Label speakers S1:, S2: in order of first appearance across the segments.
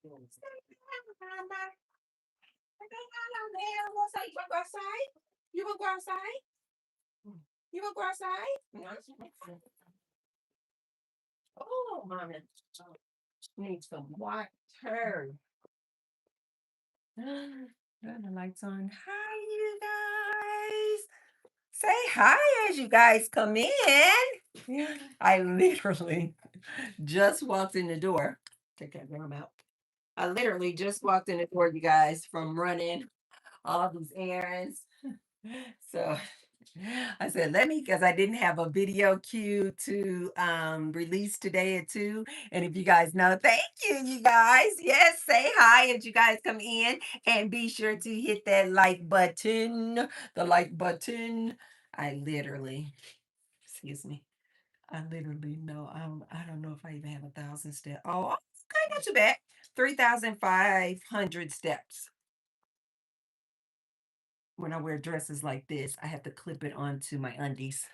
S1: You wanna go outside? You wanna go outside? You wanna go outside? Oh, mommy. Need some water. Turn the lights on. Hi, you guys. Say hi as you guys come in. I literally just walked in the door. Take that arm out. I literally just walked in the door, you guys, from running all these errands. So I said, let me, because I didn't have a video cue to release today at 2. And if you guys know, thank you, you guys. Yes, say hi as you guys come in and be sure to hit that like button. The like button. I literally, excuse me. I literally know I don't know if I even have 1,000 steps. Oh, okay, not too bad. 3,500 steps. When I wear dresses like this, I have to clip it onto my undies.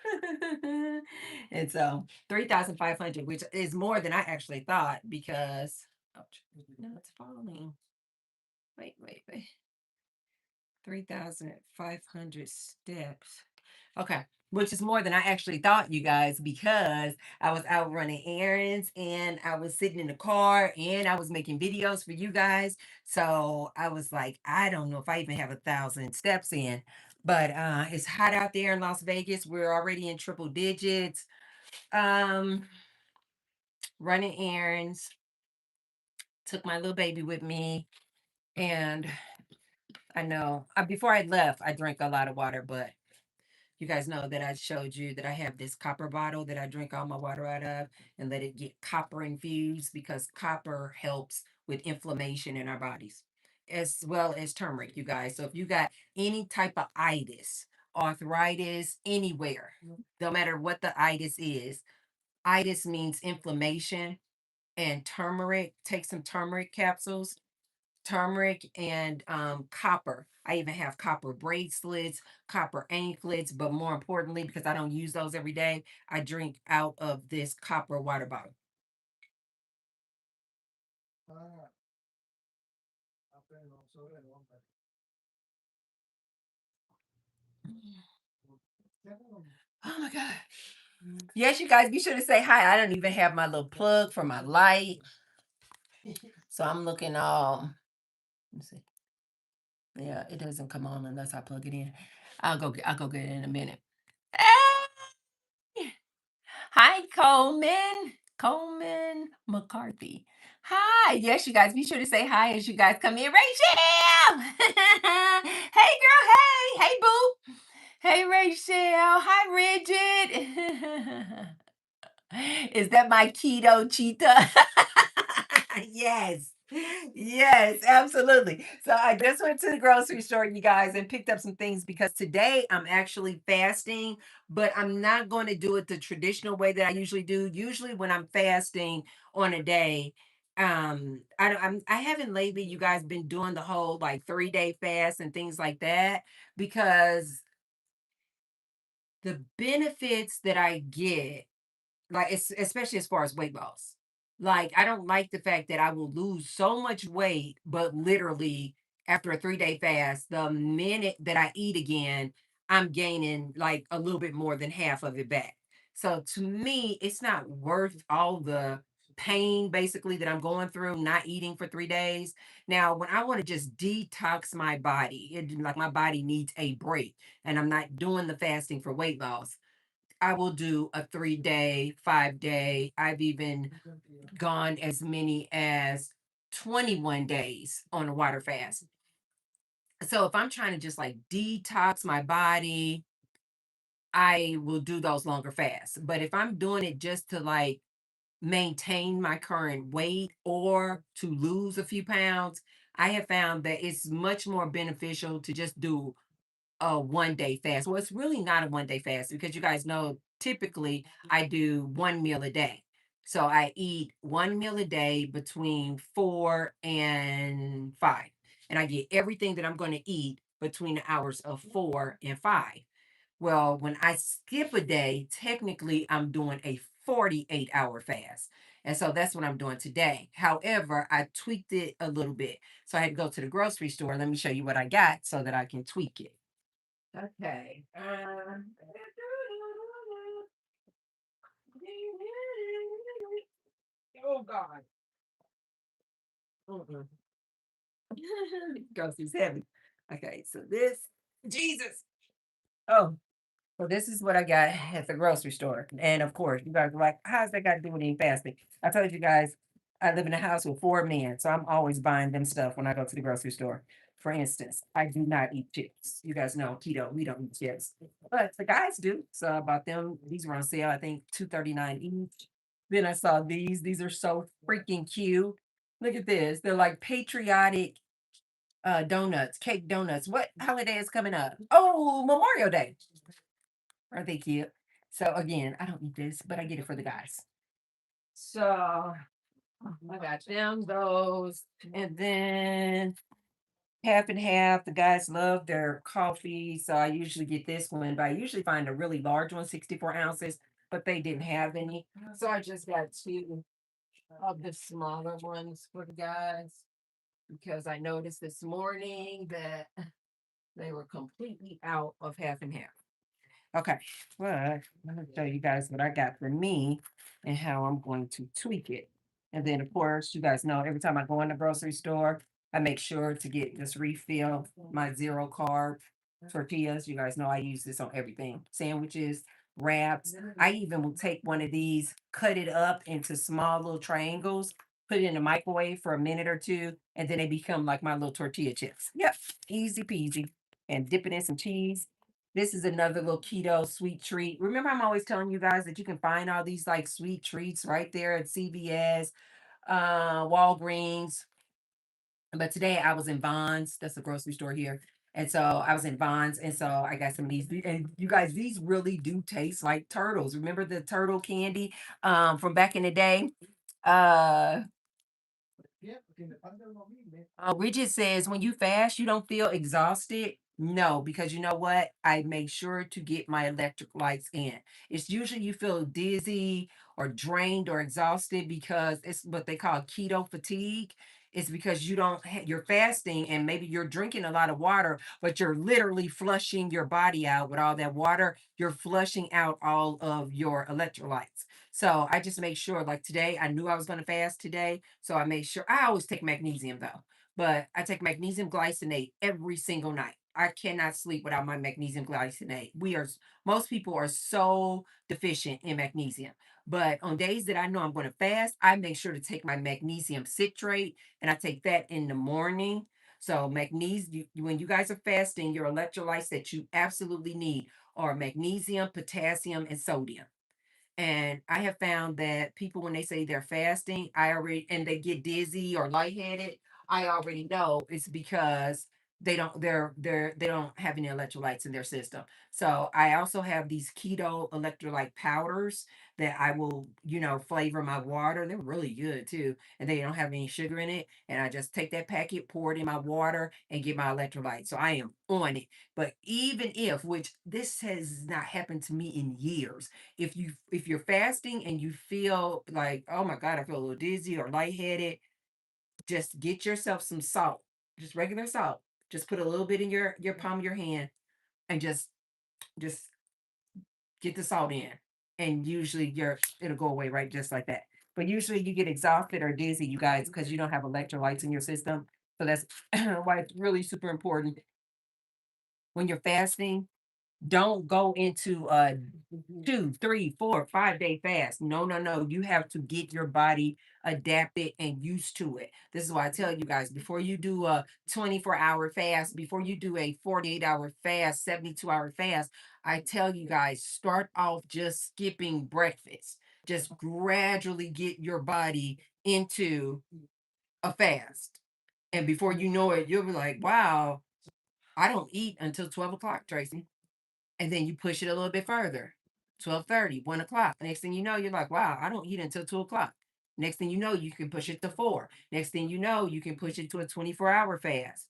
S1: And so 3,500, which is more than I actually thought because, ouch, no, it's falling. Wait. 3,500 steps. Okay. Which is more than I actually thought, you guys, because I was out running errands and I was sitting in the car and I was making videos for you guys. So I was like, I don't know if I even have 1,000 steps in. But it's hot out there in Las Vegas. We're already in triple digits. Um, Running errands. Took my little baby with me. And I know before I left, I drank a lot of water, but you guys know that I showed you that I have this copper bottle that I drink all my water out of and let it get copper infused because copper helps with inflammation in our bodies as well as turmeric, you guys. So if you got any type of itis, arthritis, anywhere, no matter what the itis means inflammation and turmeric, take some turmeric capsules, turmeric and copper. I even have copper bracelets, copper anklets, but more importantly, because I don't use those every day, I drink out of this copper water bottle. Oh my God. Yes, you guys, be sure to say hi. I don't even have my little plug for my light. So I'm looking all, let's see. Yeah, it doesn't come on unless I plug it in. I'll go get it in a minute. Hey! Hi, Coleman. Coleman McCarthy. Hi. Yes, you guys, be sure to say hi as you guys come in. Rachel! Hey, girl. Hey. Hey, boo. Hey, Rachel. Hi, Bridget. Is that my keto cheetah? Yes. Yes, absolutely. So I just went to the grocery store, you guys, and picked up some things because today I'm actually fasting, but I'm not going to do it the traditional way that I usually do. Usually when I'm fasting on a day, I haven't lately, you guys, been doing the whole like 3-day fast and things like that because the benefits that I get like it's especially as far as weight loss. Like I don't like the fact that I will lose so much weight, but literally after a 3-day fast, the minute that I eat again, I'm gaining like a little bit more than half of it back. So to me, it's not worth all the pain basically that I'm going through not eating for 3 days. Now, when I want to just detox my body, like my body needs a break and I'm not doing the fasting for weight loss. I will do a 3-day, 5-day. I've even gone as many as 21 days on a water fast. So if I'm trying to just like detox my body, I will do those longer fasts. But if I'm doing it just to like maintain my current weight or to lose a few pounds, I have found that it's much more beneficial to just do a 1-day fast. Well, it's really not a 1-day fast because you guys know typically I do one meal a day. So I eat one meal a day between 4 and 5. And I get everything that I'm going to eat between the hours of 4 and 5. Well, when I skip a day, technically I'm doing a 48-hour fast. And so that's what I'm doing today. However, I tweaked it a little bit. So I had to go to the grocery store. Let me show you what I got so that I can tweak it. Okay. Oh God. Mm-mm. Grocery's heavy. Okay, so this Jesus. Oh, well, this is what I got at the grocery store. And of course, you guys are like, how's that got to do with eating fasting? I told you guys, I live in a house with four men, so I'm always buying them stuff when I go to the grocery store. For instance, I do not eat chips. You guys know keto, we don't eat chips. But the guys do. So I bought them. These were on sale, I think $2.39 each. Then I saw these. These are so freaking cute. Look at this. They're like patriotic donuts, cake donuts. What holiday is coming up? Oh, Memorial Day. Aren't they cute? So again, I don't eat this, but I get it for the guys. So I got them those, and then half and half. The guys love their coffee, so I usually get this one, but I usually find a really large one, 64 ounces, but they didn't have any. So I just got two of the smaller ones for the guys because I noticed this morning that they were completely out of half and half. Okay, well, I'm gonna show you guys what I got for me and how I'm going to tweak it. And then, of course, you guys know every time I go in the grocery store, I make sure to get this refill, my zero carb tortillas. You guys know I use this on everything, sandwiches, wraps. I even will take one of these, cut it up into small little triangles, put it in the microwave for a minute or two, and then they become like my little tortilla chips. Yep, easy peasy. And dip it in some cheese. This is another little keto sweet treat. Remember, I'm always telling you guys that you can find all these like sweet treats right there at CVS, Walgreens. But today I was in Vons. That's a grocery store here. And so I was in Vons, and so I got some of these. And you guys, these really do taste like turtles. Remember the turtle candy from back in the day? Uh Bridget says, when you fast, you don't feel exhausted. No, because you know what? I make sure to get my electric lights in. It's usually you feel dizzy or drained or exhausted because it's what they call keto fatigue. It's because you don't, you're fasting and maybe you're drinking a lot of water, but you're literally flushing your body out with all that water. You're flushing out all of your electrolytes. So I just make sure, like today, I knew I was going to fast today. So I made sure I always take magnesium though, but I take magnesium glycinate every single night. I cannot sleep without my magnesium glycinate. Most people are so deficient in magnesium. But on days that I know I'm going to fast, I make sure to take my magnesium citrate and I take that in the morning. So magnesium, when you guys are fasting, your electrolytes that you absolutely need are magnesium, potassium, and sodium. And I have found that people, when they say they're fasting, and they get dizzy or lightheaded, I already know it's because they don't have any electrolytes in their system. So I also have these keto electrolyte powders that I will, flavor my water. They're really good too. And they don't have any sugar in it. And I just take that packet, pour it in my water, and get my electrolytes. So I am on it. But even if, which this has not happened to me in years, if you're fasting and you feel like, oh my God, I feel a little dizzy or lightheaded, just get yourself some salt, just regular salt. Just put a little bit in your palm of your hand and just get the salt in. And usually it'll go away right just like that. But usually you get exhausted or dizzy, you guys, because you don't have electrolytes in your system. So that's why it's really super important when you're fasting. Don't go into a 2, 3, 4, 5 day fast. No, no, no. You have to get your body adapted and used to it. This is why I tell you guys, before you do a 24-hour fast, before you do a 48-hour fast, 72-hour fast, I tell you guys, start off just skipping breakfast. Just gradually get your body into a fast. And before you know it, you'll be like, wow, I don't eat until 12 o'clock, Tracy. And then you push it a little bit further. 12:30, 1 o'clock. Next thing you know, you're like, wow, I don't eat until 2 o'clock. Next thing you know, you can push it to 4. Next thing you know, you can push it to a 24-hour fast.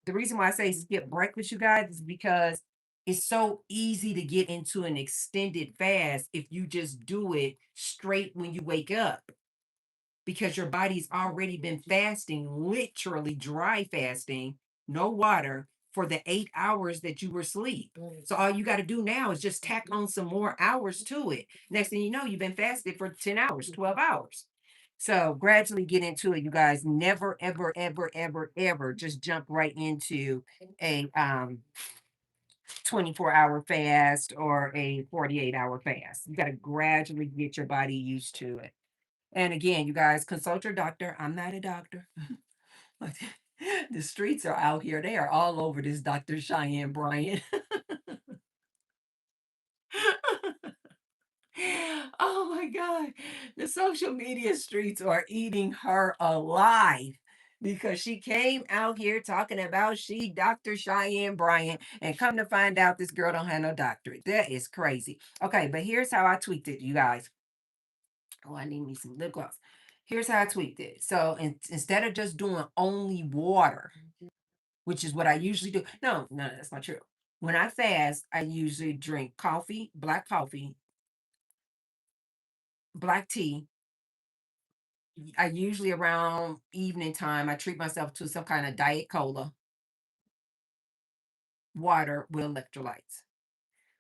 S1: The reason why I say skip breakfast, you guys, is because It's so easy to get into an extended fast if you just do it straight when you wake up, because your body's already been fasting, literally dry fasting, no water for the 8 hours that you were asleep. So all you got to do now is just tack on some more hours to it. Next thing you know, you've been fasted for 10 hours, 12 hours. So gradually get into it, you guys. Never, ever, ever, ever, ever just jump right into a 24-hour fast or a 48-hour fast. You got to gradually get your body used to it. And again, you guys, consult your doctor. I'm not a doctor. But the streets are out here. They are all over this Dr. Cheyenne Bryant. Oh my God. The social media streets are eating her alive because she came out here talking about she Dr. Cheyenne Bryant, and come to find out this girl don't have no doctorate. That is crazy. Okay, but here's how I tweaked it, you guys. Oh, I need me some lip gloss. Here's how I tweaked it. So instead of just doing only water, which is what I usually do. No, no, that's not true. When I fast, I usually drink coffee, black tea. I usually around evening time, I treat myself to some kind of diet cola, water with electrolytes.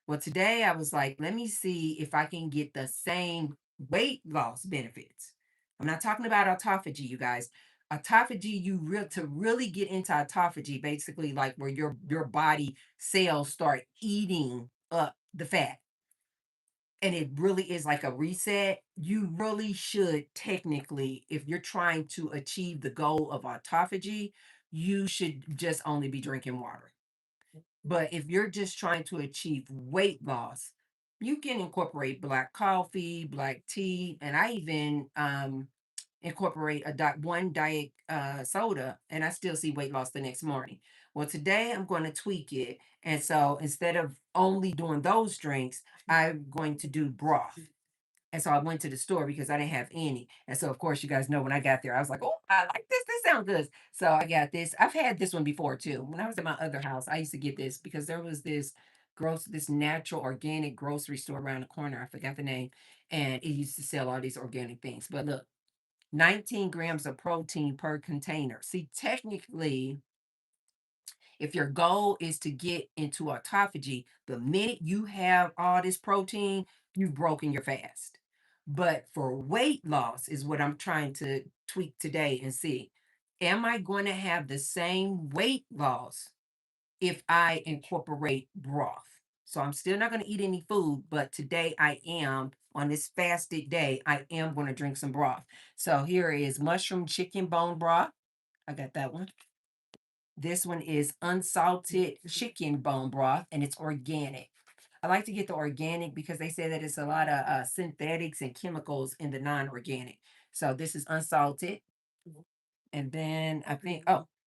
S1: Well, today I was like, let me see if I can get the same weight loss benefits. I'm not talking about autophagy, you guys. Autophagy, to really get into autophagy, basically like where your body cells start eating up the fat. And it really is like a reset. You really should technically, if you're trying to achieve the goal of autophagy, you should just only be drinking water. But if you're just trying to achieve weight loss, you can incorporate black coffee, black tea, and I even incorporate one diet soda, and I still see weight loss the next morning. Well, today I'm going to tweak it, and so instead of only doing those drinks, I'm going to do broth. And so I went to the store because I didn't have any. And so, of course, you guys know when I got there, I was like, oh, I like this. This sounds good. So I got this. I've had this one before too. When I was at my other house, I used to get this because there was this natural organic grocery store around the corner. I forgot the name. And it used to sell all these organic things. But look, 19 grams of protein per container. See, technically, if your goal is to get into autophagy, the minute you have all this protein, you've broken your fast. But for weight loss is what I'm trying to tweak today and see. Am I going to have the same weight loss if I incorporate broth? So I'm still not going to eat any food, but today I am on this fasted day, I am going to drink some broth. So here is mushroom chicken bone broth. I got that one. This one is unsalted chicken bone broth, and it's organic. I like to get the organic because they say that it's a lot of synthetics and chemicals in the non-organic. So this is unsalted. And then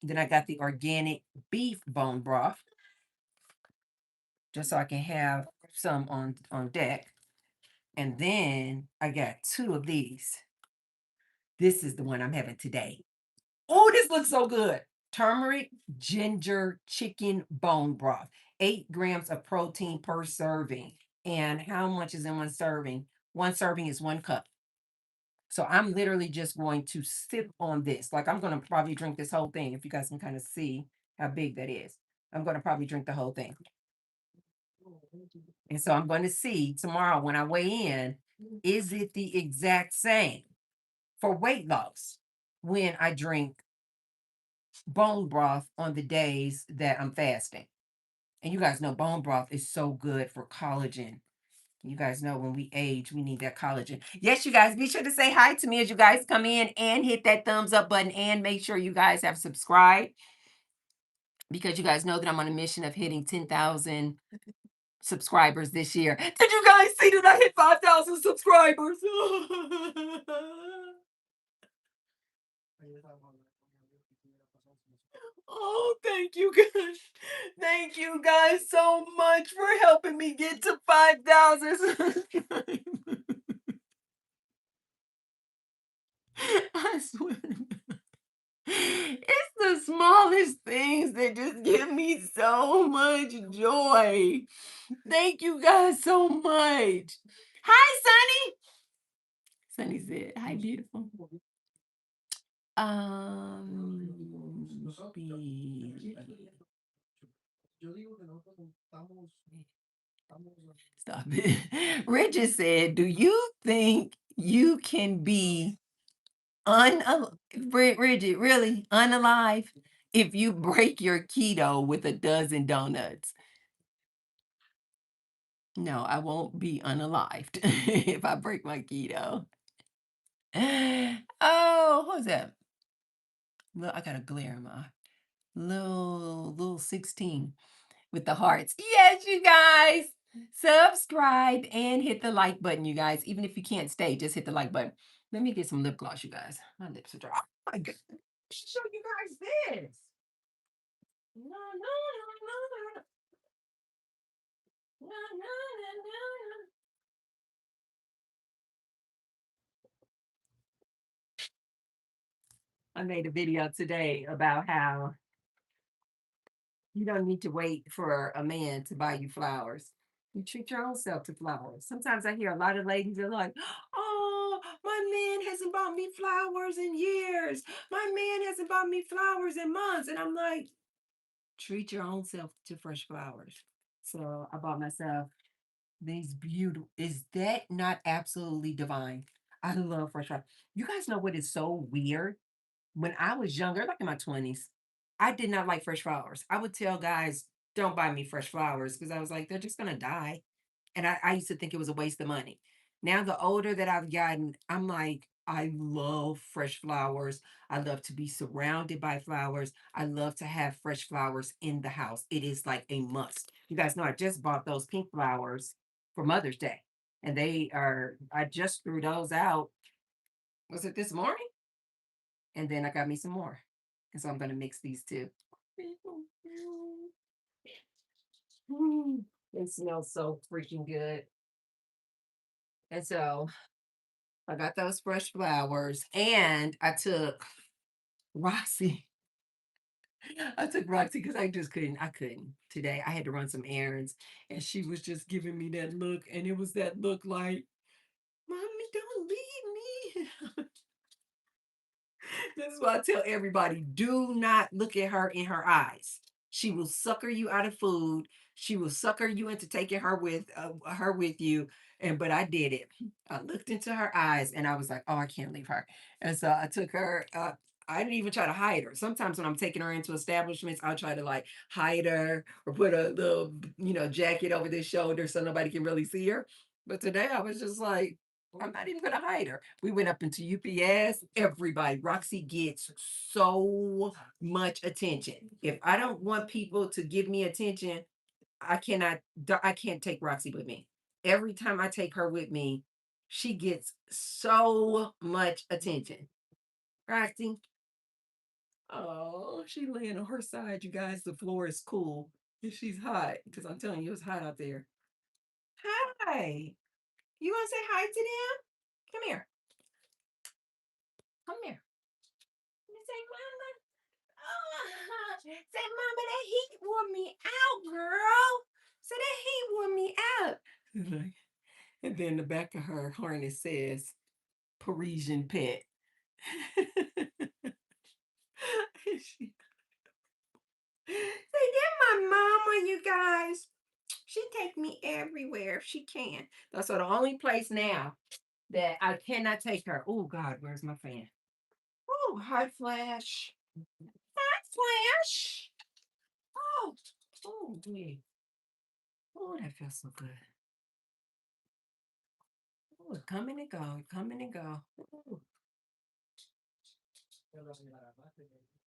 S1: then I got the organic beef bone broth, just so I can have some on deck. And then I got two of these. This is the one I'm having today. Oh, this looks so good. Turmeric ginger chicken bone broth. 8 grams of protein per serving. And how much is in one serving? One serving is 1 cup. So I'm literally just going to sip on this. Like I'm going to probably drink this whole thing if you guys can kind of see how big that is. I'm going to probably drink the whole thing. And so I'm going to see tomorrow when I weigh in, is it the exact same for weight loss when I drink bone broth on the days that I'm fasting? And you guys know bone broth is so good for collagen. You guys know when we age, we need that collagen. Yes, you guys, be sure to say hi to me as you guys come in and hit that thumbs up button and make sure you guys have subscribed, because you guys know that I'm on a mission of hitting 10,000 subscribers this year. Did you guys see that I hit 5,000 subscribers? Oh, thank you guys. Thank you guys so much for helping me get to 5,000 subscribers. I swear. It's the smallest things that just give me so much joy. Thank you guys so much. Hi, Sunny. Sunny said, "Hi, beautiful." Be- Stop it. Richard said, "Do you think you can be rigid, really unalive if you break your keto with a dozen donuts?" No, I won't be unalived if I break my keto. Oh, who's that? Look, I got a glare in my eye. Little 16 with the hearts. Yes, you guys. Subscribe and hit the like button, you guys. Even if you can't stay, just hit the like button. Let me get some lip gloss, you guys. My lips are dry. Oh my God. Show you guys this. No, no, no, no, no, no, no, no. I made a video today about how you don't need to wait for a man to buy you flowers. You treat your own self to flowers. Sometimes I hear a lot of ladies are like, "Oh, my man hasn't bought me flowers in years. My man hasn't bought me flowers in months." And I'm like, treat your own self to fresh flowers. So I bought myself these beautiful. Is that not absolutely divine? I love fresh flowers. You guys know what is so weird? When I was younger, like in my 20s, I did not like fresh flowers. I would tell guys, don't buy me fresh flowers because I was like, they're just going to die. And I used to think it was a waste of money. Now, the older that I've gotten, I'm like, I love fresh flowers. I love to be surrounded by flowers. I love to have fresh flowers in the house. It is like a must. You guys know I just bought those pink flowers for Mother's Day. And I just threw those out. Was it this morning? And then I got me some more. And so I'm going to mix these two. They smell so freaking good. And so I got those fresh flowers and I took Roxy. I took Roxy because I couldn't today. I had to run some errands and she was just giving me that look. And it was that look like, Mommy, don't leave me. This is why I tell everybody, do not look at her in her eyes. She will sucker you out of food. She will sucker you into taking her with you. And but I did it. I looked into her eyes and I was like, oh, I can't leave her. And so I took her. I didn't even try to hide her. Sometimes when I'm taking her into establishments, I'll try to like hide her or put a little, jacket over their shoulder so nobody can really see her. But today I was just like, I'm not even gonna hide her. We went up into UPS. Everybody, Roxy gets so much attention. If I don't want people to give me attention, I cannot. I can't take Roxy with me. Every time I take her with me, she gets so much attention. Roxy, oh, she laying on her side. You guys, the floor is cool. And she's hot because I'm telling you, it's hot out there. Hi, you want to say hi to them? Come here. Come here. Say, Mama. Oh, say, Mama, that heat wore me out, girl. Say that heat wore me out. Like, and then the back of her harness says Parisian pet. Say, that my mama, you guys. She take me everywhere if she can. That's the only place now that I cannot take her. Oh God, where's my fan? Oh, hi Flash. Hi Flash. Oh, oh, yeah. Oh, that feels so good. Oh, coming and go, coming and go. Ooh.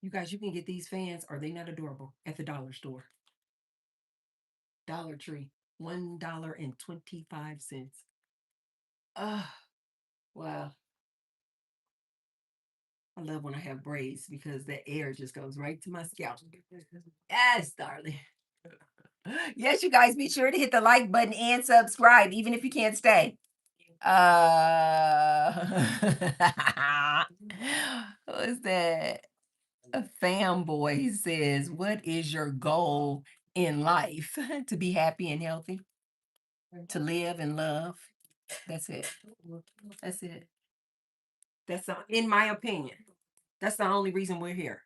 S1: You guys, you can get these fans. Are they not adorable? At the dollar store, Dollar Tree, $1.25. Oh, wow. I love when I have braids because the air just goes right to my scalp. Yes, darling. Yes, you guys, be sure to hit the like button and subscribe, even if you can't stay. Uh, what was that? A fanboy says, "What is your goal in life? To be happy and healthy, to live and love." That's it. That's it. In my opinion, that's the only reason we're here.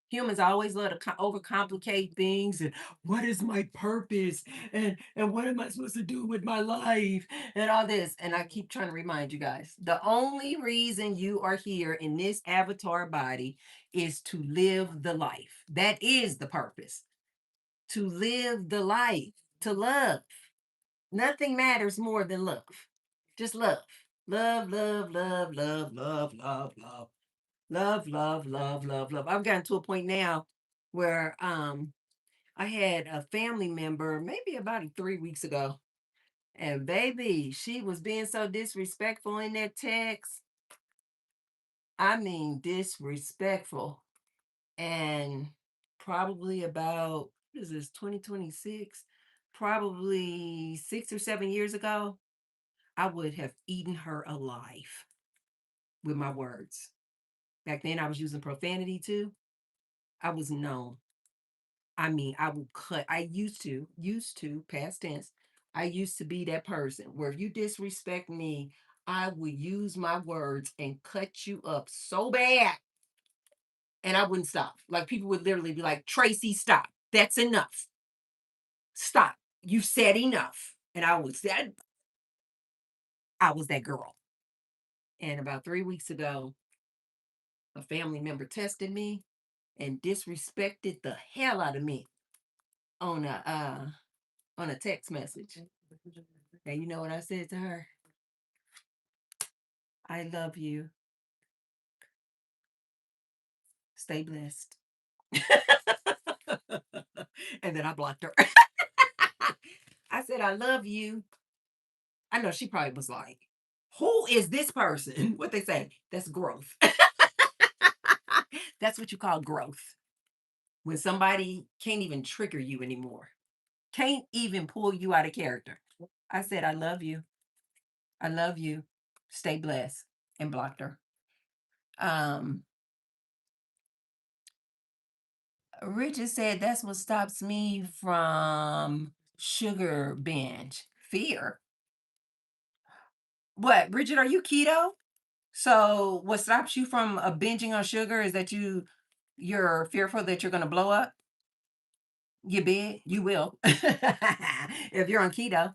S1: Humans always love to overcomplicate things and what is my purpose and what am I supposed to do with my life and all this. And I keep trying to remind you guys, the only reason you are here in this avatar body is to live the life. That is the purpose. To live the life, to love. Nothing matters more than love. Just love. Love, love, love, love, love, love, love. Love, love, love, love, love. I've gotten to a point now where I had a family member maybe about 3 weeks ago. And baby, she was being so disrespectful in that text. I mean disrespectful. And probably about what is this, 2026? Probably 6 or 7 years ago, I would have eaten her alive with my words. Back then I was using profanity too. I was known. I mean, I will cut. I used to, past tense, I used to be that person where if you disrespect me, I would use my words and cut you up so bad. And I wouldn't stop. Like people would literally be like, "Tracy, stop. That's enough. Stop. You said enough." And I would say, I was that girl. And about 3 weeks ago, a family member tested me and disrespected the hell out of me on a text message. And you know what I said to her? I love you. Stay blessed. And then I blocked her. I said, I love you. I know she probably was like, who is this person? What they say? That's growth. That's what you call growth. When somebody can't even trigger you anymore, can't even pull you out of character. I said, I love you. I love you. Stay blessed. And blocked her. Um, Richard said that's what stops me from sugar binge. Fear. What, Bridget, are you keto? So what stops you from binging on sugar is that you're fearful that you're gonna blow up? You big, you will. If you're on keto.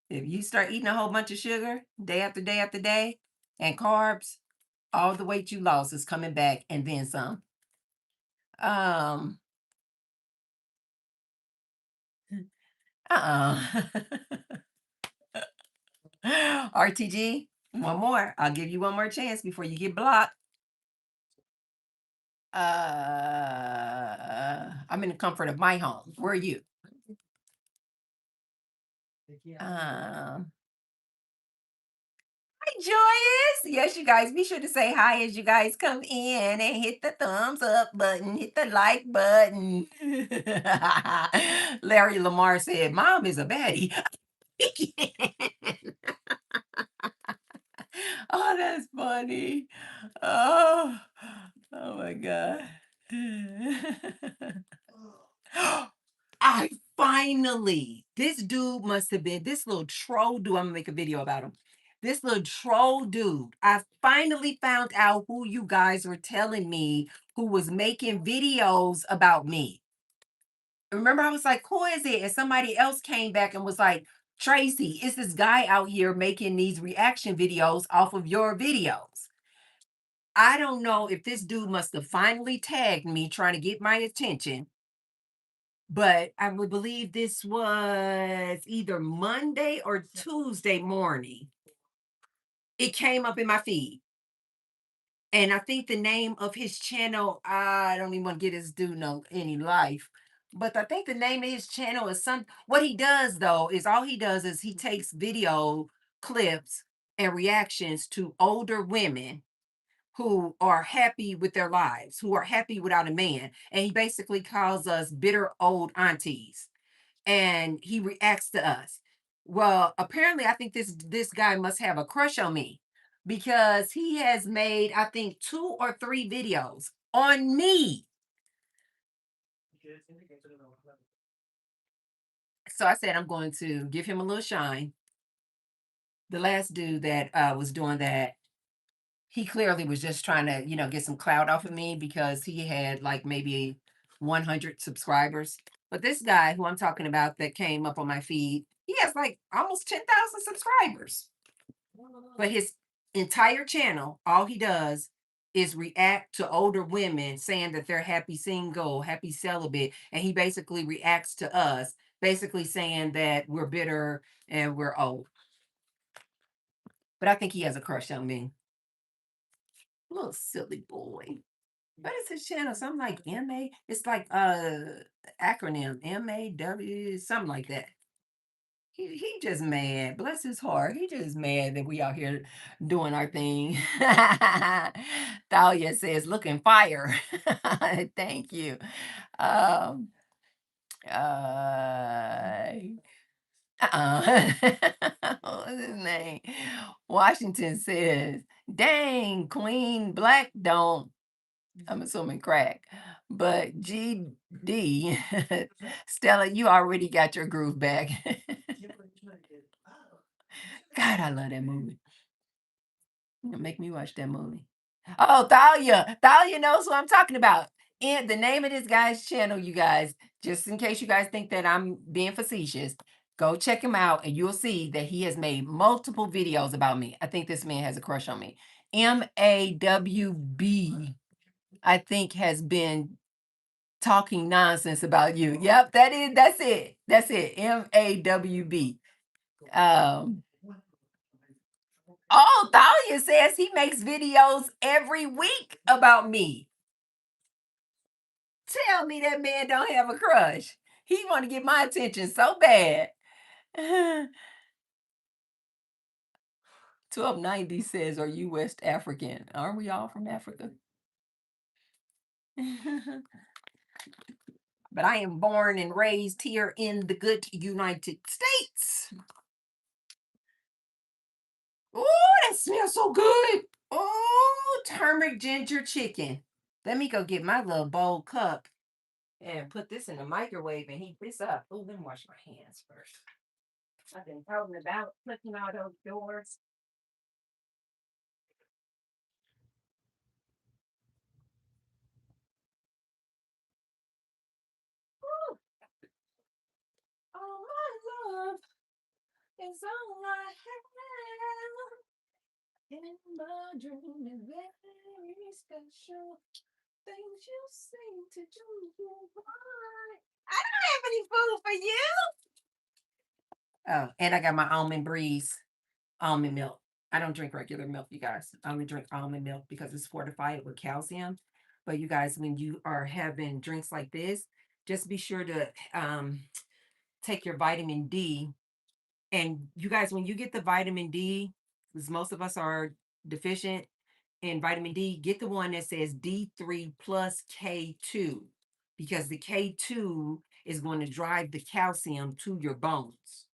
S1: If you start eating a whole bunch of sugar day after day after day and carbs, all the weight you lost is coming back and then some. Um uh-uh. RTG, one more. I'll give you one more chance before you get blocked. I'm in the comfort of my home. Where are you? Um, Hi, Joyous. Yes, you guys, be sure to say hi as you guys come in and hit the thumbs up button, hit the like button. Larry Lamar said, Mom is a baddie. Oh, that's funny. Oh, oh my God. I this dude must have been this little troll dude. I'm gonna make a video about him. This little troll dude. I finally found out who you guys were telling me who was making videos about me. Remember, I was like, who is it? And somebody else came back and was like, Tracy, it's this guy out here making these reaction videos off of your videos. I don't know if this dude must have finally tagged me trying to get my attention, but I would believe this was either Monday or Tuesday morning. It came up in my feed. And I think the name of his channel, I don't even want to get his dude no any life. But I think the name of his channel is what he does though is all he does is he takes video clips and reactions to older women who are happy with their lives, who are happy without a man. And he basically calls us bitter old aunties. And he reacts to us. Well, apparently, I think this guy must have a crush on me because he has made, I think, 2 or 3 videos on me. So I said, I'm going to give him a little shine. The last dude that was doing that, he clearly was just trying to, get some clout off of me because he had like maybe 100 subscribers. But this guy who I'm talking about that came up on my feed, he has like almost 10,000 subscribers. But his entire channel, all he does is react to older women saying that they're happy single, happy celibate. And he basically reacts to us, basically saying that we're bitter and we're old. But I think he has a crush on me. Little silly boy. What is his channel? Something like MA. It's like acronym MAW, something like that. He just mad. Bless his heart. He just mad that we out here doing our thing. Thalia says, looking fire. Thank you. Um uh uh What's his name? Washington says, dang, Queen Black don't, I'm assuming crack. But GD, Stella, you already got your groove back. God, I love that movie. Make me watch that movie. Oh, Thalia. Thalia knows who I'm talking about. And the name of this guy's channel, you guys, just in case you guys think that I'm being facetious, go check him out and you'll see that he has made multiple videos about me. I think this man has a crush on me. MAWB, I think, has been talking nonsense about you. Yep, that's it. That's it. MAWB. Um, oh, Thalia says he makes videos every week about me. Tell me that man don't have a crush. He want to get my attention so bad. 1290 says, are you West African? Aren't we all from Africa? But I am born and raised here in the good United States. Oh, that smells so good. Oh, turmeric ginger chicken. Let me go get my little bowl cup and put this in the microwave and heat this up. Oh, let me wash my hands first. I've been talking about clicking all those doors. Ooh, all my love is all I have. In my dream is very special. Things you seem to do. Why? I don't have any food for you. Oh, and I got my almond breeze almond milk. I don't drink regular milk, you guys. I only drink almond milk because it's fortified with calcium. But you guys, when you are having drinks like this, just be sure to take your vitamin D. And you guys, when you get the vitamin D, because most of us are deficient in vitamin D, get the one that says D3 plus K2 because the K2 is going to drive the calcium to your bones.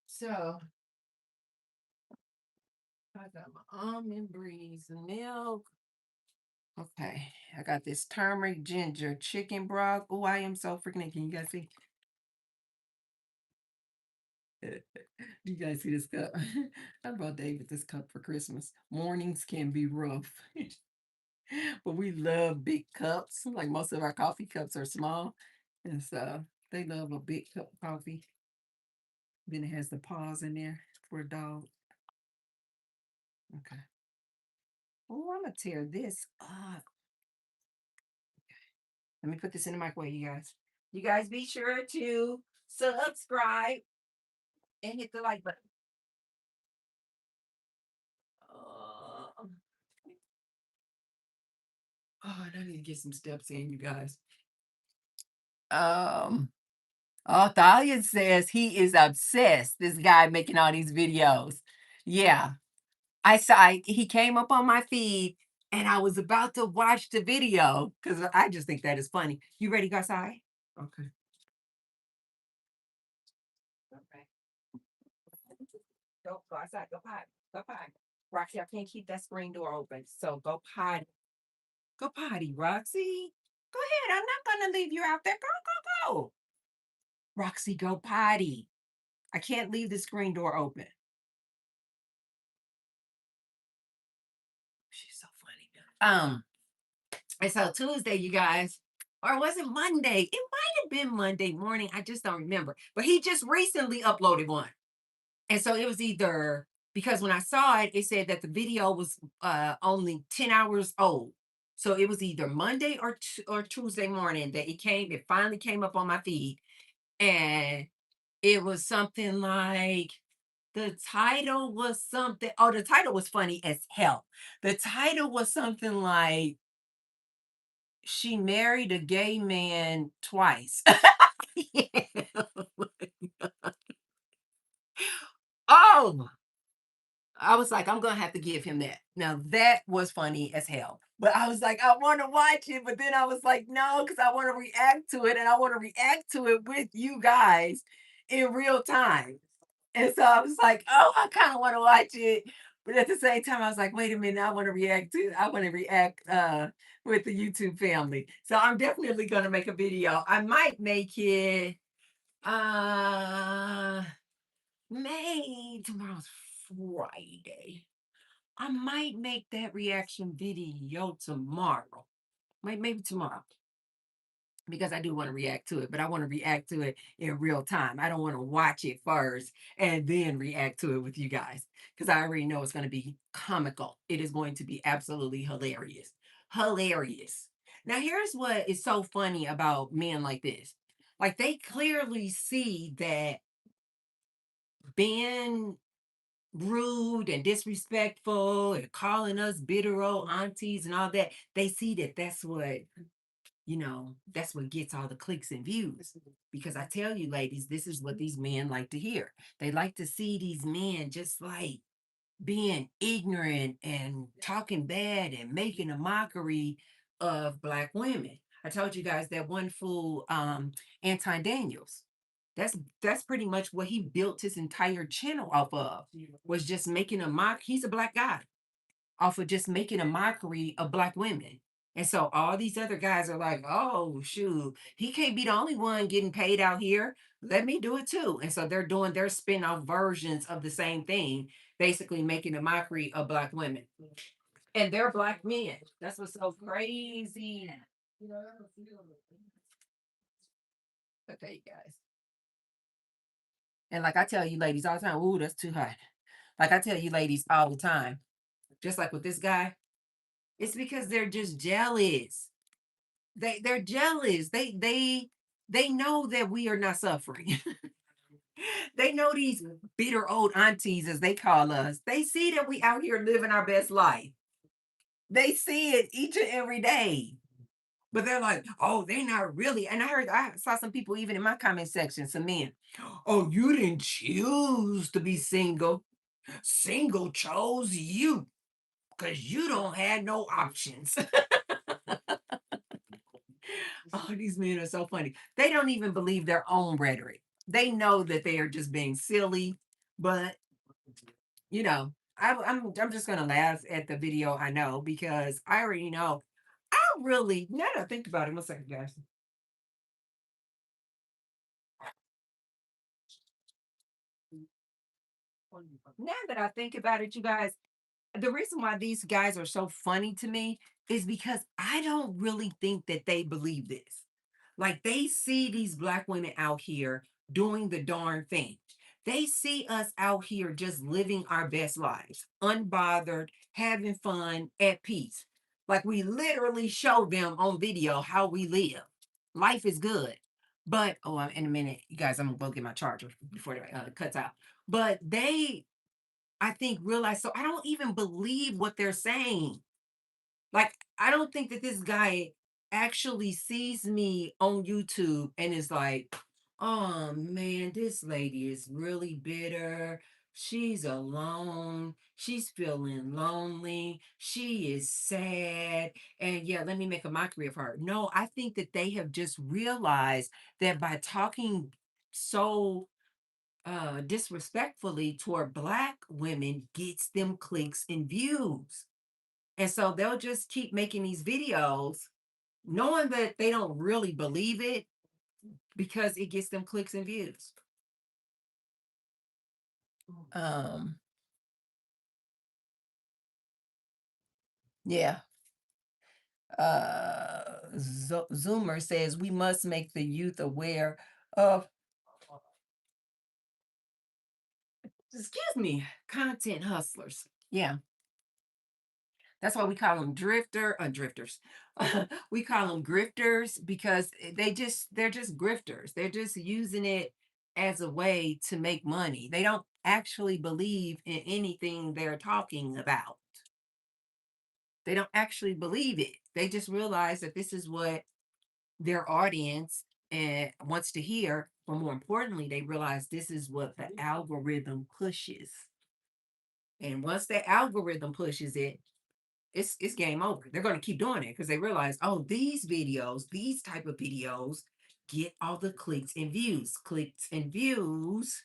S1: So I got my almond breeze milk. Okay, I got this turmeric ginger chicken broth. Oh, I am so freaking. Can you guys see? You guys see this cup? I brought David this cup for Christmas. Mornings can be rough, but we love big cups. Like most of our coffee cups are small, and so they love a big cup of coffee. Then it has the paws in there for a dog. Okay. Oh, I'm gonna tear this up. Let me put this in the microwave, you guys. You guys be sure to subscribe and hit the like button. Oh, I need to get some steps in, you guys. Um, oh, Thalia says he is obsessed. This guy making all these videos. Yeah, I saw he came up on my feed and I was about to watch the video because I just think that is funny. You ready to go outside? Okay. Okay. Go outside. Go potty. Go potty. Roxy, I can't keep that screen door open. So go potty. Go potty, Roxy. Go ahead. I'm not gonna leave you out there. Go, go, go. Roxy, go potty. I can't leave the screen door open. She's so funny. And so Tuesday, you guys, or was it Monday? It might have been Monday morning. I just don't remember. But he just recently uploaded one. And so it was either because when I saw it, it said that the video was only 10 hours old. So it was either Monday or Tuesday morning that it finally came up on my feed. And it was something like the title was something. Oh, the title was funny as hell. The title was something like she married a gay man twice. Oh, I was like, I'm gonna have to give him that. Now that was funny as hell. But I was like, I want to watch it, but then I was like, no, because I want to react to it, and I want to react to it with you guys in real time. And so I was like, oh, I kind of want to watch it. But at the same time, I was like, wait a minute, I want to react with the YouTube family. So I'm definitely gonna make a video. I might make it uh May tomorrow's Friday. I might make that reaction video tomorrow. Maybe tomorrow because I do want to react to it, but I want to react to it in real time. I don't want to watch it first and then react to it with you guys because I already know it's going to be comical. It is going to be absolutely hilarious. Hilarious. Now, here's what is so funny about men like this. Like, they clearly see that being rude and disrespectful and calling us bitter old aunties and all that, they see that that's what gets all the clicks and views. Because I tell you, ladies, this is what these men like to hear. They like to see these men just like being ignorant and talking bad and making a mockery of black women. I told you guys that one fool, Anton Daniels. That's pretty much what he built his entire channel off of, was just making a mock. He's a black guy off of just making a mockery of black women. And so all these other guys are like, oh, shoot, he can't be the only one getting paid out here. Let me do it too. And so they're doing their spin off versions of the same thing, basically making a mockery of black women. And they're black men. That's what's so crazy. Okay, guys. And like I tell you ladies all the time, ooh, that's too hot. Like I tell you ladies all the time, just like with this guy, it's because they're just jealous. They're jealous. They know that we are not suffering. They know these bitter old aunties, as they call us. They see that we out here living our best life. They see it each and every day. But they're like, oh, they're not really. And I saw some people even in my comment section, some men. Oh, you didn't choose to be single. Single chose you because you don't have no options. Oh, these men are so funny. They don't even believe their own rhetoric. They know that they are just being silly, but I'm just gonna laugh at the video. I know because I already know. I really now that I think about it. One second, guys. Now that I think about it, you guys, the reason why these guys are so funny to me is because I don't really think that they believe this. Like, they see these black women out here doing the darn thing. They see us out here just living our best lives, unbothered, having fun, at peace. Like, we literally show them on video how we live. Life is good. But, oh, in a minute, you guys, I'm going to go get my charger before it cuts out. But they, I think, realize, so I don't even believe what they're saying. Like, I don't think that this guy actually sees me on YouTube and is like, oh man, this lady is really bitter. She's alone. She's feeling lonely. She is sad. And yeah, let me make a mockery of her. No, I think that they have just realized that by talking so disrespectfully toward black women gets them clicks and views. And so they'll just keep making these videos knowing that they don't really believe it because it gets them clicks and views. Um, yeah. Zoomer says we must make the youth aware of, excuse me, content hustlers. Yeah, that's why we call them drifters. We call them grifters because they're just grifters. They're just using it as a way to make money. They don't actually believe in anything they're talking about. They don't actually believe it. They just realize that this is what their audience wants to hear. But more importantly, they realize this is what the algorithm pushes. And once the algorithm pushes it, it's game over. They're going to keep doing it because they realize, oh, these type of videos get all the clicks and views. Clicks and views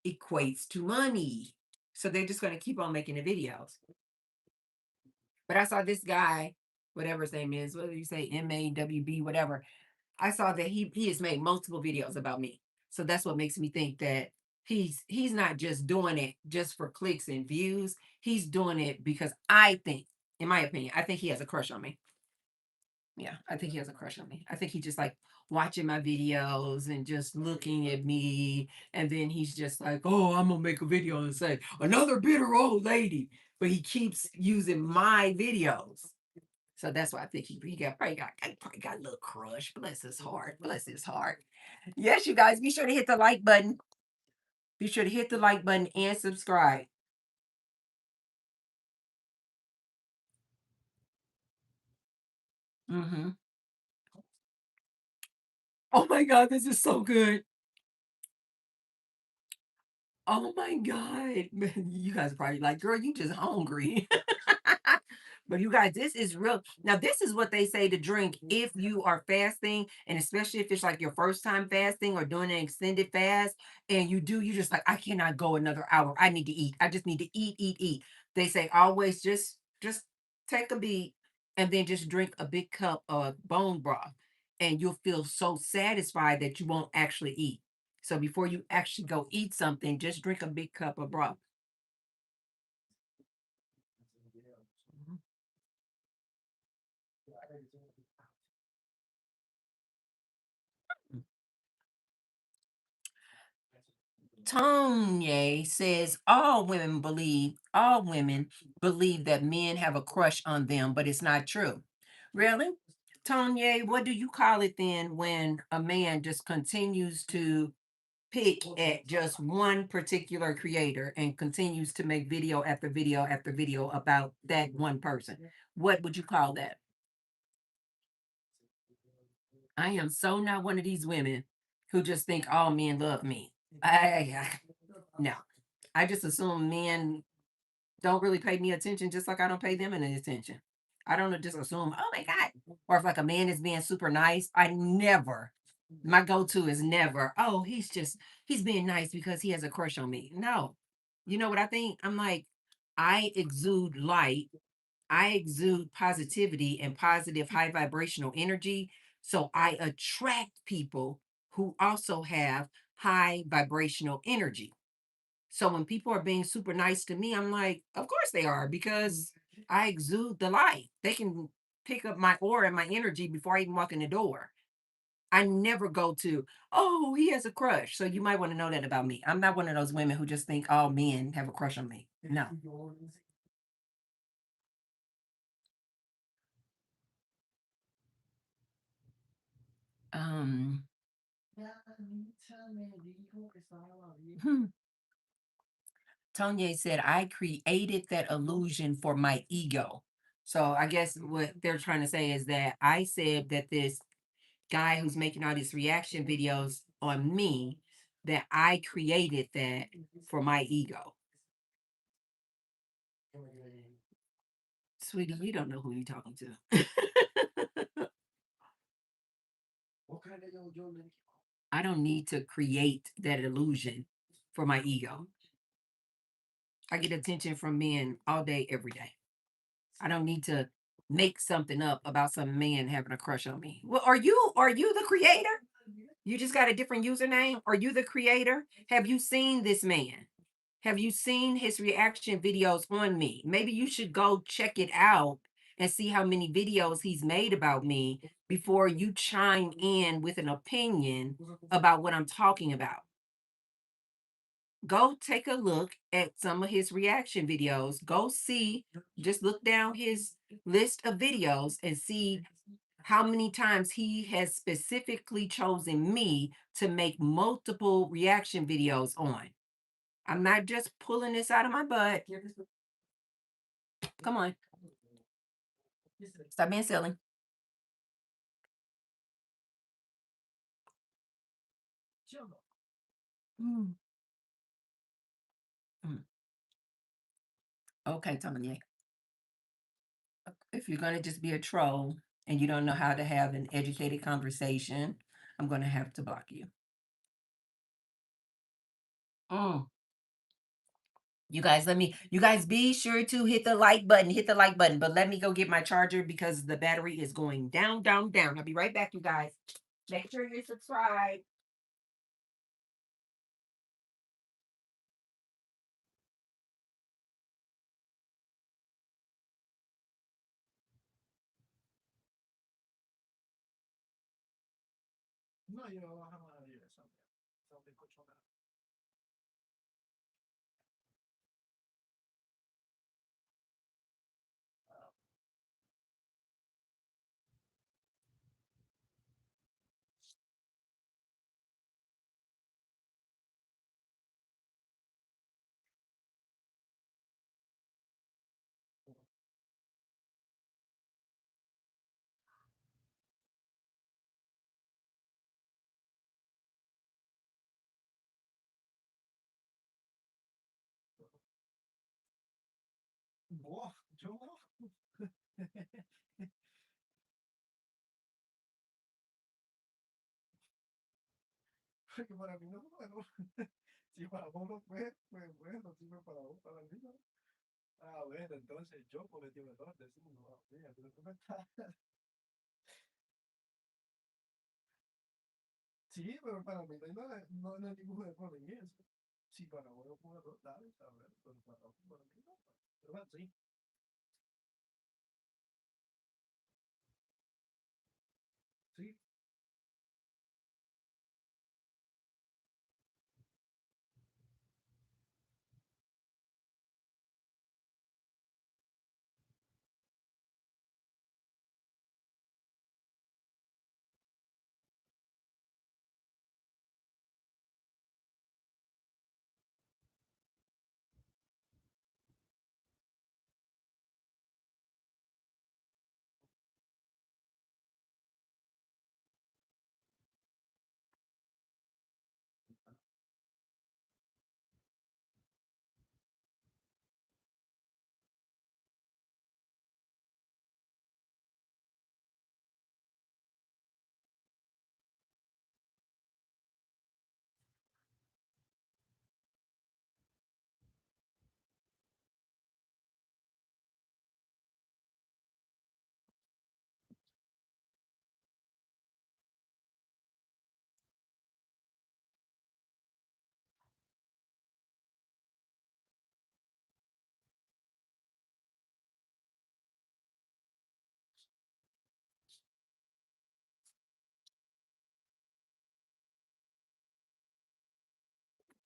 S1: equates to money. So they're just going to keep on making the videos. But I saw this guy, whatever his name is, what do you say, MAWB, whatever. I saw that he has made multiple videos about me. So that's what makes me think that he's not just doing it just for clicks and views. He's doing it because I think, in my opinion, I think he has a crush on me. Yeah, I think he has a crush on me. I think he just like watching my videos and just looking at me. And then he's just like, oh, I'm gonna make a video and say another bitter old lady. But he keeps using my videos. So that's why I think he probably got a little crush. Bless his heart. Bless his heart. Yes, you guys, be sure to hit the like button. Be sure to hit the like button and subscribe. Hmm. Oh my God, this is so good. Oh my God. You guys are probably like, girl, you just hungry. But you guys, this is real. Now, this is what they say to drink if you are fasting, and especially if it's like your first time fasting or doing an extended fast, and you just like, I cannot go another hour. I need to eat. I just need to eat, eat, eat. They say always just take a beat and then just drink a big cup of bone broth, and you'll feel so satisfied that you won't actually eat. So before you actually go eat something, just drink a big cup of broth. Tony says all women believe that men have a crush on them, but it's not true. Really? Tony, what do you call it then when a man just continues to pick at just one particular creator and continues to make video after video after video about that one person? What would you call that? I am so not one of these women who just think all men love me. No. I just assume men don't really pay me attention, just like I don't pay them any attention. I don't just assume, oh my God. Or if like a man is being super nice, my go-to is never, oh, he's being nice because he has a crush on me. No. You know what I think? I'm like, I exude light, I exude positivity and positive high vibrational energy. So I attract people who also have high vibrational energy. So when people are being super nice to me, I'm like, of course they are, because I exude the light. They can pick up my aura and my energy before I even walk in the door. I never go to, oh, he has a crush. So you might want to know that about me. I'm not one of those women who just think all men have a crush on me. No. Um, hmm. Tanya said, I created that illusion for my ego. So I guess what they're trying to say is that I said that this guy who's making all these reaction videos on me, that I created that for my ego. Sweetie, you don't know who you're talking to. I don't need to create that illusion for my ego. I get attention from men all day, every day. I don't need to make something up about some man having a crush on me. Well, are you the creator? You just got a different username? Are you the creator? Have you seen this man? Have you seen his reaction videos on me? Maybe you should go check it out and see how many videos he's made about me before you chime in with an opinion about what I'm talking about. Go take a look at some of his reaction videos. Go see, just look down his list of videos and see how many times he has specifically chosen me to make multiple reaction videos on. I'm not just pulling this out of my butt. Come on, stop being silly. Mm, mm. Okay, Tanya. If you're gonna just be a troll and you don't know how to have an educated conversation, I'm gonna have to block you. Mm. You guys be sure to hit the like button, but let me go get my charger because the battery is going down, down, down. I'll be right back, you guys. Make sure you subscribe.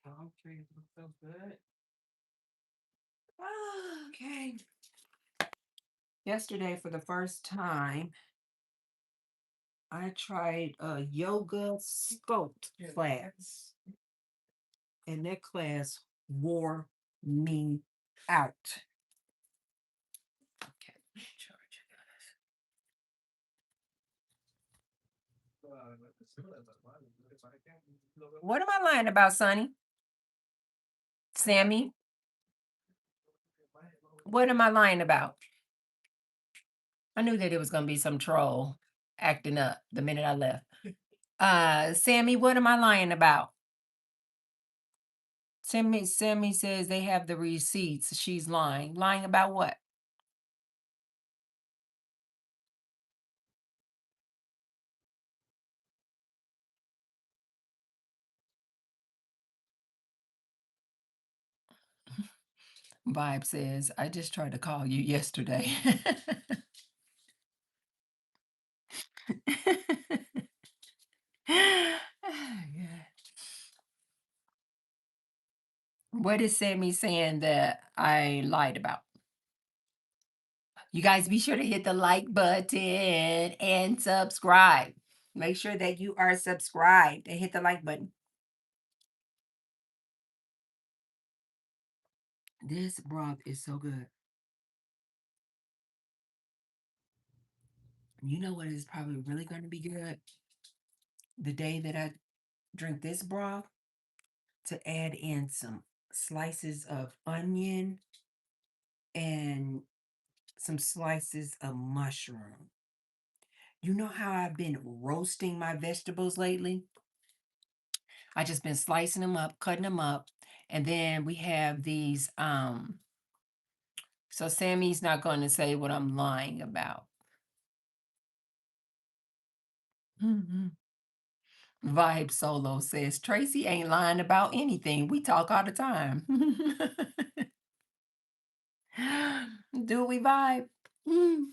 S1: Okay, feels good. Okay. Yesterday, for the first time, I tried a yoga sculpt class, and that class wore me out. Okay, charge. What am I lying about, Sonny? Sammy, what am I lying about? I knew that it was gonna be some troll acting up the minute I left. Sammy, what am I lying about? Sammy says they have the receipts. She's lying. Lying about what? Vibe says, I just tried to call you yesterday. Yeah. What is Sammy saying that I lied about? You guys be sure to hit the like button and subscribe. Make sure that you are subscribed and hit the like button. This broth is so good. You know what is probably really going to be good? The day that I drink this broth, to add in some slices of onion and some slices of mushroom. You know how I've been roasting my vegetables lately? I just been slicing them up, cutting them up, and then we have these so Sammy's not going to say what I'm lying about. Mhm. Vibe Solo says Tracy ain't lying about anything. We talk all the time. Do we vibe? Mm.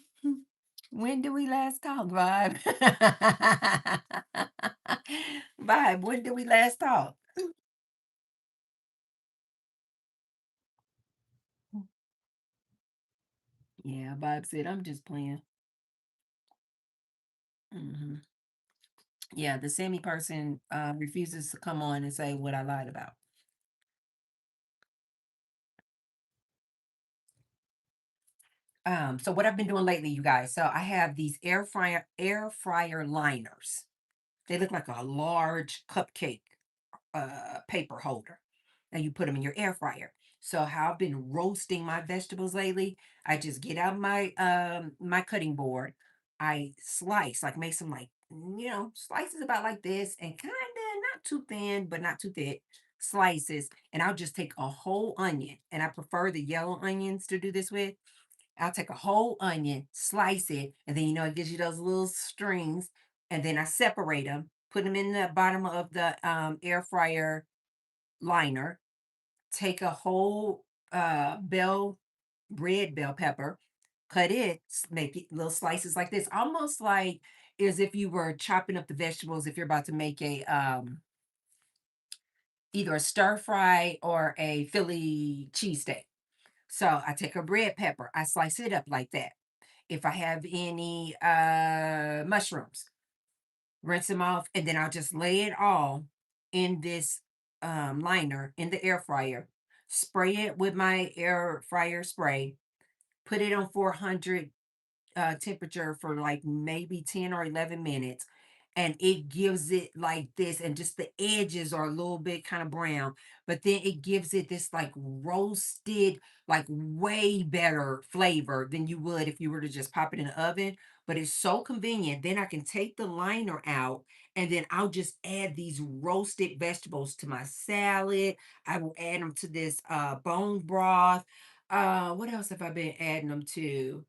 S1: When did we last talk, Vibe? Vibe, when did we last talk? Yeah, Vibe said, I'm just playing. Hmm. Yeah, the Sammy person refuses to come on and say what I lied about. So what I've been doing lately, you guys. So I have these air fryer liners. They look like a large cupcake paper holder, and you put them in your air fryer. So how I've been roasting my vegetables lately, I just get out my cutting board, I slice, like make some, like, slices about like this, and kind of not too thin but not too thick slices, and I'll just take a whole onion, and I prefer the yellow onions to do this with. I'll take a whole onion, slice it, and then it gives you those little strings, and then I separate them, put them in the bottom of the air fryer liner. Take a whole red bell pepper, cut it, make it little slices like this, almost like as if you were chopping up the vegetables if you're about to make a either a stir fry or a Philly cheesesteak. So I take a red pepper, I slice it up like that. If I have any mushrooms, rinse them off, and then I'll just lay it all in this liner in the air fryer. Spray it with my air fryer spray. Put it on 400 temperature for like maybe 10 or 11 minutes, and it gives it like this, and just the edges are a little bit kind of brown, but then it gives it this like roasted, like way better flavor than you would if you were to just pop it in the oven. But it's so convenient. Then I can take the liner out, and then I'll just add these roasted vegetables to my salad. I will add them to this bone broth. What else have I been adding them to?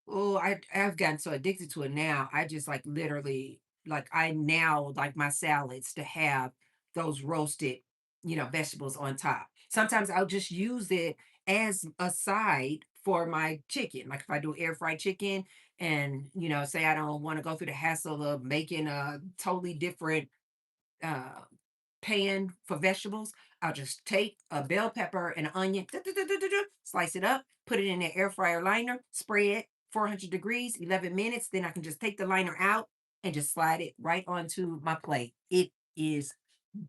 S1: Oh, I've gotten so addicted to it now. I just like literally, like, I now like my salads to have those roasted, vegetables on top. Sometimes I'll just use it as a side for my chicken. Like if I do air fried chicken, and say I don't want to go through the hassle of making a totally different uh pan for vegetables, I'll just take a bell pepper and an onion, slice it up, put it in the air fryer liner, spray it 400 degrees, 11 minutes. Then I can just take the liner out and just slide it right onto my plate. It is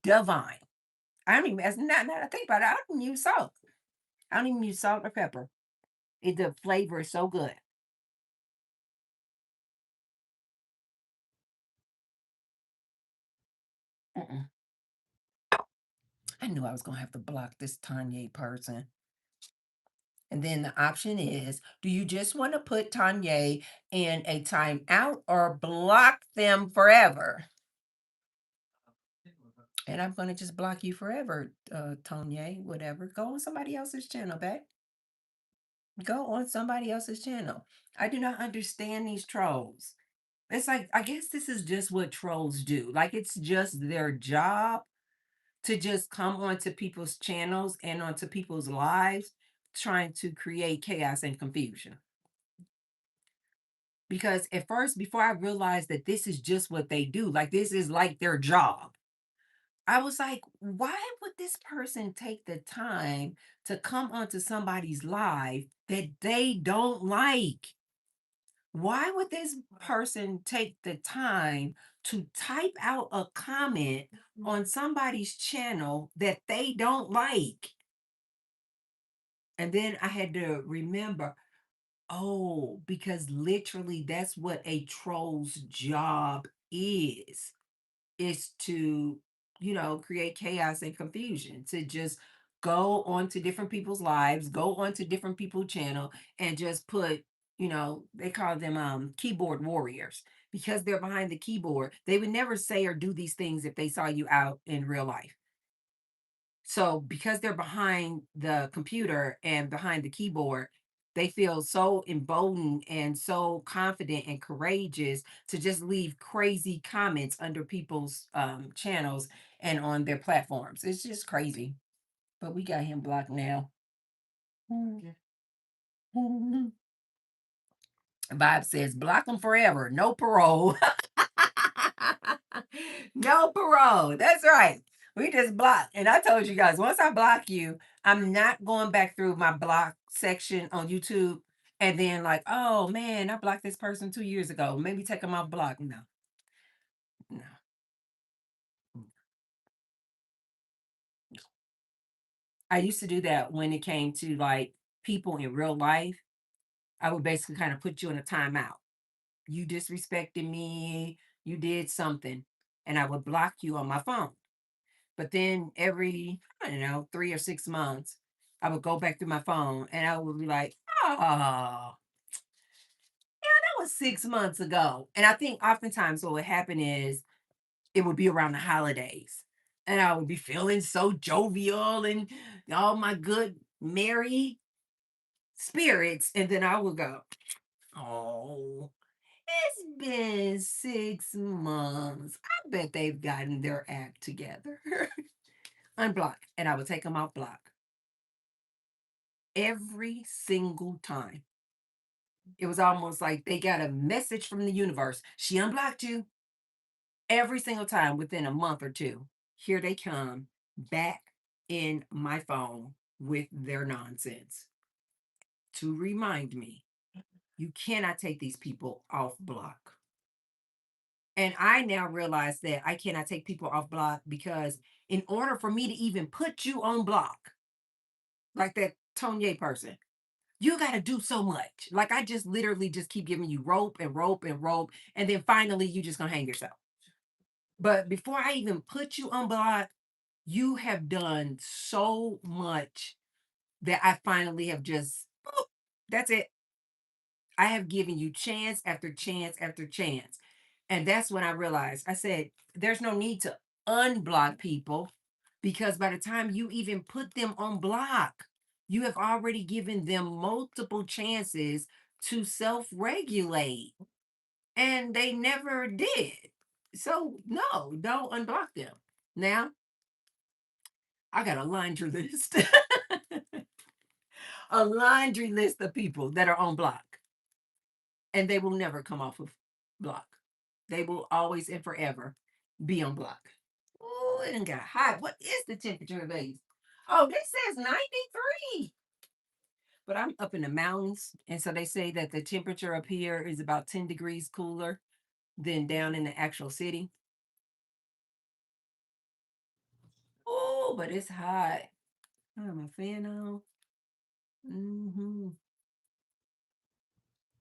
S1: divine. I don't even, as not, now that I think about it, I don't use salt. I don't even use salt or pepper. The flavor is so good. Mm-mm. I knew I was going to have to block this Tanya person. And then the option is, do you just want to put Tanya in a timeout or block them forever? And I'm going to just block you forever, Tanya, whatever. Go on somebody else's channel, babe. Go on somebody else's channel. I do not understand these trolls. It's like, I guess this is just what trolls do. Like, it's just their job to just come onto people's channels and onto people's lives trying to create chaos and confusion. Because at first, before I realized that this is just what they do, like this is like their job, I was like, why would this person take the time to come onto somebody's live that they don't like? Why would this person take the time to type out a comment on somebody's channel that they don't like? And then I had to remember, oh, because literally that's what a troll's job is to, create chaos and confusion, to just go onto different people's lives, go onto different people's channel and just put, they call them keyboard warriors because they're behind the keyboard. They would never say or do these things if they saw you out in real life. So because they're behind the computer and behind the keyboard, they feel so emboldened and so confident and courageous to just leave crazy comments under people's channels and on their platforms. It's just crazy. But we got him blocked now. Vibe says block them forever, no parole. No parole. That's right. We just block. And I told you guys, once I block you, I'm not going back through my block section on YouTube and then like, oh man, I blocked this person 2 years ago. Maybe take them off block. No, no. I used to do that when it came to like people in real life. I would basically kind of put you in a timeout. You disrespected me, you did something, and I would block you on my phone. But then every, I don't know, 3 or 6 months, I would go back through my phone and I would be like, oh, that was 6 months ago. And I think oftentimes what would happen is it would be around the holidays. And I would be feeling so jovial and all my good, merry spirits. And then I would go, oh, it's been 6 months. I bet they've gotten their act together. Unblock. And I would take them off block every single time. It was almost like they got a message from the universe. She unblocked you every single time within a month or two. Here they come back in my phone with their nonsense to remind me you cannot take these people off block. And I now realize that I cannot take people off block because in order for me to even put you on block, like that Tony person, you got to do so much. Like I just literally just keep giving you rope and rope and rope. And then finally you just gonna hang yourself. But before I even put you on block, you have done so much that I finally have just, boop, that's it. I have given you chance after chance after chance. And that's when I realized I said, there's no need to unblock people because by the time you even put them on block, you have already given them multiple chances to self regulate. And they never did. So, no, don't unblock them. Now, I got a laundry list, a laundry list of people that are on block, and they will never come off of block. They will always and forever be on block. Oh, it done got hot. What is the temperature of these? Oh, this says 93. But I'm up in the mountains, and so they say that the temperature up here is about 10 degrees cooler than down in the actual city. Oh, but it's hot. I have my fan on.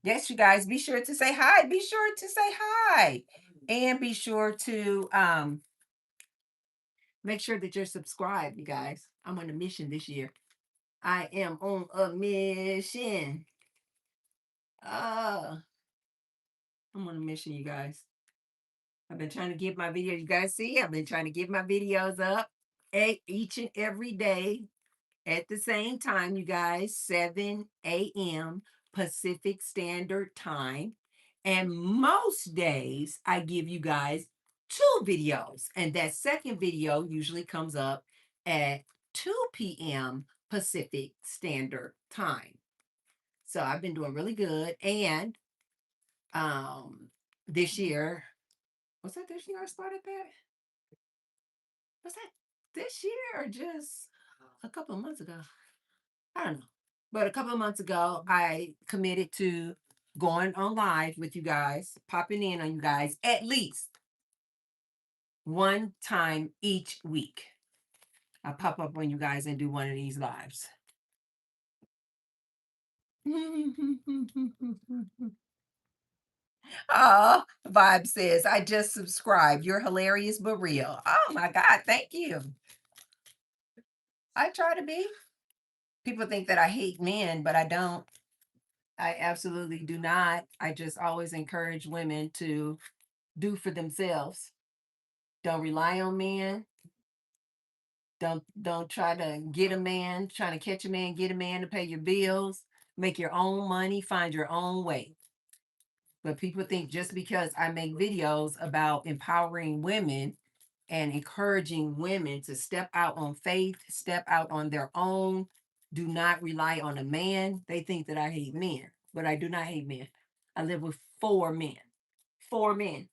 S1: Yes, you guys, be sure to say hi. Be sure to say hi. And be sure to make sure that you're subscribed, you guys. I'm on a mission this year. I am on a mission. Uh, I'm on a mission, you guys. I've been trying to get my videos. You guys see, I've been trying to get my videos up each and every day at the same time, you guys, 7 a.m. Pacific Standard Time. And most days, I give you guys 2 videos. And that second video usually comes up at 2 p.m. Pacific Standard Time. So I've been doing really good. And this year, was that this year I started that? Was that this year or just a couple of months ago? I don't know. But a couple of months ago, I committed to going on live with you guys, popping in on you guys at least one time each week. I pop up on you guys and do one of these lives. Oh, Vibe says, I just subscribed. You're hilarious but real. Oh my God, thank you. I try to be. People think that I hate men, but I don't. I absolutely do not. I just always encourage women to do for themselves. Don't rely on men. Don't try to get a man, trying to catch a man, get a man to pay your bills. Make your own money, find your own way. But people think just because I make videos about empowering women and encouraging women to step out on faith, step out on their own, do not rely on a man, they think that I hate men. But I do not hate men. I live with four men. Four men.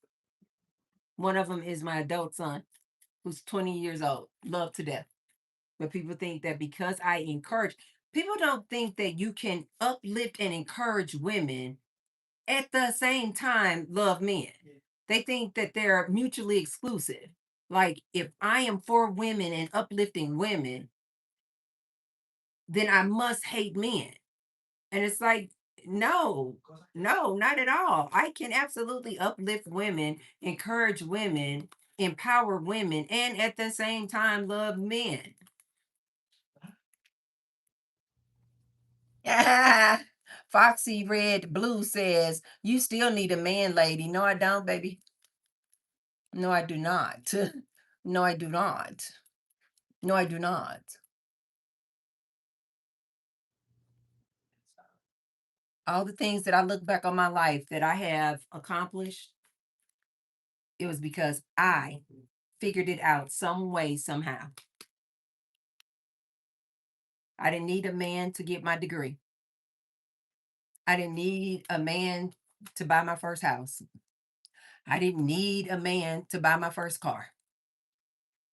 S1: One of them is my adult son, who's 20 years old. Love to death. But people think that because I encourage, people don't think that you can uplift and encourage women at the same time love men. They think that they're mutually exclusive. Like if I am for women and uplifting women, then I must hate men. And it's like, no, no, not at all. I can absolutely uplift women, encourage women, empower women, and at the same time love men. Foxy Red Blue says, you still need a man, lady. No, I don't, baby. No, I do not. No, I do not. No, I do not. All the things that I look back on my life that I have accomplished, it was because I figured it out some way, somehow. I didn't need a man to get my degree. I didn't need a man to buy my first house. I didn't need a man to buy my first car.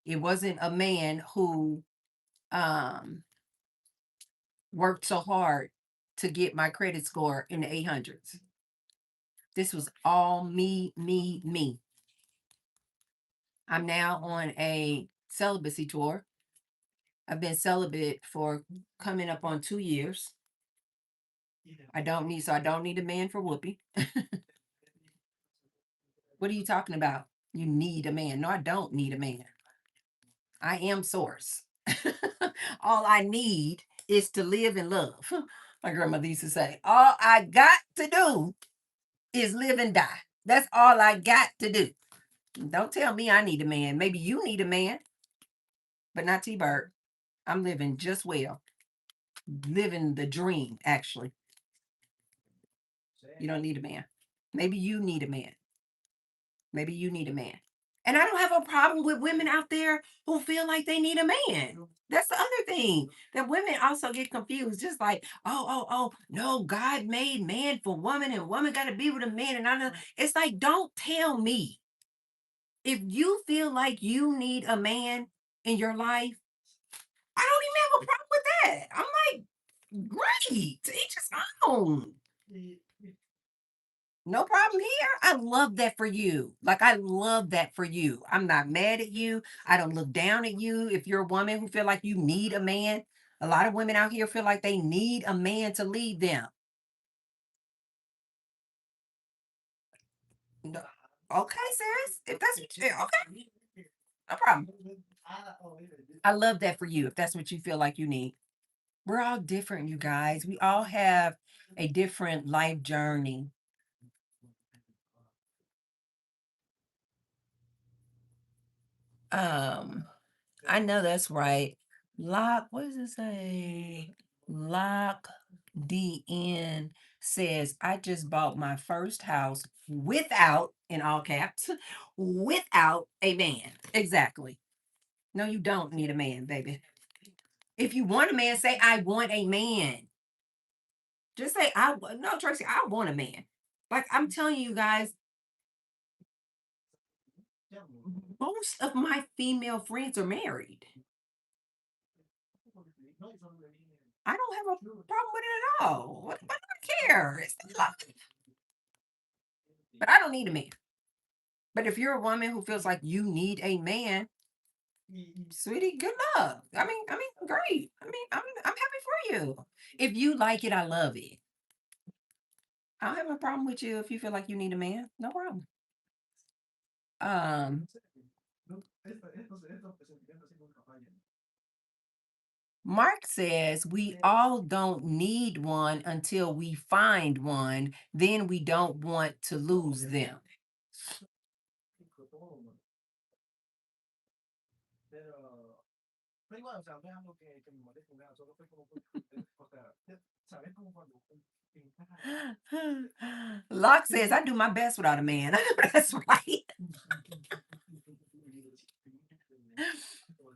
S1: It wasn't a man who um, worked so hard to get my credit score in the 800s. This was all me, me, me. I'm now on a celibacy tour. I've been celibate for coming up on 2 years. I don't need a man for whoopee. What are you talking about? You need a man. No, I don't need a man. I am source. All I need is to live and love. My grandmother used to say, all I got to do is live and die. That's all I got to do. Don't tell me I need a man. Maybe you need a man, but not T-Bird. I'm living just well. Living the dream, actually. You don't need a man. Maybe you need a man. Maybe you need a man. And I don't have a problem with women out there who feel like they need a man. That's the other thing that women also get confused. Just like, no, God made man for woman and woman got to be with a man. And I know it's like, don't tell me if you feel like you need a man in your life. I don't even have a problem with that. I'm like, great, to each his own. No problem here. I love that for you. Like, I love that for you. I'm not mad at you. I don't look down at you. If you're a woman who feel like you need a man, a lot of women out here feel like they need a man to lead them. No. Okay, sis. If that's what you okay, no problem. I love that for you if that's what you feel like you need. We're all different, you guys. We all have a different life journey. Um, I know that's right. Lock, what does it say? Lock DN says, I just bought my first house without, in all caps, without a man. Exactly. No, you don't need a man, baby. If you want a man, say, I want a man. Just say, no, Tracy, I want a man. Like I'm telling you guys, most of my female friends are married. I don't have a problem with it at all. What do I care? It's their life. But I don't need a man. But if you're a woman who feels like you need a man, sweetie, good luck. I mean, great. I'm happy for you. If you like it, I love it. I don't have a problem with you if you feel like you need a man. No problem. Um, Mark says we all don't need one until we find one. Then we don't want to lose them. Locke says I do my best without a man. I know that's right.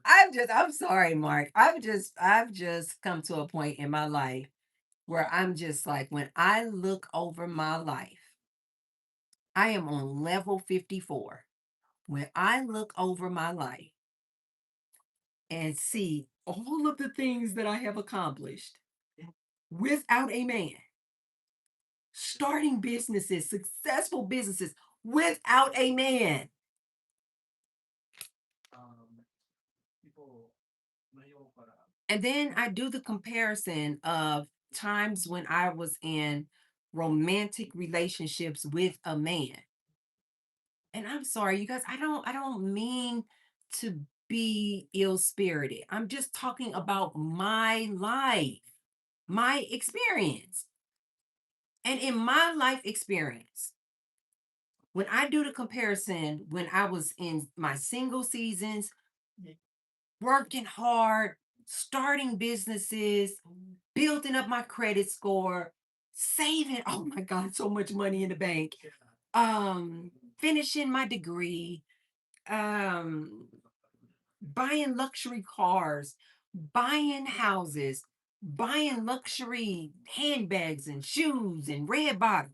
S1: I'm sorry, Mark. I've just come to a point in my life where I'm just like, when I look over my life, I am on level 54. When I look over my life and see all of the things that I have accomplished without a man, starting businesses, successful businesses without a man. And then I do the comparison of times when I was in romantic relationships with a man. And I'm sorry, you guys, I don't mean to be ill-spirited. I'm just talking about my life, my experience. And in my life experience, when I do the comparison, when I was in my single seasons, working hard, starting businesses, building up my credit score, saving, oh my God, so much money in the bank, finishing my degree, um, buying luxury cars, buying houses, buying luxury handbags and shoes and red bottoms.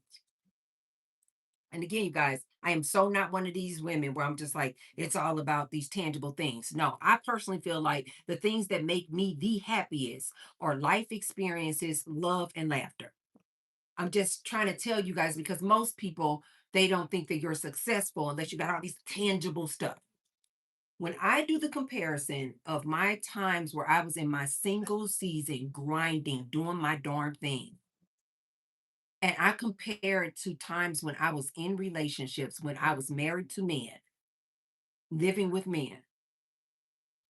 S1: And again, you guys, I am so not one of these women where I'm just like, it's all about these tangible things. No, I personally feel like the things that make me the happiest are life experiences, love, and laughter. I'm just trying to tell you guys because most people, they don't think that you're successful unless you got all these tangible stuff. When I do the comparison of my times where I was in my single season, grinding, doing my darn thing, and I compare it to times when I was in relationships, when I was married to men, living with men.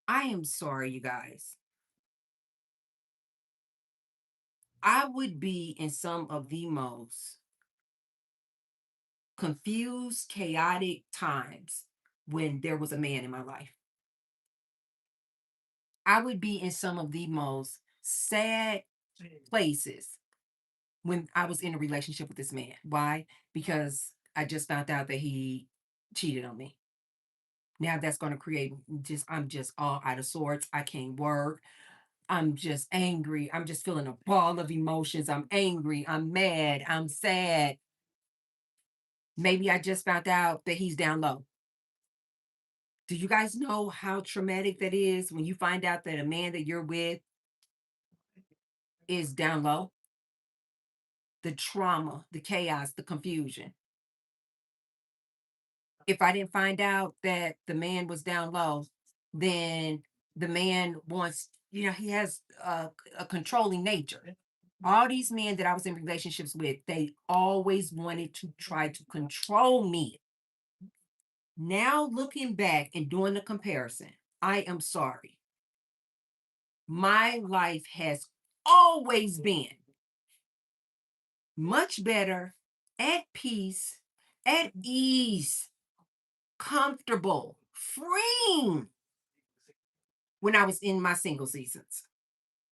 S1: I am sorry, you guys. I would be in some of the most confused, chaotic times when there was a man in my life. I would be in some of the most sad places when I was in a relationship with this man. Why? Because I just found out that he cheated on me. Now that's going to create I'm just all out of sorts. I can't work. I'm just angry. I'm just feeling a ball of emotions. I'm angry. I'm mad. I'm sad. Maybe I just found out that he's down low. Do you guys know how traumatic that is when you find out that a man that you're with is down low? The trauma, the chaos, the confusion. If I didn't find out that the man was down low, then the man wants, he has a controlling nature. All these men that I was in relationships with, they always wanted to try to control me. Now, looking back and doing the comparison, I am sorry. My life has always been much better, at peace, at ease, comfortable, freeing when I was in my single seasons.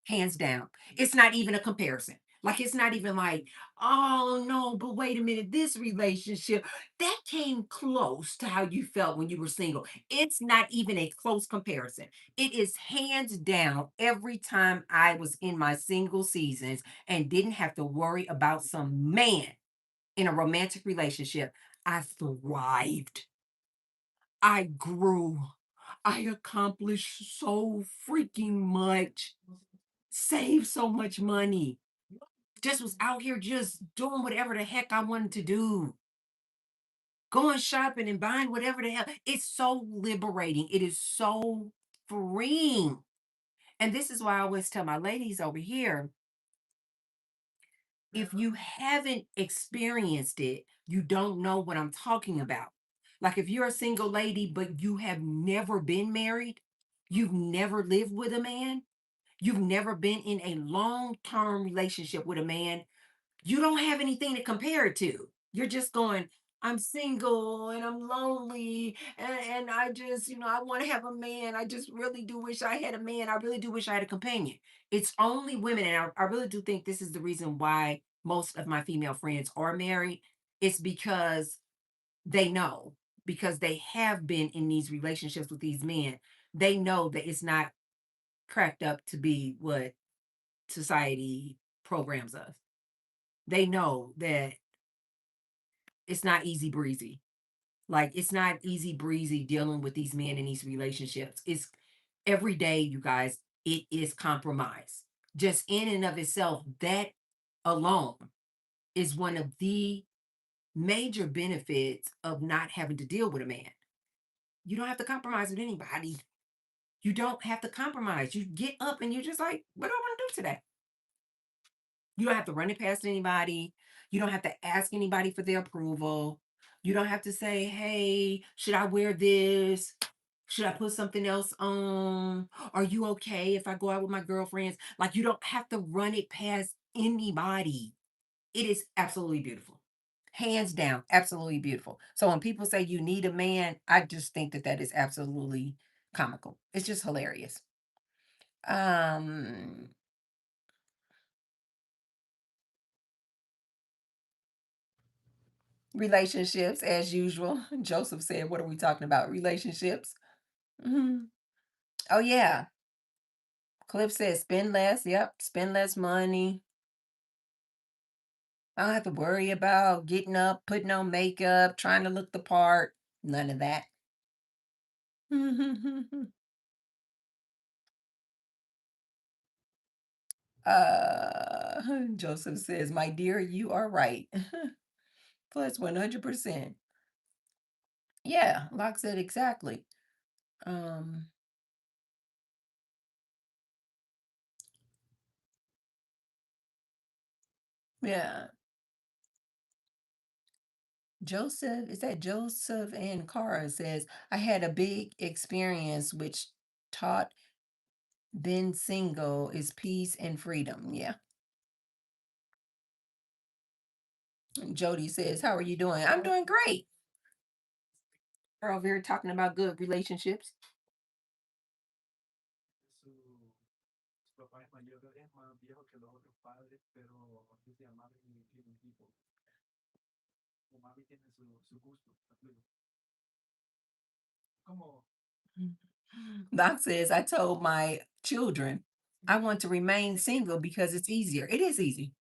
S1: Hands down. It's not even a comparison. Like it's not even like, oh no, but wait a minute, this relationship that came close to how you felt when you were single. It's not even a close comparison. It is hands down every time I was in my single seasons and didn't have to worry about some man in a romantic relationship. I thrived. I grew. I accomplished so freaking much, saved so much money, just was out here just doing whatever the heck I wanted to do, going shopping and buying whatever the hell. It's so liberating. It is so freeing. And this is why I always tell my ladies over here, if you haven't experienced it, you don't know what I'm talking about. Like if you're a single lady, but you have never been married, you've never lived with a man, you've never been in a long term relationship with a man, you don't have anything to compare it to. You're just going, I'm single and I'm lonely and I just, I want to have a man. I just really do wish I had a man. I really do wish I had a companion. It's only women, and I really do think this is the reason why most of my female friends are married. It's because they know, because they have been in these relationships with these men. They know that it's not cracked up to be what society programs us. They know that it's not easy breezy. Like it's not easy breezy dealing with these men in these relationships. It's every day, you guys, it is compromise. Just in and of itself, that alone is one of the major benefits of not having to deal with a man. You don't have to compromise with anybody. You don't have to compromise. You get up and you're just like, what do I want to do today? You don't have to run it past anybody. You don't have to ask anybody for their approval. You don't have to say, hey, should I wear this? Should I put something else on? Are you okay if I go out with my girlfriends? Like, you don't have to run it past anybody. It is absolutely beautiful. Hands down, absolutely beautiful. So when people say you need a man, I just think that that is absolutely comical. It's just hilarious. Um, Relationships, as usual. Joseph said, what are we talking about? Relationships. Mhm. Oh, yeah. Cliff says, spend less. Yep. Spend less money. I don't have to worry about getting up, putting on makeup, trying to look the part. None of that. uh, Joseph says, my dear, you are right. Plus 100%. Yeah, Locke said exactly. Um, yeah. Joseph, is that Joseph and Cara says, I had a big experience which taught being single is peace and freedom. Yeah. And Jody says, how are you doing? I'm doing great. We're over here talking about good relationships. Doc says, I told my children I want to remain single because it's easier. It is easy.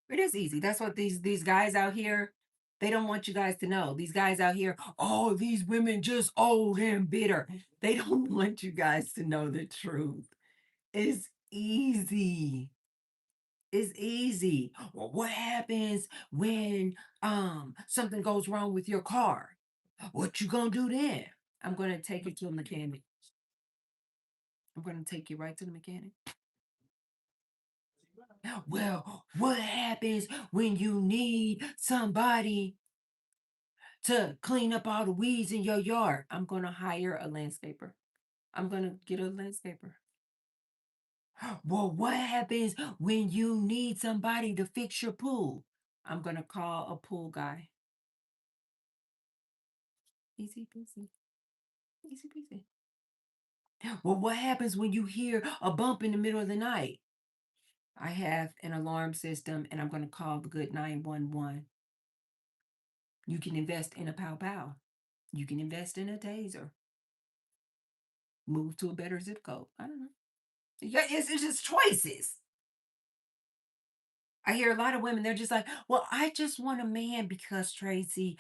S1: It is easy. That's what these guys out here, they don't want you guys to know. These guys out here, oh, these women just old and bitter. They don't want you guys to know the truth. It's easy. It's easy. Well, what happens when something goes wrong with your car? What you gonna do then? I'm gonna take it to a mechanic. I'm gonna take you right to the mechanic. Well, what happens when you need somebody to clean up all the weeds in your yard? I'm going to hire a landscaper. I'm going to get a landscaper. Well, what happens when you need somebody to fix your pool? I'm going to call a pool guy. Easy peasy. Easy peasy. Well, what happens when you hear a bump in the middle of the night? I have an alarm system and I'm going to call the good 911. You can invest in a pow pow. You can invest in a taser. Move to a better zip code. I don't know. Yeah, it's just choices. I hear a lot of women, they're just like, well, I just want a man because, Tracy,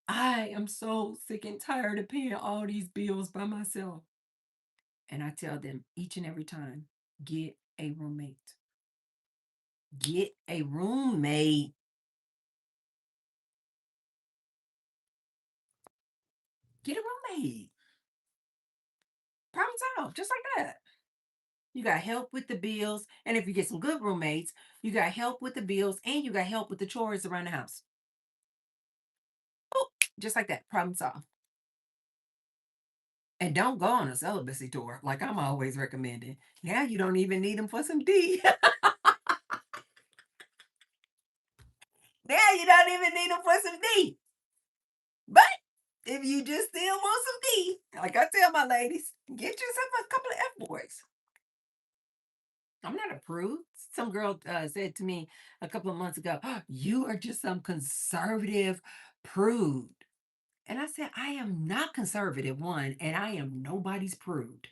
S1: I am so sick and tired of paying all these bills by myself. And I tell them each and every time, get a roommate. Get a roommate. Get a roommate. Problem solved, just like that. You got help with the bills. And if you get some good roommates, you got help with the bills and you got help with the chores around the house. Oh, just like that. Problem solved. And don't go on a celibacy tour like I'm always recommending. Now you don't even need them for some D. Now you don't even need them for some D. But if you just still want some D, like I tell my ladies, get yourself a couple of F boys. I'm not a prude. Some girl said to me a couple of months ago, "Oh, you are just some conservative prude." And I said, I am not conservative, one, and I am nobody's prude.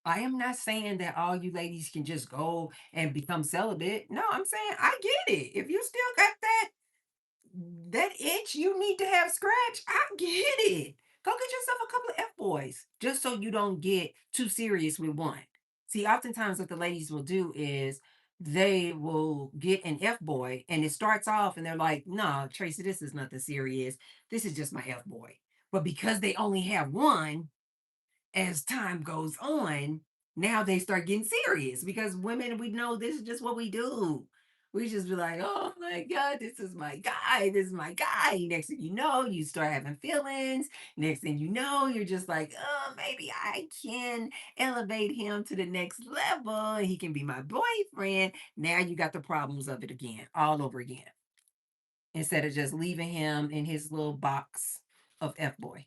S1: I am not saying that all you ladies can just go and become celibate. No, I'm saying I get it. If you still got that itch you need to have scratch, I get it. Go get yourself a couple of F boys just so you don't get too serious with one. See, oftentimes what the ladies will do is they will get an F boy and it starts off and they're like, no, Tracy, this is nothing serious. This is just my F boy. But because they only have one, as time goes on, now they start getting serious because women, we know this is just what we do. We just be like, oh my God, this is my guy. This is my guy. Next thing you know, you start having feelings. Next thing you know, you're just like, oh, maybe I can elevate him to the next level. He can be my boyfriend. Now you got the problems of it again, all over again, instead of just leaving him in his little box of F boy.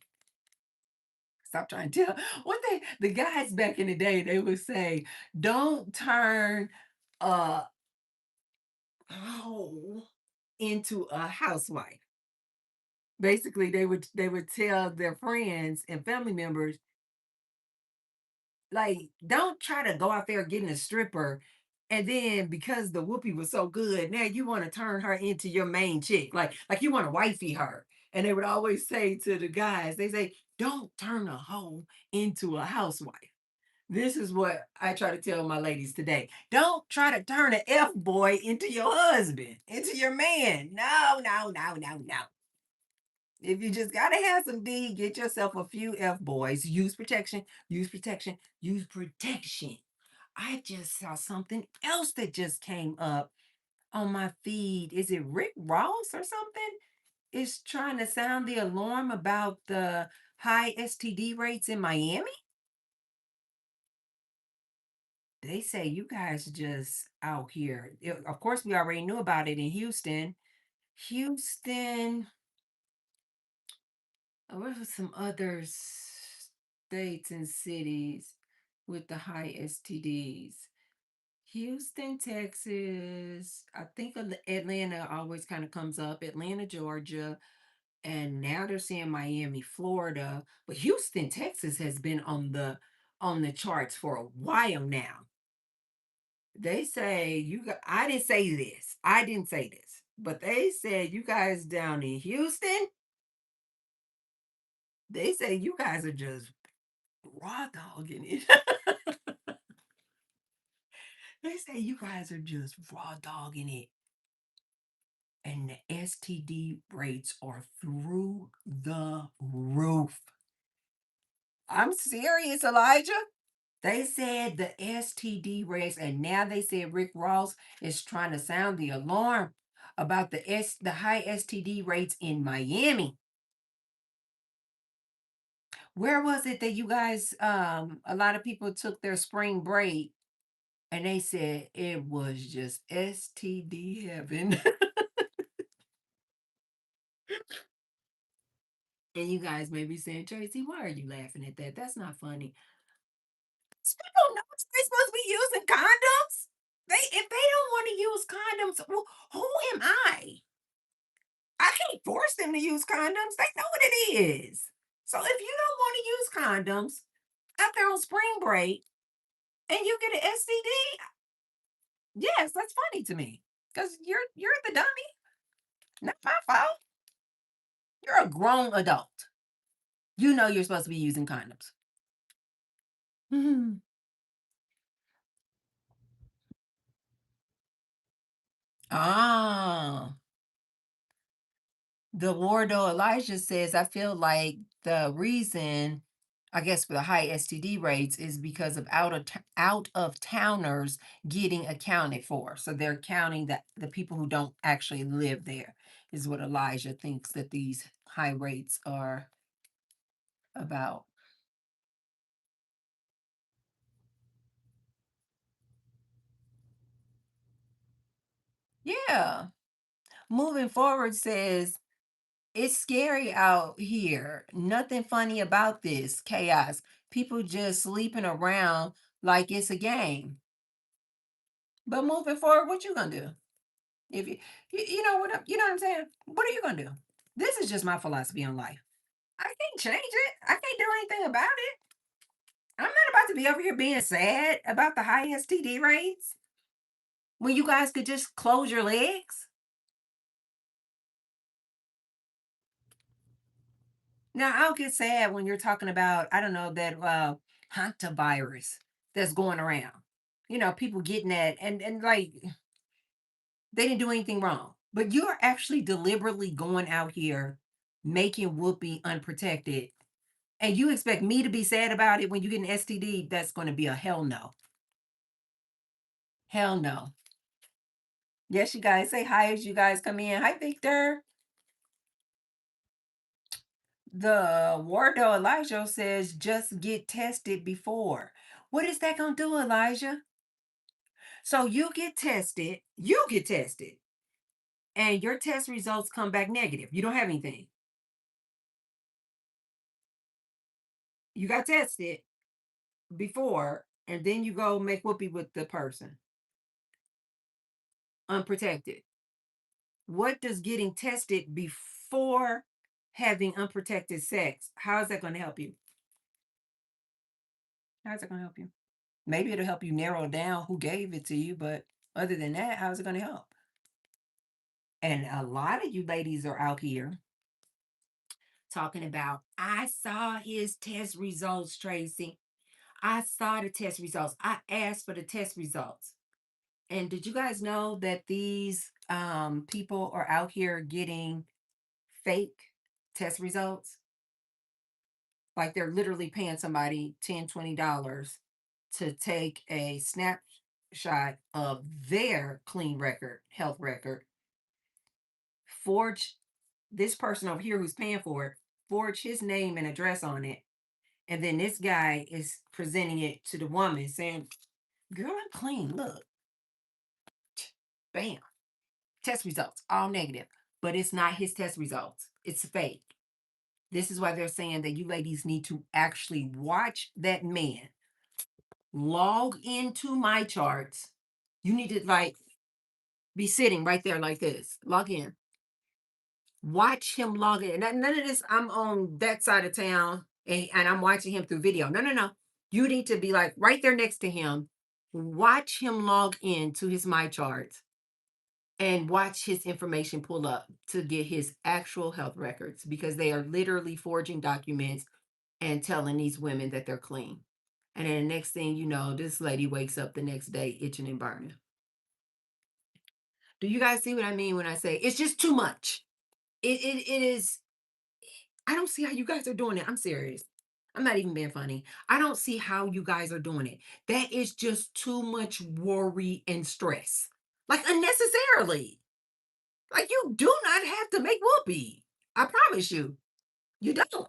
S1: Stop trying to tell what the guys back in the day, they would say, don't turn a hoe into a housewife. Basically, they would tell their friends and family members, like, don't try to go out there getting a stripper. And then because the whoopee was so good, now you want to turn her into your main chick. Like you want to wifey her. And they would always say to the guys, they say, don't turn a hoe into a housewife. This is what I try to tell my ladies today. Don't try to turn an F boy into your husband, into your man. No, no, no, no, no. If you just gotta have some D, get yourself a few F boys. Use protection, use protection, use protection. I just saw something else that just came up on my feed. Is it Rick Ross or something? Is trying to sound the alarm about the high STD rates in Miami. They say you guys just out here. Of course, we already knew about it in Houston. Houston, what were some other states and cities with the high STDs? Houston, Texas. I think Atlanta always kind of comes up. Atlanta, Georgia, and now they're saying Miami, Florida. But Houston, Texas has been on the charts for a while now. They say you got, I didn't say this. I didn't say this. But they said you guys down in Houston, they say you guys are just raw dogging it. They say you guys are just raw dogging it. And the STD rates are through the roof. I'm serious, Elijah. They said the STD rates, and now they said Rick Ross is trying to sound the alarm about the high STD rates in Miami. Where was it that you guys a lot of people took their spring break and they said it was just STD heaven. And you guys may be saying, Tracy, why are you laughing at that? That's not funny. People know they supposed to be using condoms. If they use condoms. Who am I? I can't force them to use condoms. They know what it is. So if you don't want to use condoms out there on spring break and you get an STD, yes, that's funny to me. Because you're the dummy, not my fault. You're a grown adult. You know you're supposed to be using condoms. Mhm. Ah, the Wardo Elijah says, I feel like the reason, I guess, for the high STD rates is because of out of towners getting accounted for. So they're counting the people who don't actually live there, is what Elijah thinks that these high rates are about. Yeah. Moving forward says, it's scary out here. Nothing funny about this chaos. People just sleeping around like it's a game. But moving forward, what you gonna do? If you know what you know what I'm saying? What are you gonna do? This is just my philosophy on life. I can't change it. I can't do anything about it. I'm not about to be over here being sad about the high STD rates when you guys could just close your legs. Now I'll get sad when you're talking about, I don't know, that hantavirus that's going around. You know, people getting that and like they didn't do anything wrong. But you're actually deliberately going out here making Whoopi unprotected. And you expect me to be sad about it when you get an STD? That's going to be a hell no. Hell no. Yes, you guys say hi as you guys come in. Hi, Victor. The Wardo Elijah says just get tested before. What is that going to do, Elijah? So you get tested, and your test results come back negative. You don't have anything. You got tested before, and then you go make whoopee with the person unprotected. What does getting tested before having unprotected sex, how is that going to help you? How's it going to help you? Maybe it'll help you narrow down who gave it to you, but other than that, how's it going to help? And a lot of you ladies are out here talking about, I saw his test results, Tracy. I saw the test results. I asked for the test results. And did you guys know that these people are out here getting fake test results? Like they're literally paying somebody $10, $20 to take a snapshot of their clean record, health record, forge this person over here who's paying for it, forge his name and address on it. And then this guy is presenting it to the woman saying, girl, I'm clean. Look, bam. Test results, all negative. But it's not his test results. It's fake. This is why they're saying that you ladies need to actually watch that man log into my charts. You need to like be sitting right there like this. Log in. Watch him log in. None of this, I'm on that side of town and I'm watching him through video. No, no, no. You need to be like right there next to him. Watch him log in to his my charts and watch his information pull up to get his actual health records because they are literally forging documents and telling these women that they're clean. And then the next thing you know, this lady wakes up the next day itching and burning. Do you guys see what I mean when I say it's just too much? It is. I don't see how you guys are doing it. I'm serious. I'm not even being funny. I don't see how you guys are doing it. That is just too much worry and stress. Like unnecessarily. Like you do not have to make whoopee. I promise you. You don't.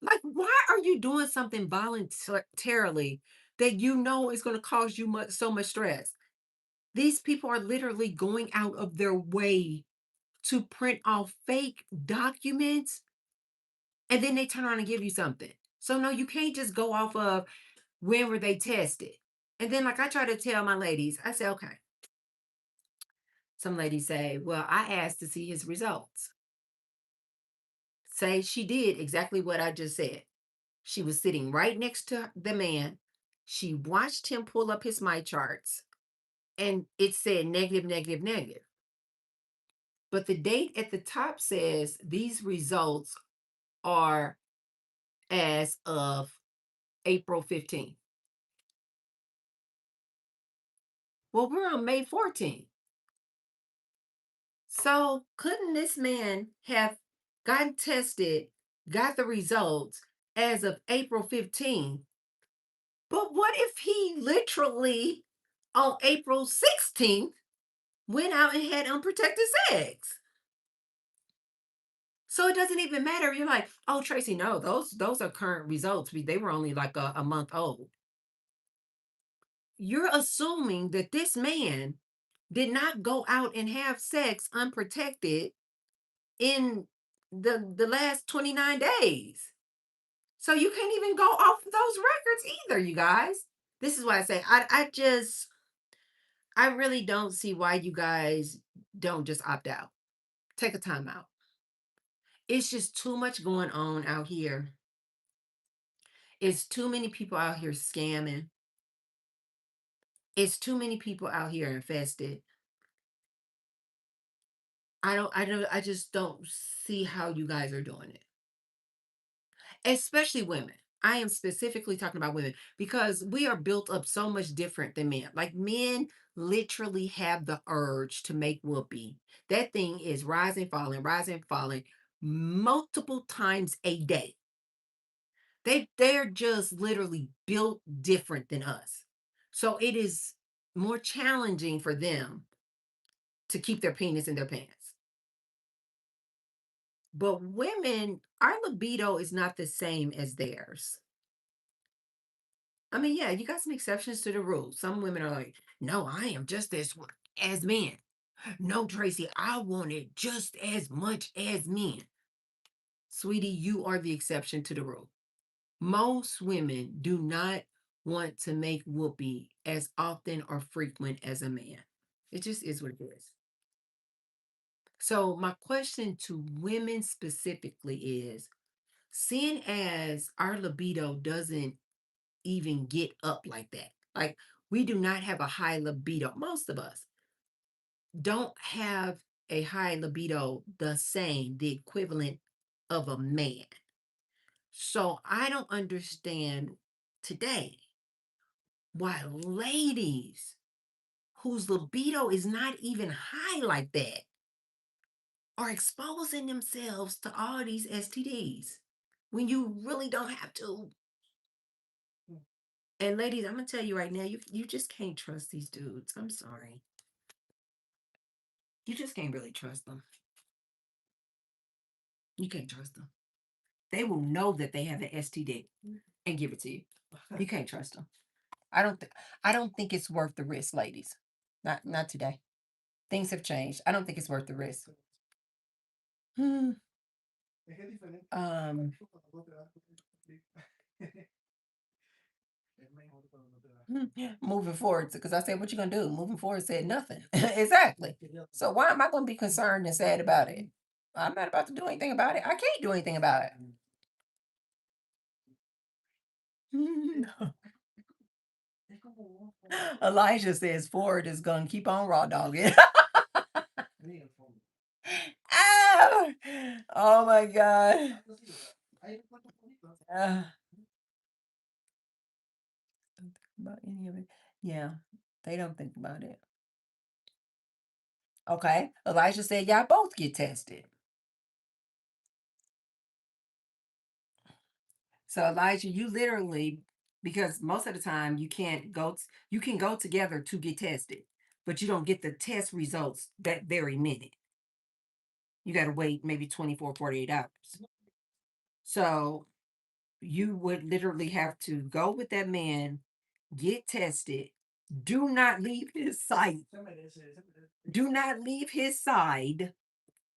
S1: Like, why are you doing something voluntarily that you know is going to cause you so much stress? These people are literally going out of their way to print off fake documents and then they turn around and give you something. So no, you can't just go off of when were they tested. And then like I try to tell my ladies, I say, okay, Some ladies say, well, I asked to see his results. Say she did exactly what I just said. She was sitting right next to the man. She watched him pull up his my charts and it said negative, negative, negative. But the date at the top says these results are as of April 15th. Well, we're on May 14th. So couldn't this man have gotten tested, got the results as of April 15th? But what if he literally on April 16th went out and had unprotected sex? So it doesn't even matter. You're like, oh, Tracy, no, those are current results. They were only like a month old. You're assuming that this man did not go out and have sex unprotected in the last 29 days. So you can't even go off those records either, you guys. This is why I say I really don't see why you guys don't just opt out. Take a time out. It's just too much going on out here. It's too many people out here scamming. It's too many people out here infested. I just don't see how you guys are doing it. Especially women. I am specifically talking about women because we are built up so much different than men. Like men literally have the urge to make whoopee. That thing is rising, falling multiple times a day. They're just literally built different than us. So it is more challenging for them to keep their penis in their pants. But women, our libido is not the same as theirs. I mean, yeah, you got some exceptions to the rule. Some women are like, no, I am just as men. No, Tracy, I want it just as much as men. Sweetie, you are the exception to the rule. Most women do not want to make whoopee as often or frequent as a man. It just is what it is. So, my question to women specifically is seeing as our libido doesn't even get up like that, like we do not have a high libido, most of us don't have a high libido the same, the equivalent of a man. So, I don't understand today why ladies whose libido is not even high like that are exposing themselves to all these STDs when you really don't have to. And ladies, I'm gonna tell you right now, you just can't trust these dudes. I'm sorry. You just can't really trust them. You can't trust them. They will know that they have an STD and give it to you. You can't trust them. I don't think it's worth the risk, ladies. Not today. Things have changed. I don't think it's worth the risk. Hmm. Um, moving forward, because I said, what you gonna do? Moving forward said nothing. Exactly. So why am I gonna be concerned and sad about it? I'm not about to do anything about it. I can't do anything about it. Elijah says Ford is gonna keep on raw dogging. Oh, oh my God. Uh, don't think about any of it. Yeah, they don't think about it. Okay. Elijah said y'all both get tested. So Elijah, you literally, because most of the time you can't go, you can go together to get tested, but you don't get the test results that very minute. You got to wait maybe 24, 48 hours. So you would literally have to go with that man, get tested. Do not leave his side. Do not leave his side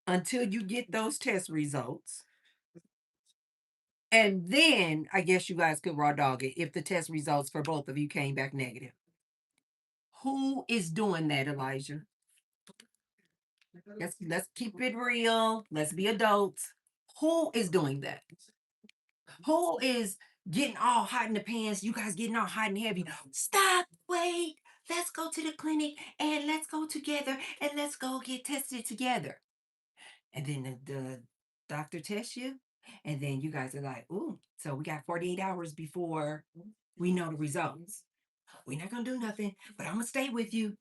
S1: until you get those test results. And then I guess you guys could raw dog it if the test results for both of you came back negative. Who is doing that, Elijah? Let's keep it real. Let's be adults. Who is doing that? Who is getting all hot in the pants? You guys getting all hot and heavy. Stop, wait. Let's go to the clinic and let's go together and let's go get tested together. And then the doctor tests you, and then you guys are like, ooh, so we got 48 hours before we know the results. We're not gonna do nothing, but I'm gonna stay with you.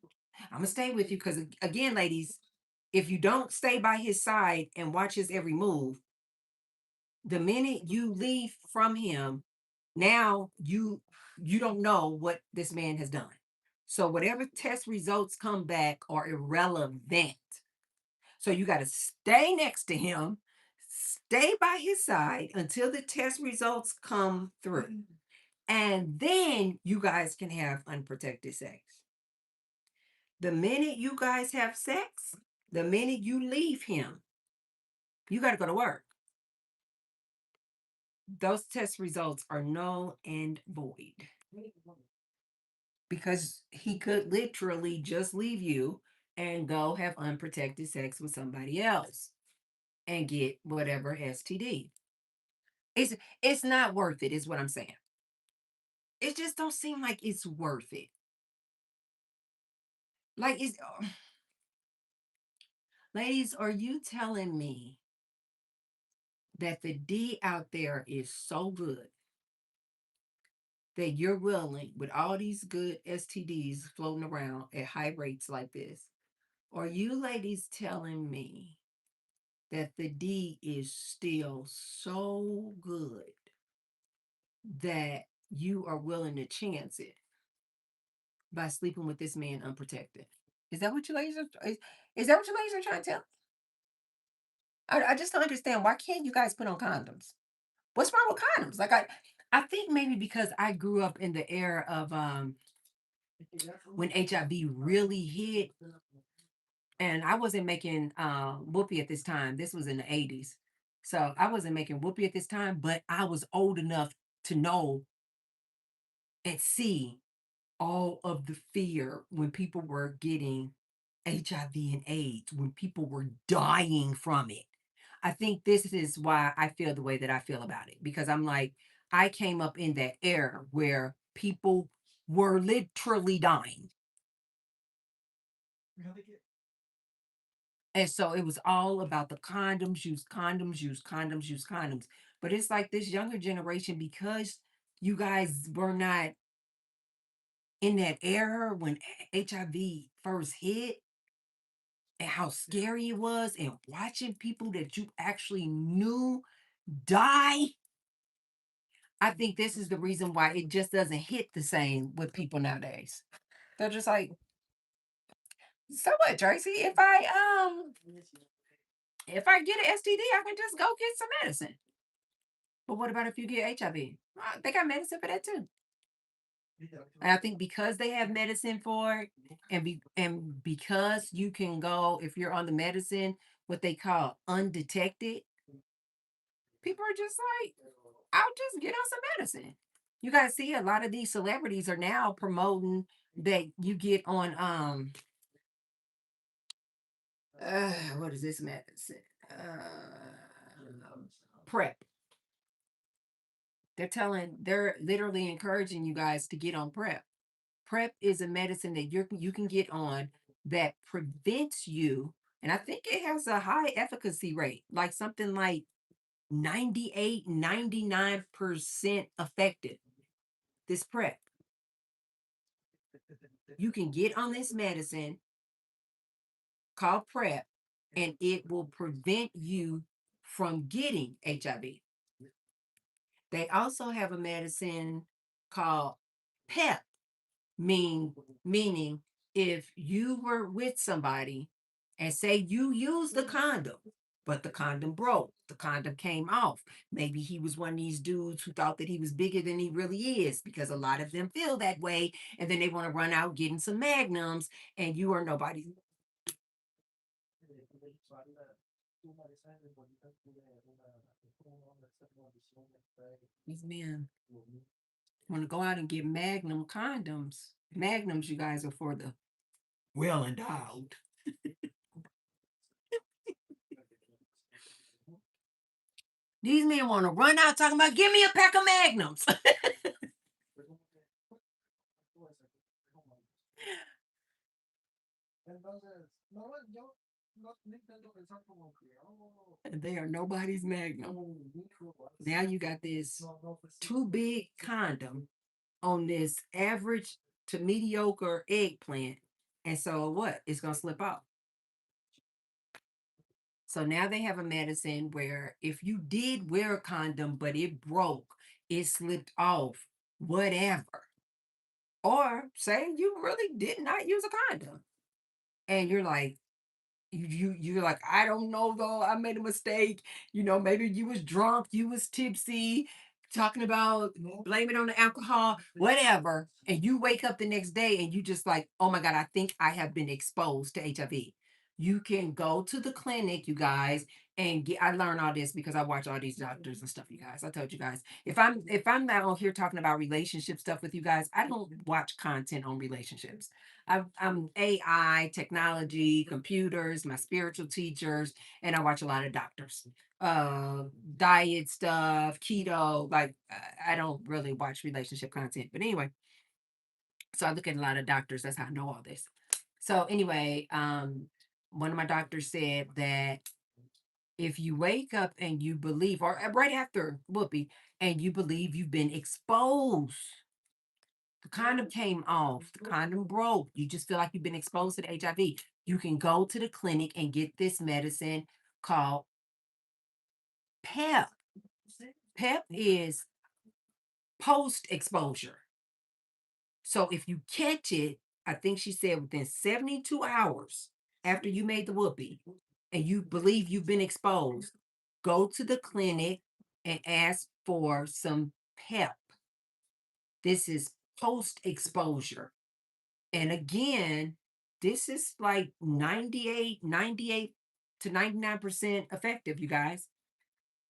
S1: I'm gonna stay with you because again, ladies, if you don't stay by his side and watch his every move, the minute you leave from him, now you don't know what this man has done. So whatever test results come back are irrelevant. So you got to stay next to him, stay by his side until the test results come through. And then you guys can have unprotected sex. The minute you guys have sex, the minute you leave him, you got to go to work. Those test results are null and void because he could literally just leave you and go have unprotected sex with somebody else and get whatever STD. It's it's not worth it, is what I'm saying. It just don't seem like it's worth it. Like it's ladies, are you telling me that the D out there is so good that you're willing with all these good STDs floating around at high rates like this? Are you ladies telling me that the D is still so good that you are willing to chance it by sleeping with this man unprotected? Is that what you ladies are? Is that what you ladies are trying to tell? I just don't understand. Why can't you guys put on condoms? What's wrong with condoms? Like I think maybe because I grew up in the era of when HIV really hit, and I wasn't making whoopee at this time. This was in the 80s. So I wasn't making whoopee at this time, but I was old enough to know and see all of the fear when people were getting HIV and AIDS, when people were dying from it. I think this is why I feel the way that I feel about it because I'm like, I came up in that era where people were literally dying. And so it was all about the condoms, use condoms, use condoms, use condoms. But it's like this younger generation, because you guys were not in that era when HIV first hit and how scary it was, and watching people that you actually knew die. I think this is the reason why it just doesn't hit the same with people nowadays. They're just like, so what, Tracy? If I get an STD, I can just go get some medicine. But what about if you get HIV? They got medicine for that too. And I think because they have medicine for it, and because you can go if you're on the medicine, what they call undetected, people are just like, I'll just get on some medicine. You guys see a lot of these celebrities are now promoting that you get on what is this medicine? Prep. They're literally encouraging you guys to get on prep. Prep is a medicine that you can get on that prevents you, and I think it has a high efficacy rate, like something like 98, 99% effective. This prep. You can get on this medicine called prep, and it will prevent you from getting HIV. They also have a medicine called PEP, meaning if you were with somebody and say you used the condom, but the condom broke, the condom came off. Maybe he was one of these dudes who thought that he was bigger than he really is, because a lot of them feel that way, and then they want to run out getting some magnums, and you are nobody. These men want to go out and get magnum condoms. Magnums, you guys, are for the well endowed. These men want to run out talking about, give me a pack of magnums. And they are nobody's magnum. Now you got this too big condom on this average to mediocre eggplant. And so what? It's going to slip out. So now they have a medicine where if you did wear a condom, but it broke, it slipped off, whatever. Or say you really did not use a condom. And you're like, you're like, I don't know though, I made a mistake. Maybe you was drunk, you was tipsy, talking about blame it on the alcohol, whatever. And you wake up the next day and you just like, oh my God, I think I have been exposed to HIV. You can go to the clinic, you guys, and get, I learned all this because I watch all these doctors and stuff, you guys. I told you guys, if I'm not on here talking about relationship stuff with you guys, I don't watch content on relationships. I'm AI, technology, computers, my spiritual teachers, and I watch a lot of doctors. Uh, Diet stuff, keto. Like I don't really watch relationship content, but anyway, so I look at a lot of doctors. That's how I know all this. So anyway, one of my doctors said that if you wake up and you believe, or right after whoopee, and you believe you've been exposed, the condom came off, the condom broke, you just feel like you've been exposed to the HIV, you can go to the clinic and get this medicine called PEP. PEP is post exposure. So if you catch it, I think she said within 72 hours after you made the whoopee and you believe you've been exposed, go to the clinic and ask for some PEP. This is post exposure. And again, this is like 98 to 99% effective, you guys,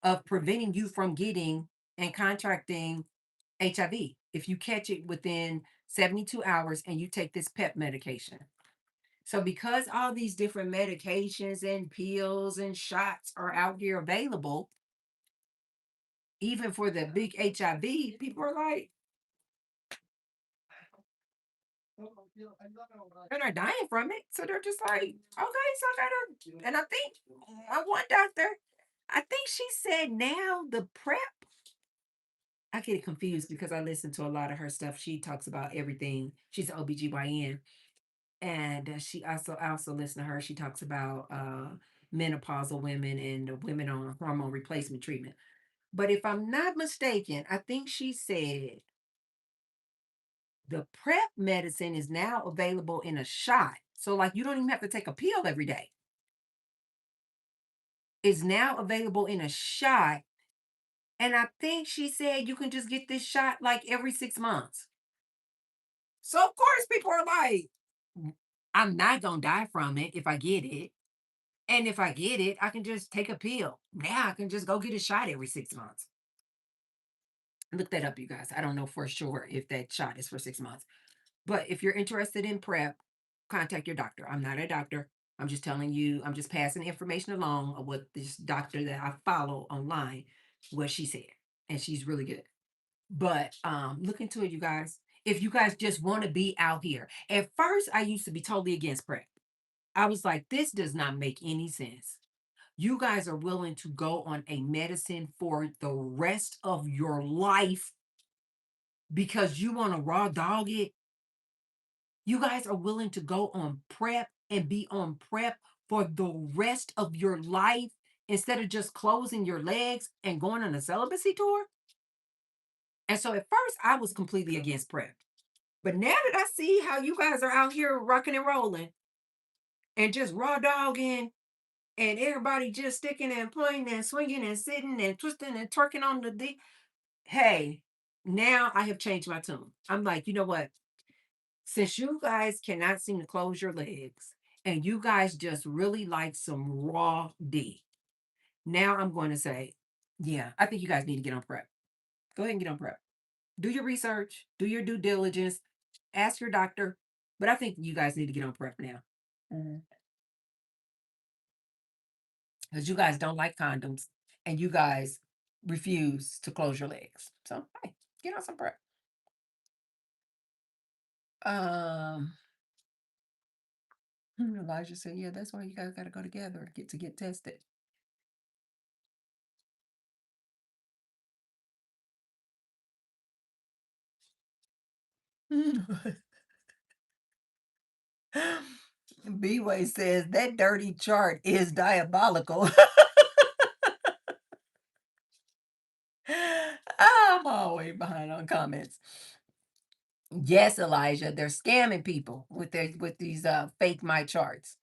S1: of preventing you from getting and contracting HIV if you catch it within 72 hours and you take this PEP medication. So, because all these different medications and pills and shots are out here available, even for the big HIV, people are like, they're not dying from it. So they're just like, okay, so I gotta, and I think my one doctor, I think she said now the PrEP, I get it confused because I listen to a lot of her stuff. She talks about everything. She's an OBGYN. And I also listen to her. She talks about menopausal women and the women on hormone replacement treatment. But if I'm not mistaken, I think she said the PrEP medicine is now available in a shot. So, like, you don't even have to take a pill every day. It's now available in a shot. And I think she said you can just get this shot like every 6 months. So, of course, people are like, I'm not going to die from it if I get it. And if I get it, I can just take a pill. Now I can just go get a shot every 6 months. Look that up, you guys. I don't know for sure if that shot is for 6 months. But if you're interested in PrEP, contact your doctor. I'm not a doctor. I'm just telling you, I'm just passing information along of what this doctor that I follow online, what she said. And she's really good. But look into it, you guys. If you guys just want to be out here. At first, I used to be totally against PrEP. I was like, this does not make any sense. You guys are willing to go on a medicine for the rest of your life because you want to raw dog it. You guys are willing to go on PrEP and be on PrEP for the rest of your life instead of just closing your legs and going on a celibacy tour. And so at first I was completely against PrEP. But now that I see how you guys are out here rocking and rolling and just raw dogging and everybody just sticking and playing and swinging and sitting and twisting and twerking on the dick. Hey, now I have changed my tune. I'm like, you know what? Since you guys cannot seem to close your legs and you guys just really like some raw D, now I'm going to say, yeah, I think you guys need to get on PrEP. Go ahead and get on PrEP. Do your research, do your due diligence, ask your doctor. But I think you guys need to get on PrEP now. Mhm. Because you guys don't like condoms and you guys refuse to close your legs. So hey, get on some prep. Um, Elijah said, "Yeah, that's why you guys got to go together, get tested." B-Way says that dirty chart is diabolical. I'm always behind on comments. Yes, Elijah, they're scamming people with these fake my charts.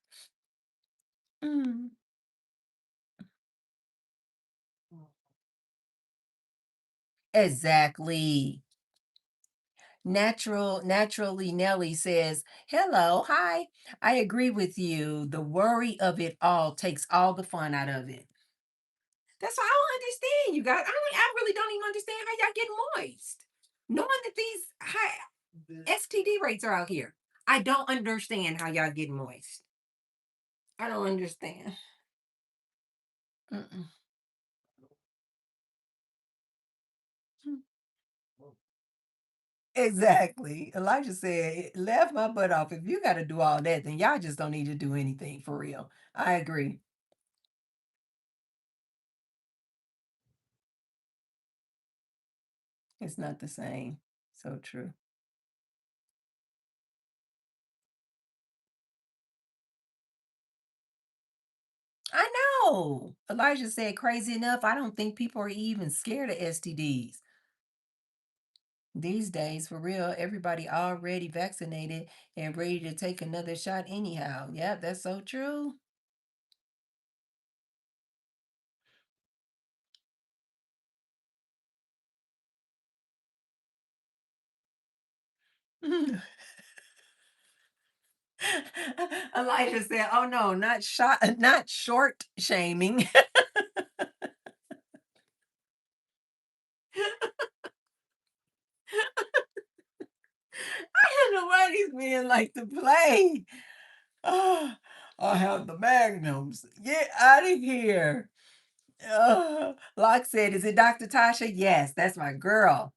S1: Mm. Exactly. Naturally Nelly says, "Hello, hi. I agree with you. The worry of it all takes all the fun out of it." That's why I don't understand you guys. I really don't even understand how y'all get moist. Knowing that these high STD rates are out here. I don't understand how y'all get moist. I don't understand. Mm-mm. Exactly. Elijah said, "Laugh my butt off. If you got to do all that, then y'all just don't need to do anything for real." I agree. It's not the same. So true. I know. Elijah said, "Crazy enough, I don't think people are even scared of STDs these days. For real, everybody already vaccinated and ready to take another shot anyhow." Yeah, that's so true. Elijah said, "Oh no, not short shaming." I don't know why these men like to play. Oh, I have the magnums. Get out of here. Locke said, "Is it Dr. Tasha?" Yes, that's my girl.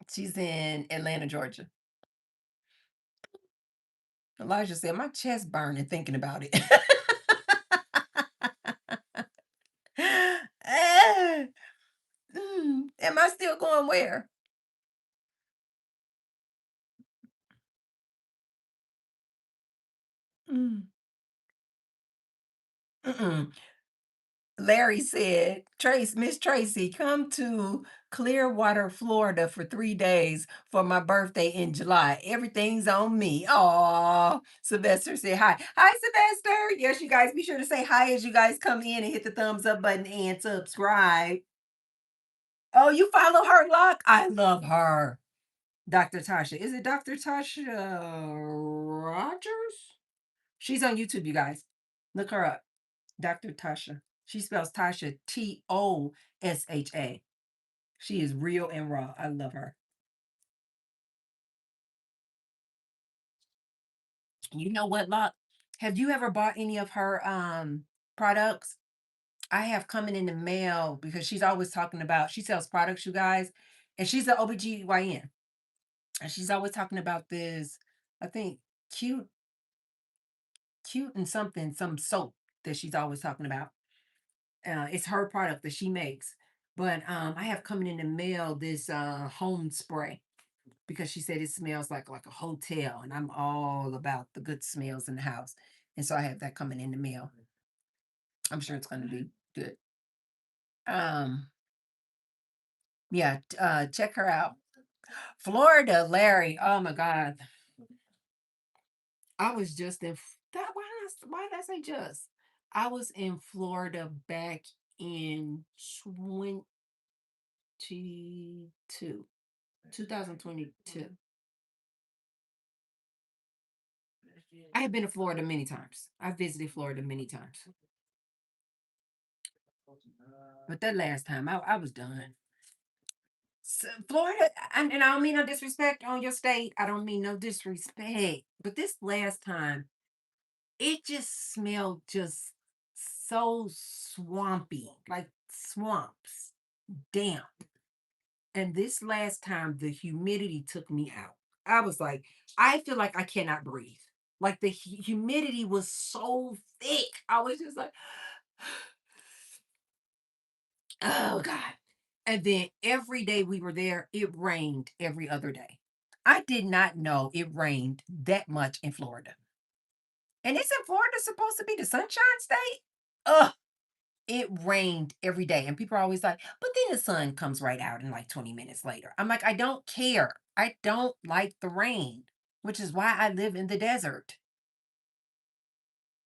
S1: She's in Atlanta, Georgia. Elijah said, "My chest burning thinking about it." Eh, am I still going where? Mm, mm-mm. Larry said, Miss Tracy, come to Clearwater, Florida for 3 days for my birthday in July. Everything's on me." Oh, Sylvester said hi. Hi, Sylvester. Yes, you guys be sure to say hi as you guys come in and hit the thumbs up button and subscribe. Oh, you follow her, Lock? I love her. Dr. Tasha. Is it Dr. Tasha Rogers? She's on YouTube, you guys. Look her up. Dr. Tasha. She spells Tasha Tosha. She is real and raw. I love her. You know what, Luck? Have you ever bought any of her products? I have coming in the mail because she's always talking about she sells products, you guys, and she's an OBGYN. And she's always talking about this, I think, cute, cute and something, some soap that she's always talking about. It's her product that she makes. But I have coming in the mail this home spray because she said it smells like a hotel, and I'm all about the good smells in the house. And so I have that coming in the mail. I'm sure it's going to be good. Um, yeah, check her out. Florida, Larry. Oh my God, I was just in that. Why did I say just? I was in Florida back in 22, 2022. I have been to Florida many times. I visited Florida many times. But that last time I was done. Florida, and I don't mean no disrespect on your state. I don't mean no disrespect. But this last time, it just smelled just so swampy. Like swamps, damp. And this last time, the humidity took me out. I was like, I feel like I cannot breathe. Like the humidity was so thick. I was just like, oh God. And then every day we were there, it rained every other day. I did not know it rained that much in Florida. And isn't Florida supposed to be the sunshine state? Ugh, it rained every day. And people are always like, but then the sun comes right out in like 20 minutes later. I'm like, I don't care. I don't like the rain, which is why I live in the desert.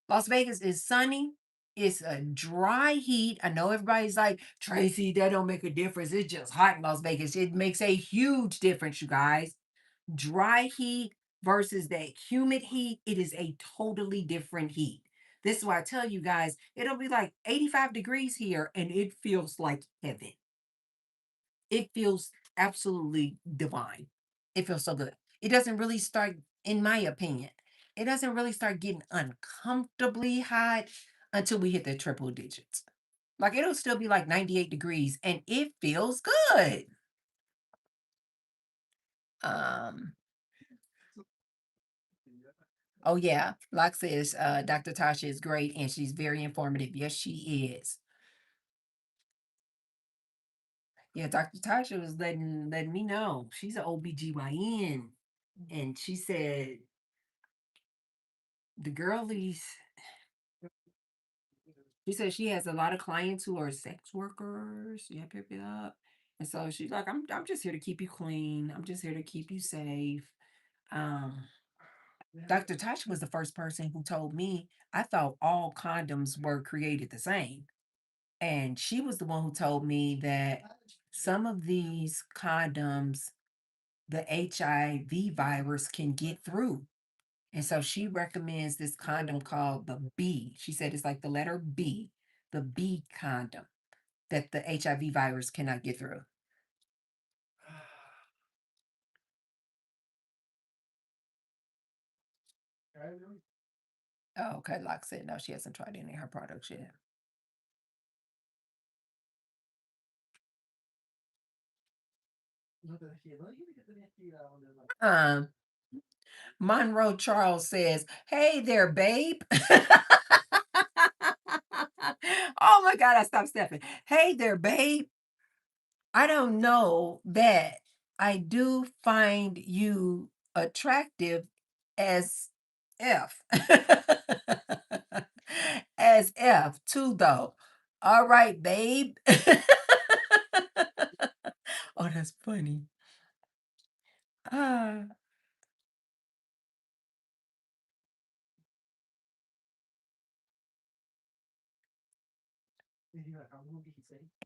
S1: Las Vegas is sunny. It's a dry heat. I know everybody's like, Tracy, that don't make a difference. It's just hot in Las Vegas. It makes a huge difference, you guys. Dry heat versus that humid heat, it is a totally different heat. This is why I tell you guys, it'll be like 85 degrees here and it feels like heaven. It feels absolutely divine. It feels so good. It doesn't really start, in my opinion, it doesn't really start getting uncomfortably hot until we hit the triple digits. Like it'll still be like 98 degrees and it feels good. Um, oh yeah, like says, Dr. Tasha is great and she's very informative. Yes, she is. Yeah, Dr. Tasha was letting me know. She's an OBGYN. And she said the girlies, she said she has a lot of clients who are sex workers. Yep, yep, yep. And so she's like, I'm just here to keep you clean. I'm just here to keep you safe. Um, Dr. Tasha was the first person who told me I thought all condoms were created the same. And she was the one who told me that some of these condoms, the HIV virus can get through. And so she recommends this condom called the B. She said it's like the letter B, the B condom that the HIV virus cannot get through. Oh, okay. Like I said, no, she hasn't tried any of her products yet. Um, Monroe Charles says, "Hey there, babe." Oh my God, I stopped stepping. Hey there, babe. I don't know that I do find you attractive as F. As F too, though. All right, babe. Oh, that's funny. Ah,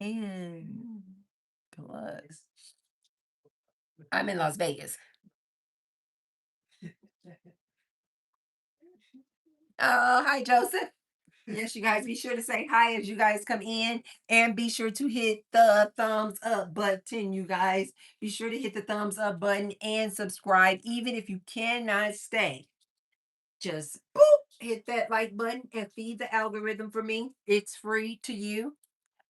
S1: and plus, I'm in Las Vegas. Oh, hi, Joseph. Yes, you guys be sure to say hi as you guys come in and be sure to hit the thumbs up button, you guys. Be sure to hit the thumbs up button and subscribe, even if you cannot stay. Just boop, hit that like button and feed the algorithm for me. It's free to you.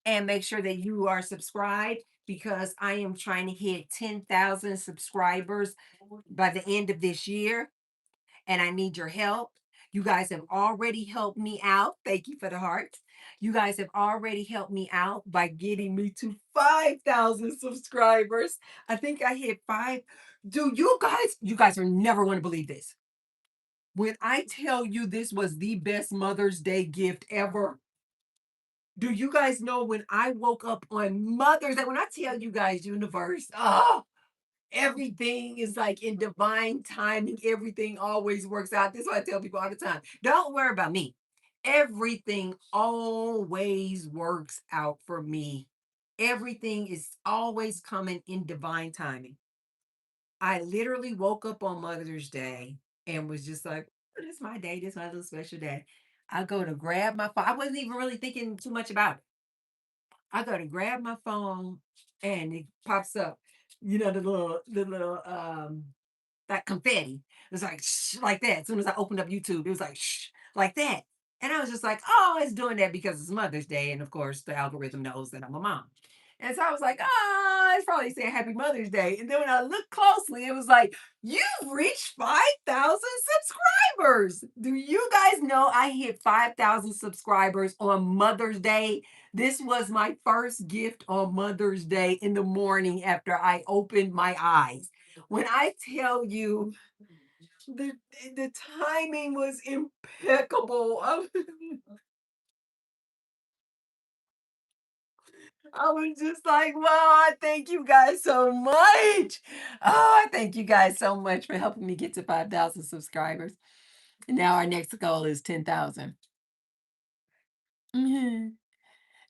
S1: And make sure that you are subscribed because I am trying to hit 10,000 subscribers by the end of this year and I need your help. You guys have already helped me out. Thank you for the heart. You guys have already helped me out by getting me to 5,000 subscribers. I think I hit five. Do you guys are never going to believe this. When I tell you this was the best Mother's Day gift ever, do you guys know when I woke up on Mother's Day? When I tell you guys, universe, oh, everything is like in divine timing. Everything always works out. This is what I tell people all the time. Don't worry about me. Everything always works out for me. Everything is always coming in divine timing. I literally woke up on Mother's Day and was just like, "Oh, this is my day. This is my little special day." I go to grab my phone. I wasn't even really thinking too much about it. I go to grab my phone and it pops up, the little that confetti. It was like shh, like that. As soon as I opened up YouTube, it was like shh, like that. And I was just like, oh, it's doing that because it's Mother's Day. And of course, the algorithm knows that I'm a mom. And so I was like, oh, it's probably saying Happy Mother's Day. And then when I looked closely, it was like, you've reached 5,000 subscribers. Do you guys know I hit 5,000 subscribers on Mother's Day? This was my first gift on Mother's Day in the morning after I opened my eyes. When I tell you, the the timing was impeccable. I was just like, wow, I thank you guys so much. Oh, I thank you guys so much for helping me get to 5,000 subscribers. And now our next goal is 10,000. Mhm.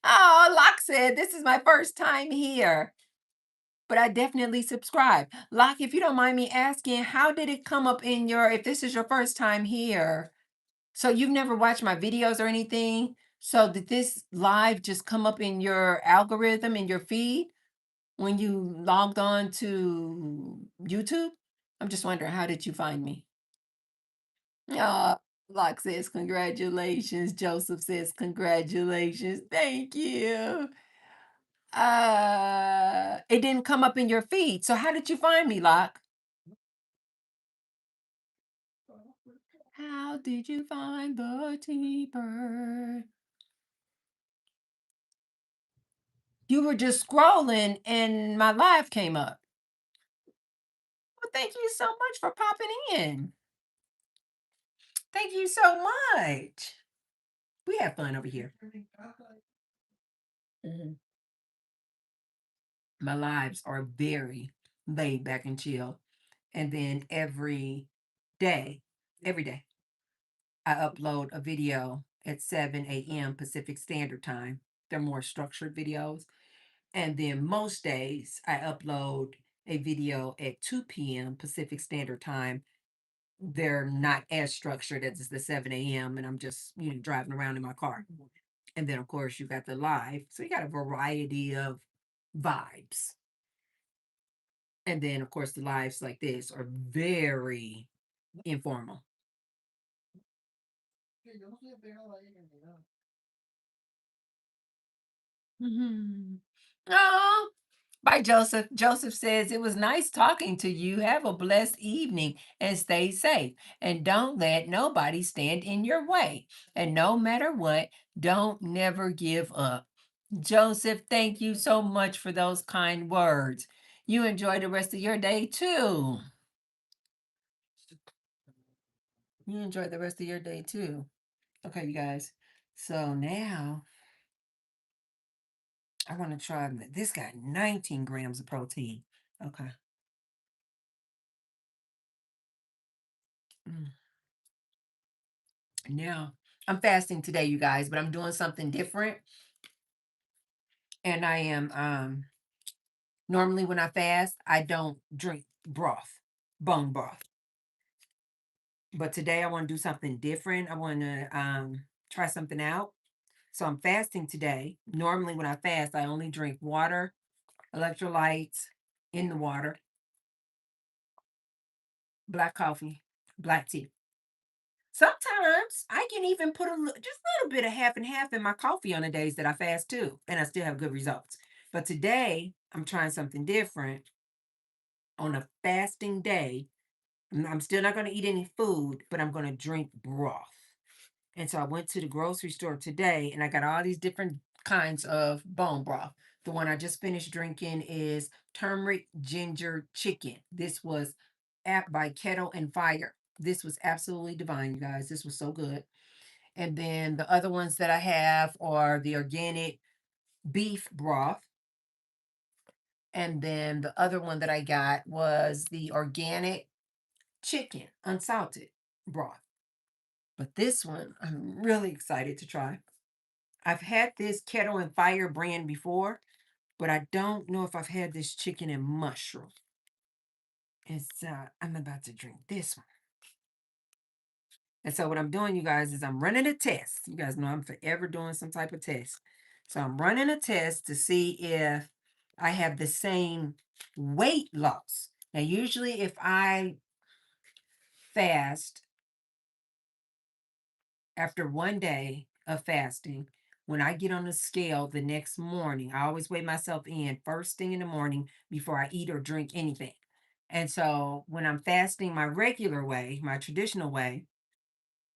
S1: Oh, Locke said, this is my first time here, but I definitely subscribe. Locke, if you don't mind me asking, how did it come up in your, if this is your first time here? So you've never watched my videos or anything? So did this live just come up in your algorithm in your feed when you logged on to YouTube? I'm just wondering, how did you find me? Locke says congratulations. Joseph says congratulations. Thank you. It didn't come up in your feed. So how did you find me, Locke? How did you find the T-bird? You were just scrolling and my live came up. Well, thank you so much for popping in. Thank you so much. We have fun over here. Mhm. My lives are very laid back and chill. And then day, every day, I upload a video at 7 a.m. Pacific Standard Time. They're more structured videos. And then most days, I upload a video at 2 p.m. Pacific Standard Time. They're not as structured as the 7 a.m. and I'm just, driving around in my car. And then of course you got the live. So you got a variety of vibes. And then of course the lives like this are very informal. Mhm. Oh, bye, Joseph. Joseph says it was nice talking to you. Have a blessed evening and stay safe. And don't let nobody stand in your way. And no matter what, don't never give up. Joseph, thank you so much for those kind words. You enjoy the rest of your day too. You enjoy the rest of your day too. Okay, you guys. So now I want to try this got 19 grams of protein. Okay. Mm. Now I'm fasting today, you guys, but I'm doing something different. And I am normally when I fast, I don't drink broth, bone broth. But today I want to do something different. I want to try something out. So I'm fasting today. Normally when I fast, I only drink water, electrolytes in the water, black coffee, black tea. Sometimes I can even put just a little bit of half and half in my coffee on the days that I fast too, and I still have good results. But today I'm trying something different on a fasting day. I'm still not going to eat any food, but I'm going to drink broth. And so I went to the grocery store today and I got all these different kinds of bone broth. The one I just finished drinking is turmeric ginger chicken. This was by Kettle and Fire. This was absolutely divine, you guys. This was so good. And then the other ones that I have are the organic beef broth. And then the other one that I got was the organic chicken unsalted broth. But this one I'm really excited to try. I've had this Kettle and Fire brand before, but I don't know if I've had this chicken and mushroom. It's I'm about to drink this one. And so what I'm doing, you guys, is I'm running a test. You guys know I'm forever doing some type of test. So I'm running a test to see if I have the same weight loss. Now, usually if I fast After one day of fasting, when I get on the scale the next morning, I always weigh myself in first thing in the morning before I eat or drink anything. And so when I'm fasting my regular way, my traditional way,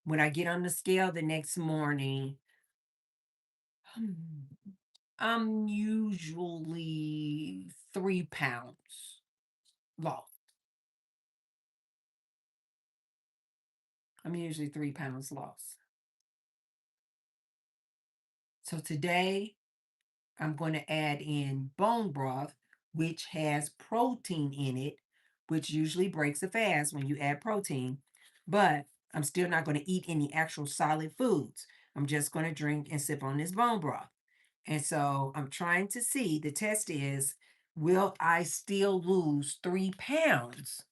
S1: when I get on the scale the next morning, I'm usually 3 pounds lost. I'm usually 3 pounds lost. So today I'm going to add in bone broth, which has protein in it, which usually breaks a fast when you add protein. But I'm still not going to eat any actual solid foods. I'm just going to drink and sip on this bone broth. And so I'm trying to see, the test is, will I still lose 3 pounds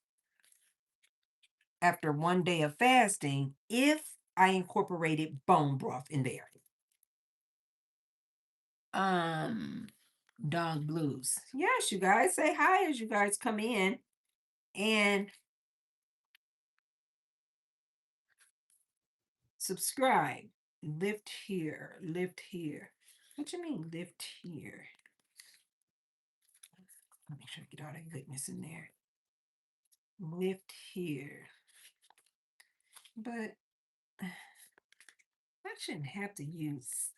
S1: after one day of fasting if I incorporated bone broth in there? Um, Dog Blues. Yes, you guys say hi as you guys come in and subscribe. Lift here, lift here. What you mean, lift here? Let me make sure I get all that goodness in there. Lift here. But I shouldn't have to use.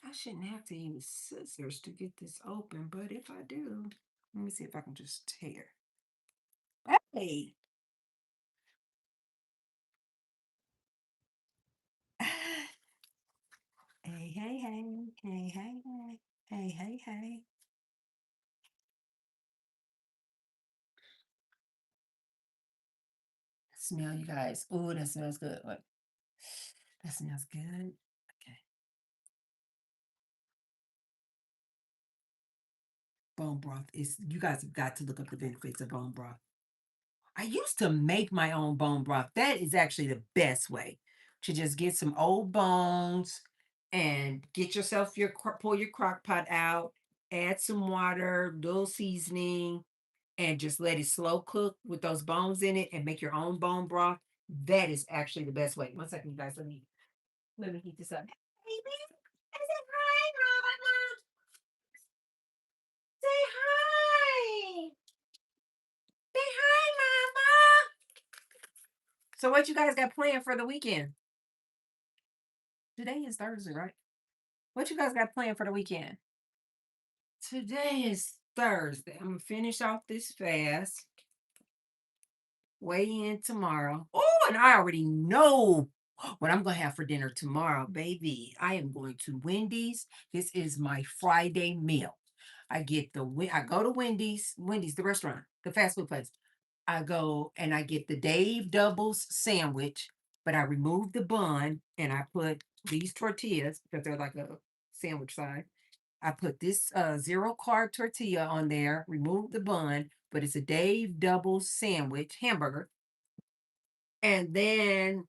S1: I shouldn't have to use scissors to get this open. But if I do, let me see if I can just tear. Hey. Hey, hey, hey, hey, hey, hey, hey, hey, hey. Smell, you guys. Oh, that smells good. What? That smells good. Okay. Bone broth is, you guys have got to look up the benefits of bone broth. I used to make my own bone broth. That is actually the best way to just get some old bones and get yourself pull your crock pot out, add some water, little seasoning, and just let it slow cook with those bones in it and make your own bone broth. That is actually the best way. One second, you guys. Let me heat this up. Hey, baby. I said hi, Mama. Say hi. Say hi, Mama. So what you guys got planned for the weekend? Today is Thursday, right? What you guys got planned for the weekend? Today is Thursday. I'm gonna finish off this fast. Weigh in tomorrow. Oh, and I already know what I'm gonna have for dinner tomorrow, baby. I am going to Wendy's. This is my Friday meal. I go to Wendy's, the restaurant, the fast food place. I go and I get the Dave Doubles sandwich, but I remove the bun and I put these tortillas because they're like a sandwich size. I put this zero carb tortilla on there, remove the bun, but it's a Dave Doubles sandwich hamburger. And then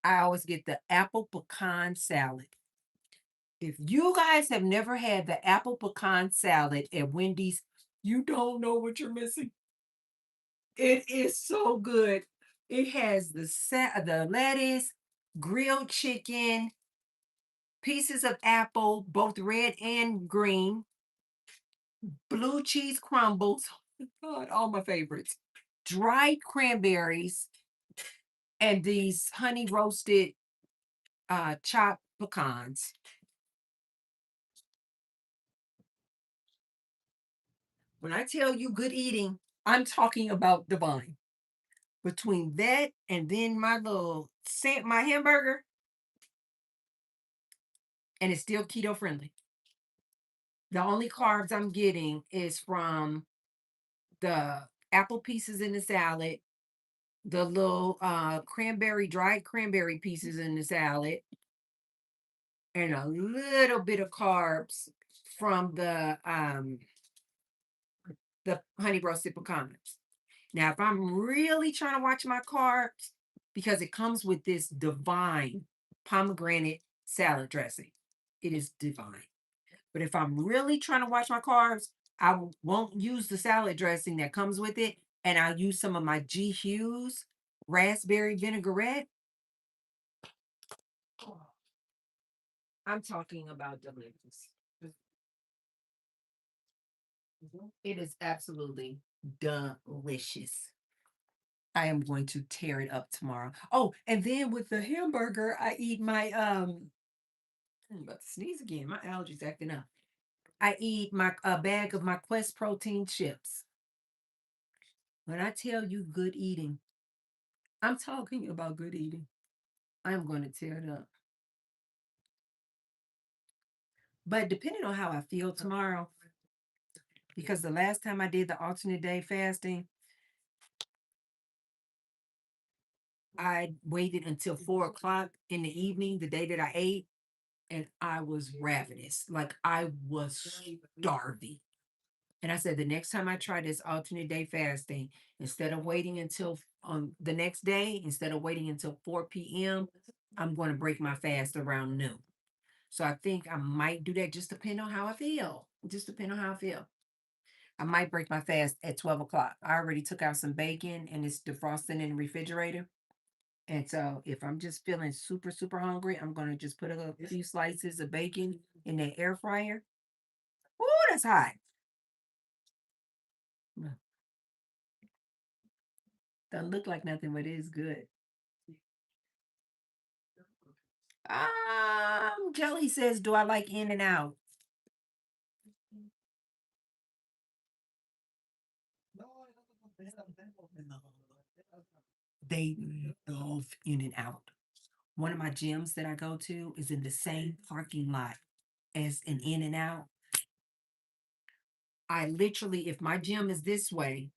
S1: I always get the apple pecan salad. If you guys have never had the apple pecan salad at Wendy's, you don't know what you're missing. It is so good. It has the lettuce, grilled chicken, pieces of apple, both red and green, blue cheese crumbles. Oh my God, all my favorites. Dried cranberries and these honey roasted chopped pecans. When I tell you good eating, I'm talking about divine. Between that and then my hamburger, and it's still keto friendly. The only carbs I'm getting is from the apple pieces in the salad, the little dried cranberry pieces in the salad, and a little bit of carbs from the honey roasted pecans. Now, if I'm really trying to watch my carbs, because it comes with this divine pomegranate salad dressing, it is divine. But if I'm really trying to watch my carbs, won't use the salad dressing that comes with it, and I'll use some of my G Hughes raspberry vinaigrette. I'm talking about delicious. It is absolutely delicious. I am going to tear it up tomorrow. Oh, and then with the hamburger, I eat my I'm about to sneeze again. My allergies acting up. I eat my a bag of my Quest protein chips. When I tell you good eating, I'm talking about good eating. I'm going to tear it up. But depending on how I feel tomorrow, because the last time I did the alternate day fasting, I waited until 4 o'clock in the evening, the day that I ate, and I was ravenous. Like I was starving. And I said, the next time I try this alternate day fasting, instead of waiting until the next day, instead of waiting until 4 p.m., I'm going to break my fast around noon. So I think I might do that, just depending on how I feel. Just depending on how I feel. I might break my fast at 12 o'clock. I already took out some bacon and it's defrosting in the refrigerator. And so if I'm just feeling super, super hungry, I'm going to just put a few slices of bacon in the air fryer. Oh, that's hot. Mm, Doesn't look like nothing, but it is good. Jelly says, do I like In and Out? They love In and Out. One of my gyms that I go to is in the same parking lot as an In and Out. I literally, if my gym is this way,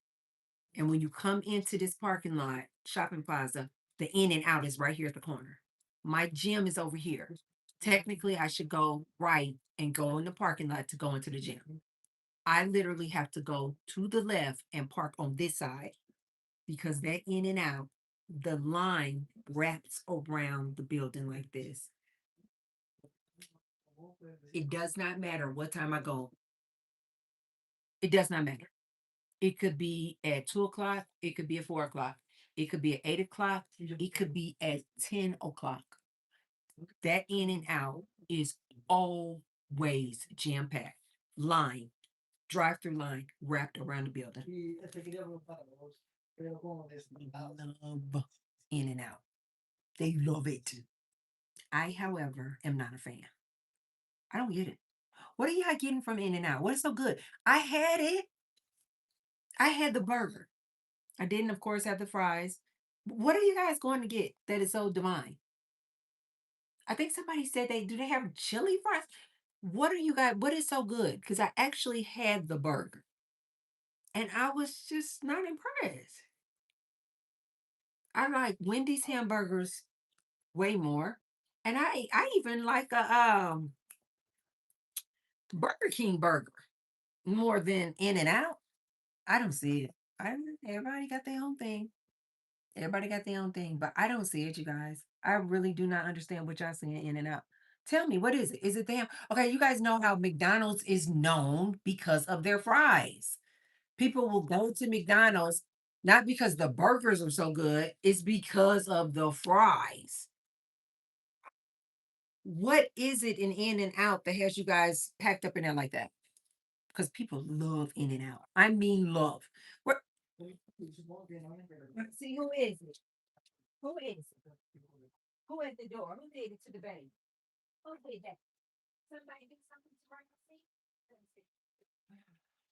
S1: and when you come into this parking lot, shopping plaza, the In and Out is right here at the corner. My gym is over here. Technically, I should go right and go in the parking lot to go into the gym. I literally have to go to the left and park on this side because that In and Out, the line wraps around the building like this. It does not matter what time I go. It does not matter. It could be at 2 o'clock. It could be at 4 o'clock. It could be at 8 o'clock. It could be at 10 o'clock. That In and Out is always jam packed. Line, drive through line wrapped around the building. Love In and Out. They love it. I, however, am not a fan. I don't get it. What are y'all getting from In and Out? What is so good? I had it. I had the burger. I didn't, of course, have the fries. What are you guys going to get that is so divine? I think somebody said they have chili fries. What are you guys? What is so good? Because I actually had the burger and I was just not impressed. I like Wendy's hamburgers way more, and I even like a Burger King burger more than In and Out. I don't see it. I Everybody got their own thing. Everybody got their own thing, but I don't see it, you guys. I really do not understand what y'all seeing In and Out. Tell me, what is it? Is it them? Okay, you guys know how McDonald's is known because of their fries. People will go to McDonald's not because the burgers are so good, it's because of the fries. What is it in and Out that has you guys packed up in there like that? Because people love In and Out. I mean, love. What? See, who is it? Who is it? Who at the door? Who did it to the baby? Who did that? Somebody do something to Marcy? Let me see.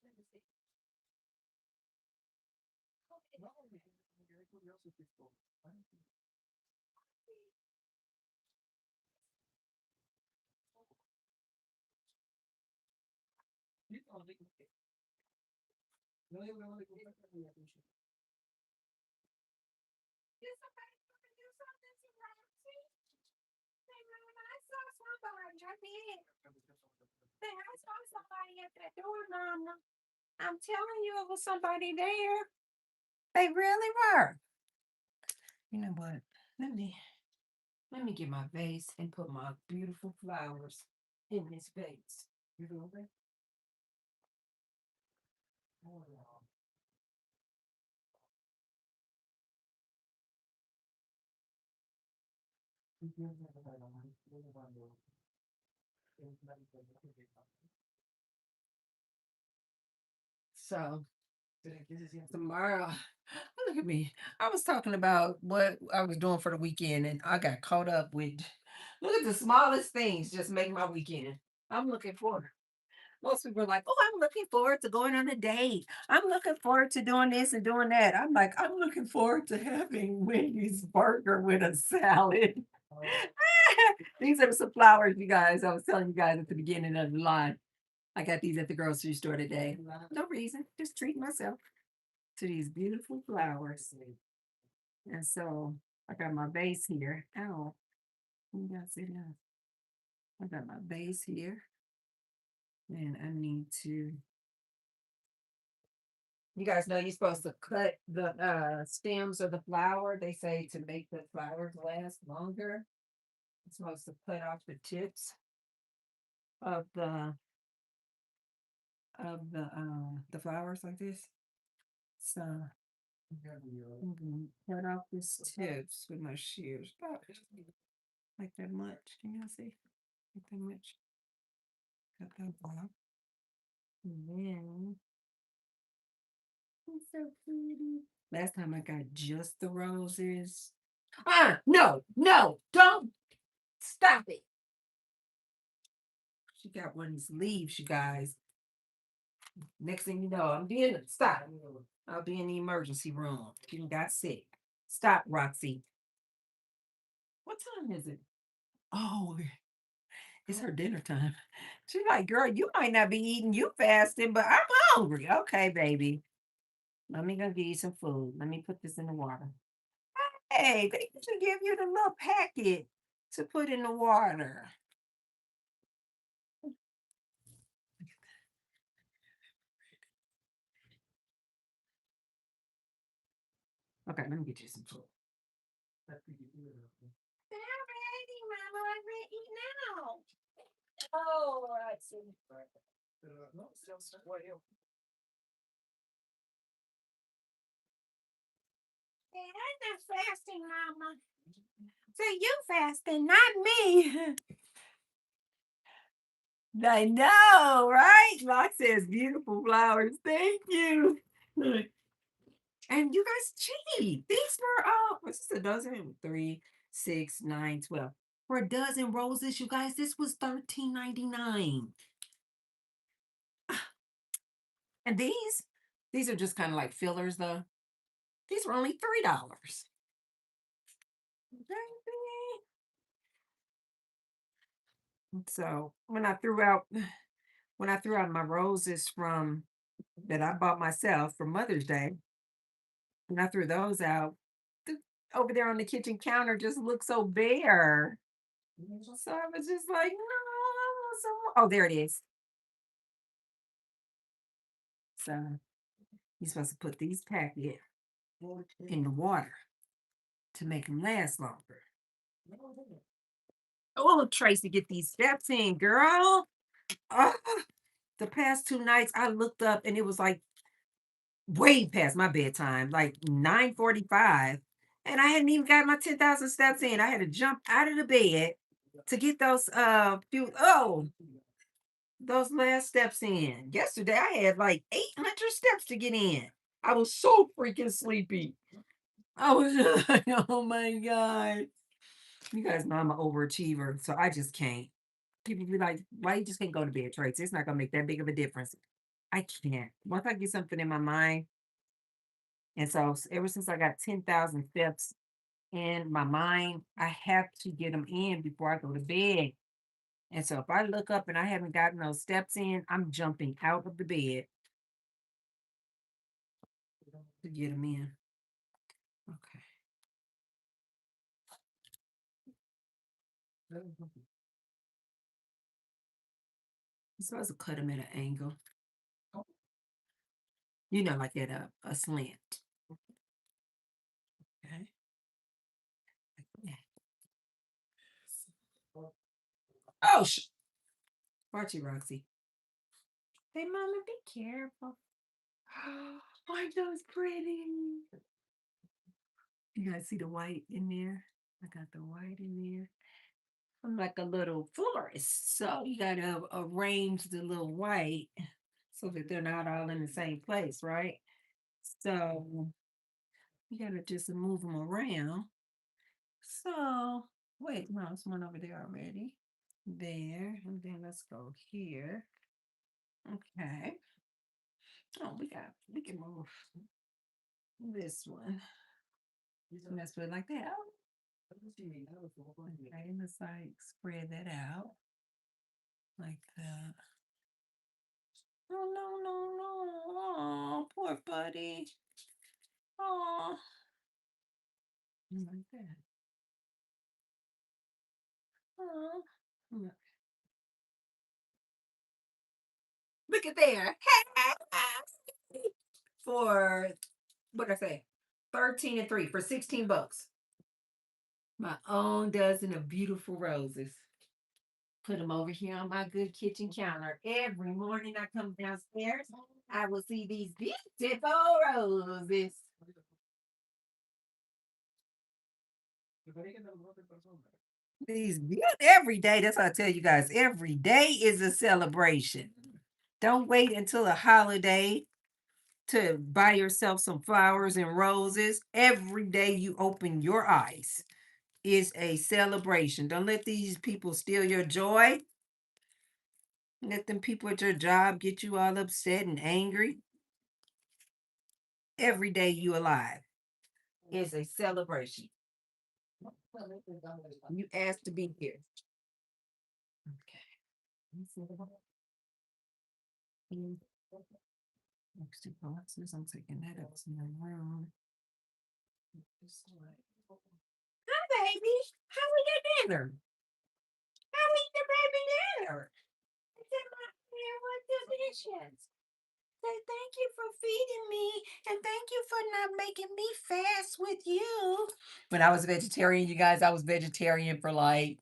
S1: Let me see. Did somebody come do something to Roxy? Say, Mama, I saw somebody. I did. Say, I saw somebody at that door, Mama. I'm telling you, it was somebody there. They really were. You know what? Let me let me get my vase and put my beautiful flowers in this vase. You know that? So tomorrow, look at me. I was talking about what I was doing for the weekend, and I got caught up with. Look at the smallest things just make my weekend. I'm looking forward. Most people are like, "Oh, I'm looking forward to going on a date. I'm looking forward to doing this and doing that." I'm like, "I'm looking forward to having Wendy's burger with a salad." These are some flowers, you guys. I was telling you guys at the beginning of the line. I got these at the grocery store today. No reason, just treat myself to these beautiful flowers. And so I got my vase here. Ow, you guys see that? I got my vase here, and I need to. You guys know you're supposed to cut the stems of the flower. They say to make the flowers last longer. You're supposed to cut off the tips of the flowers like this. So I'm gonna cut off these tips with my shears. About like that much. Can y'all see? Like that much. Cut that off. And then it's so pretty. Last time I got just the roses. No, no, don't stop it. She got one of these leaves, you guys. Next thing you know, stop. I'll be in the emergency room. She got sick. Stop, Roxy. What time is it? Oh, it's her dinner time. She's like, girl, you might not be eating, you fasting, but I'm hungry. Okay, baby. Let me go give you some food. Let me put this in the water. Hey, they should give you the little packet to put in the water. Okay, let me get you some food. I'm ready, Mama. I'm ready now. Oh, I see. Hey, I'm not fasting, Mama. Say you fasting, not me. I know, right? Lock says beautiful flowers. Thank you. Look. And you guys cheap. These were what's this a dozen? 3, 6, 9, 12. For a dozen roses, you guys, this was $13.99. And these are just kind of like fillers though. These were only $3. So when I threw out my roses from that I bought myself for Mother's Day, when I threw those out, over there on the kitchen counter just looked so bare. So I was just like, no, I want some more. Oh, there it is. So you're supposed to put these packets in the water to make them last longer. Oh, Tracy, get these steps in, girl. Ah, the past 2 nights, I looked up and it was like way past my bedtime, like 9:45, and I hadn't even got my 10,000 steps in. I had to jump out of the bed to get those those last steps in. Yesterday, I had like 800 steps to get in. I was so freaking sleepy. I was just like, oh my God. You guys know I'm an overachiever, so I just can't. People be like, why you just can't go to bed, Tracy? It's not gonna make that big of a difference. I can't. Once I get something in my mind, and so ever since I got 10,000 steps in my mind, I have to get them in before I go to bed. And so if I look up and I haven't gotten those steps in, I'm jumping out of the bed to get them in. Okay. You're supposed to cut them at an angle, like at a slant. Okay. Yeah. Oh, watch it, Roxy. Hey, Mama, be careful. Aren't those pretty? You guys see the white in there? I got the white in there. I'm like a little florist. So you gotta arrange the little white so that they're not all in the same place, right? So you gotta just move them around. So wait, no, it's one over there already. There, and then let's go here. Okay. Oh, we can move this one. And let's put it like that. Okay, let's like spread that out like that. Oh no, no, no. Oh, poor buddy. Oh, like that. Oh, look, look at there. For what did I say? 13 and 3 for 16 bucks. My own dozen of beautiful roses. Put them over here on my good kitchen counter. Every morning I come downstairs, I will see these beautiful roses. Every day, that's what I tell you guys. Every day is a celebration. Don't wait until a holiday to buy yourself some flowers and roses. Every day you open your eyes is a celebration. Don't let these people steal your joy. Let them people at your job get you all upset and angry. Every day you alive is a celebration. You asked to be here. Okay. Extra boxes. I'm taking that up to my room. Hi, baby. How was your dinner? How was your baby dinner? It's in my hair with delicious. Say thank you for feeding me and thank you for not making me fast with you. When I was vegetarian, you guys, I was vegetarian for like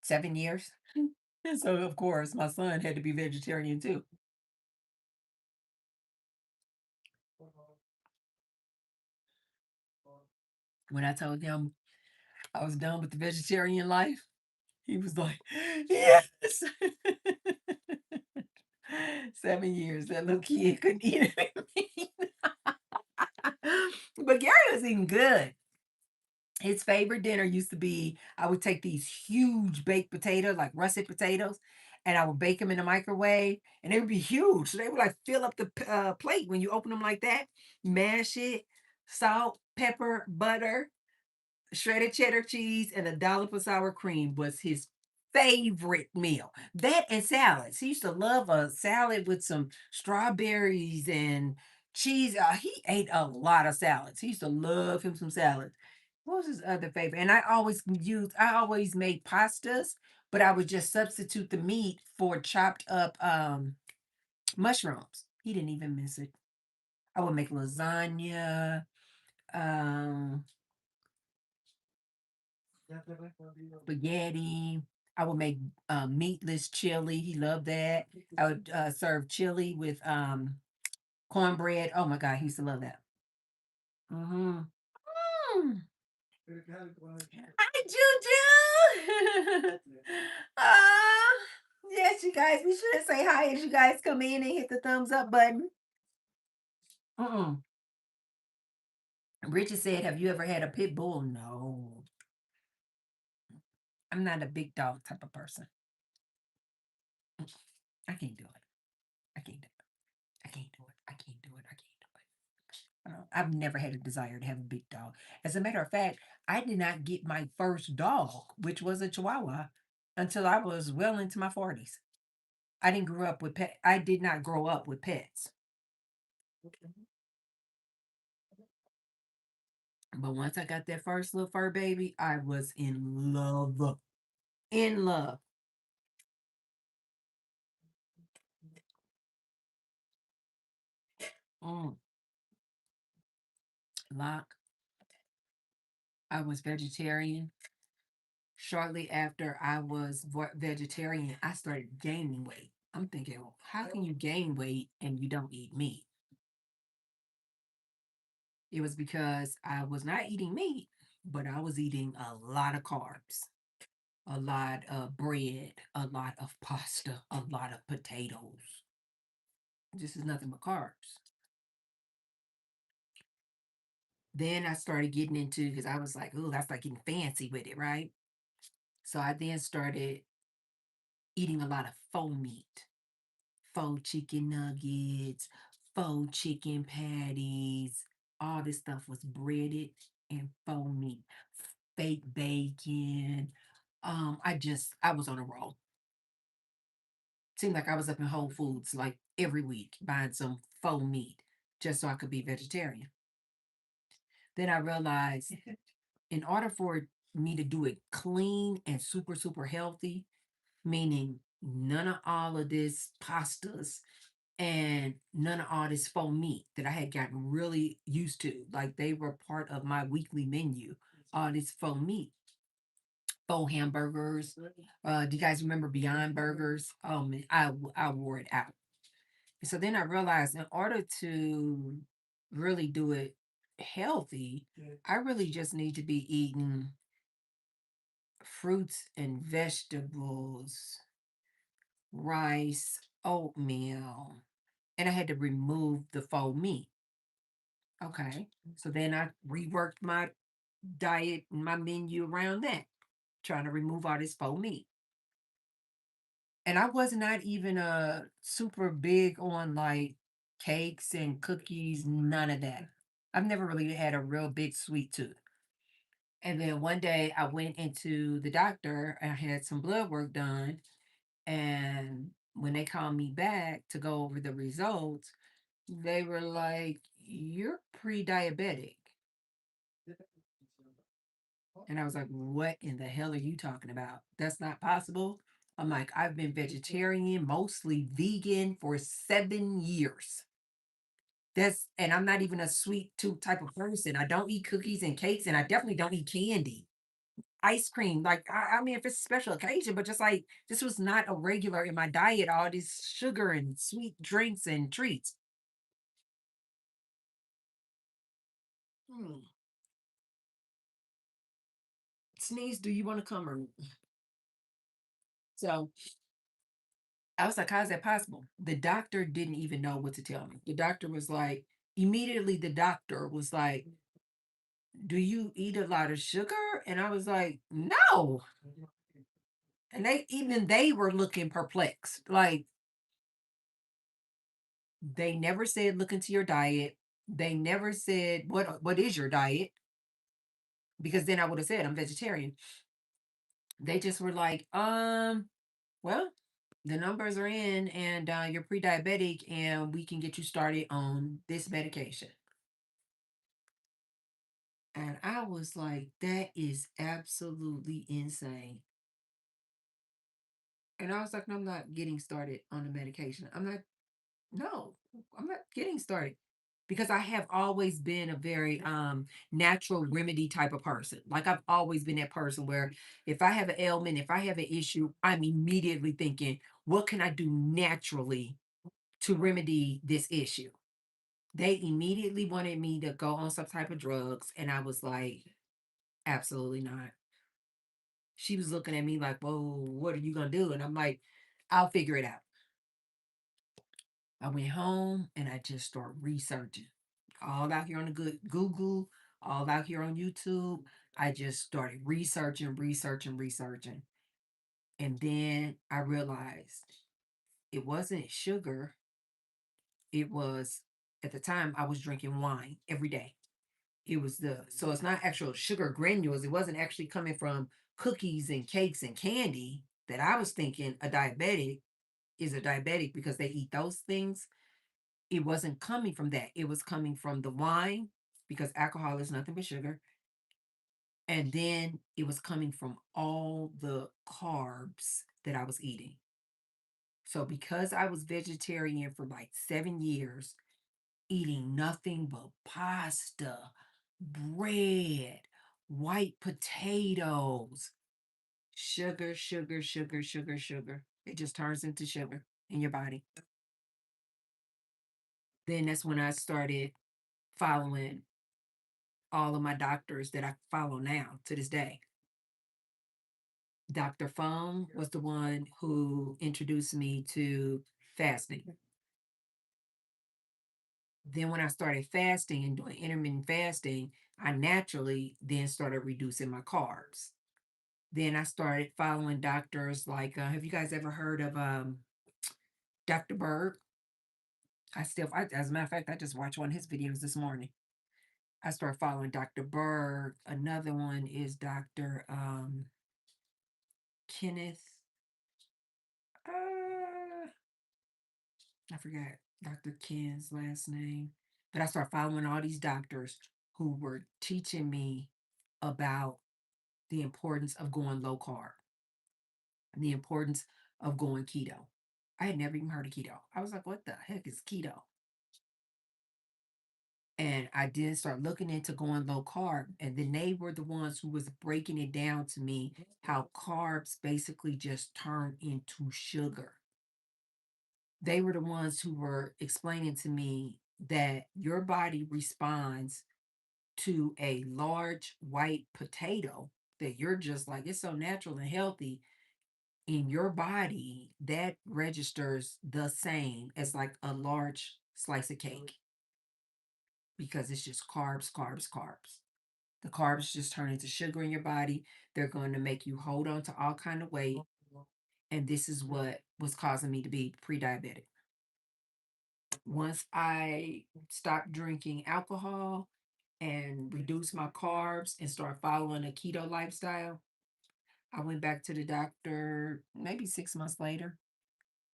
S1: 7 years. And so, of course, my son had to be vegetarian too. When I told him I was done with the vegetarian life, he was like, yes. 7 years. That little kid couldn't eat anything. But Gary was eating good. His favorite dinner used to be I would take these huge baked potatoes, like russet potatoes, and I would bake them in the microwave, and they would be huge. So they would like fill up the plate when you open them like that. Mash it, salt, pepper, butter, shredded cheddar cheese, and a dollop of sour cream was his favorite meal. That and salads. He used to love a salad with some strawberries and cheese. He ate a lot of salads. He used to love him some salads. What was his other favorite? And I always made pastas, but I would just substitute the meat for chopped up mushrooms. He didn't even miss it. I would make lasagna, um, spaghetti. I would make meatless chili. He loved that. I would serve chili with cornbread. Oh my God, he used to love that. Mm-hmm. Mm. Hi, Juju. Yes, you guys, be sure to say hi as you guys come in and hit the thumbs up button. Mm-mm. Bridget said, have you ever had a pit bull? No. I'm not a big dog type of person. I can't do it. I can't do it. I can't do it. I can't do it. I can't do it. I've never had a desire to have a big dog. As a matter of fact, I did not get my first dog, which was a Chihuahua, until I was well into my 40s. I didn't grow up with pet. I did not grow up with pets. But once I got that first little fur baby, I was in love. In love. Mm. Lock. I was vegetarian. Shortly after I was vegetarian, I started gaining weight. I'm thinking, well, how can you gain weight and you don't eat meat? It was because I was not eating meat, but I was eating a lot of carbs. a lot of bread, a lot of pasta, a lot of potatoes. This is nothing but carbs. Then I started getting into, because I was like, oh, that's like getting fancy with it, right? So I then started eating a lot of faux meat, faux chicken nuggets, faux chicken patties. All this stuff was breaded and faux meat, fake bacon. I was on a roll. Seemed like I was up in Whole Foods like every week buying some faux meat just so I could be vegetarian. Then I realized in order for me to do it clean and super, super healthy, meaning none of all of this pastas and none of all this faux meat that I had gotten really used to, like they were part of my weekly menu, all this faux meat, faux hamburgers. Do you guys remember Beyond Burgers? Oh man, I wore it out. So then I realized in order to really do it healthy, I really just need to be eating fruits and vegetables, rice, oatmeal, and I had to remove the faux meat. Okay. So then I reworked my diet and my menu around that, trying to remove all this faux meat. And I was not even super big on like cakes and cookies, none of that. I've never really had a real big sweet tooth. And then one day I went into the doctor, I had some blood work done, and when they called me back to go over the results, they were like, "You're pre-diabetic." And I was like, "What in the hell are you talking about? That's not possible." I'm like, "I've been vegetarian, mostly vegan for 7 years. And I'm not even a sweet tooth type of person. I don't eat cookies and cakes, and I definitely don't eat candy. Ice cream, like I mean, if it's a special occasion, but just like this was not a regular in my diet, all this sugar and sweet drinks and treats." Hmm. Sneeze, do you want to come or so I was like, how's that possible? The doctor didn't even know what to tell me. The doctor was like, immediately the doctor was like, do you eat a lot of sugar? And I was like, no. And they were looking perplexed. Like they never said look into your diet. They never said what is your diet? Because then I would have said I'm vegetarian. They just were like, well, the numbers are in and you're pre-diabetic and we can get you started on this medication. And I was like, that is absolutely insane. And I was like, no, I'm not getting started on the medication. No, I'm not getting started. Because I have always been a very natural remedy type of person. Like I've always been that person where if I have an ailment, if I have an issue, I'm immediately thinking, what can I do naturally to remedy this issue? They immediately wanted me to go on some type of drugs, and I was like, absolutely not. She was looking at me like, whoa, what are you gonna do? And I'm like, I'll figure it out. I went home and I just started researching. All out here on the good Google, all out here on YouTube. I just started researching, researching, researching. And then I realized it wasn't sugar. It was, at the time, I was drinking wine every day. It was so it's not actual sugar granules. It wasn't actually coming from cookies and cakes and candy that I was thinking a diabetic is a diabetic because they eat those things. It wasn't coming from that. It was coming from the wine because alcohol is nothing but sugar. And then it was coming from all the carbs that I was eating. So because I was vegetarian for like 7 years, eating nothing but pasta, bread, white potatoes, sugar, sugar, sugar, sugar, sugar. It just turns into sugar in your body. Then that's when I started following all of my doctors that I follow now to this day. Dr. Fung was the one who introduced me to fasting. Then when I started fasting and doing intermittent fasting, I naturally then started reducing my carbs. Then I started following doctors like, have you guys ever heard of Dr. Berg? As a matter of fact, I just watched one of his videos this morning. I started following Dr. Berg. Another one is Dr. Kenneth. Uh, I forgot Dr. Ken's last name. But I started following all these doctors who were teaching me about the importance of going low carb and the importance of going keto. I had never even heard of keto. I was like, what the heck is keto? And I did start looking into going low carb. And then they were the ones who was breaking it down to me how carbs basically just turn into sugar. They were the ones who were explaining to me that your body responds to a large white potato that you're just like, it's so natural and healthy in your body that registers the same as like a large slice of cake because it's just carbs, carbs, carbs. The carbs just turn into sugar in your body. They're going to make you hold on to all kind of weight. And this is what was causing me to be pre-diabetic. Once I stopped drinking alcohol and reduced my carbs and started following a keto lifestyle, I went back to the doctor maybe 6 months later.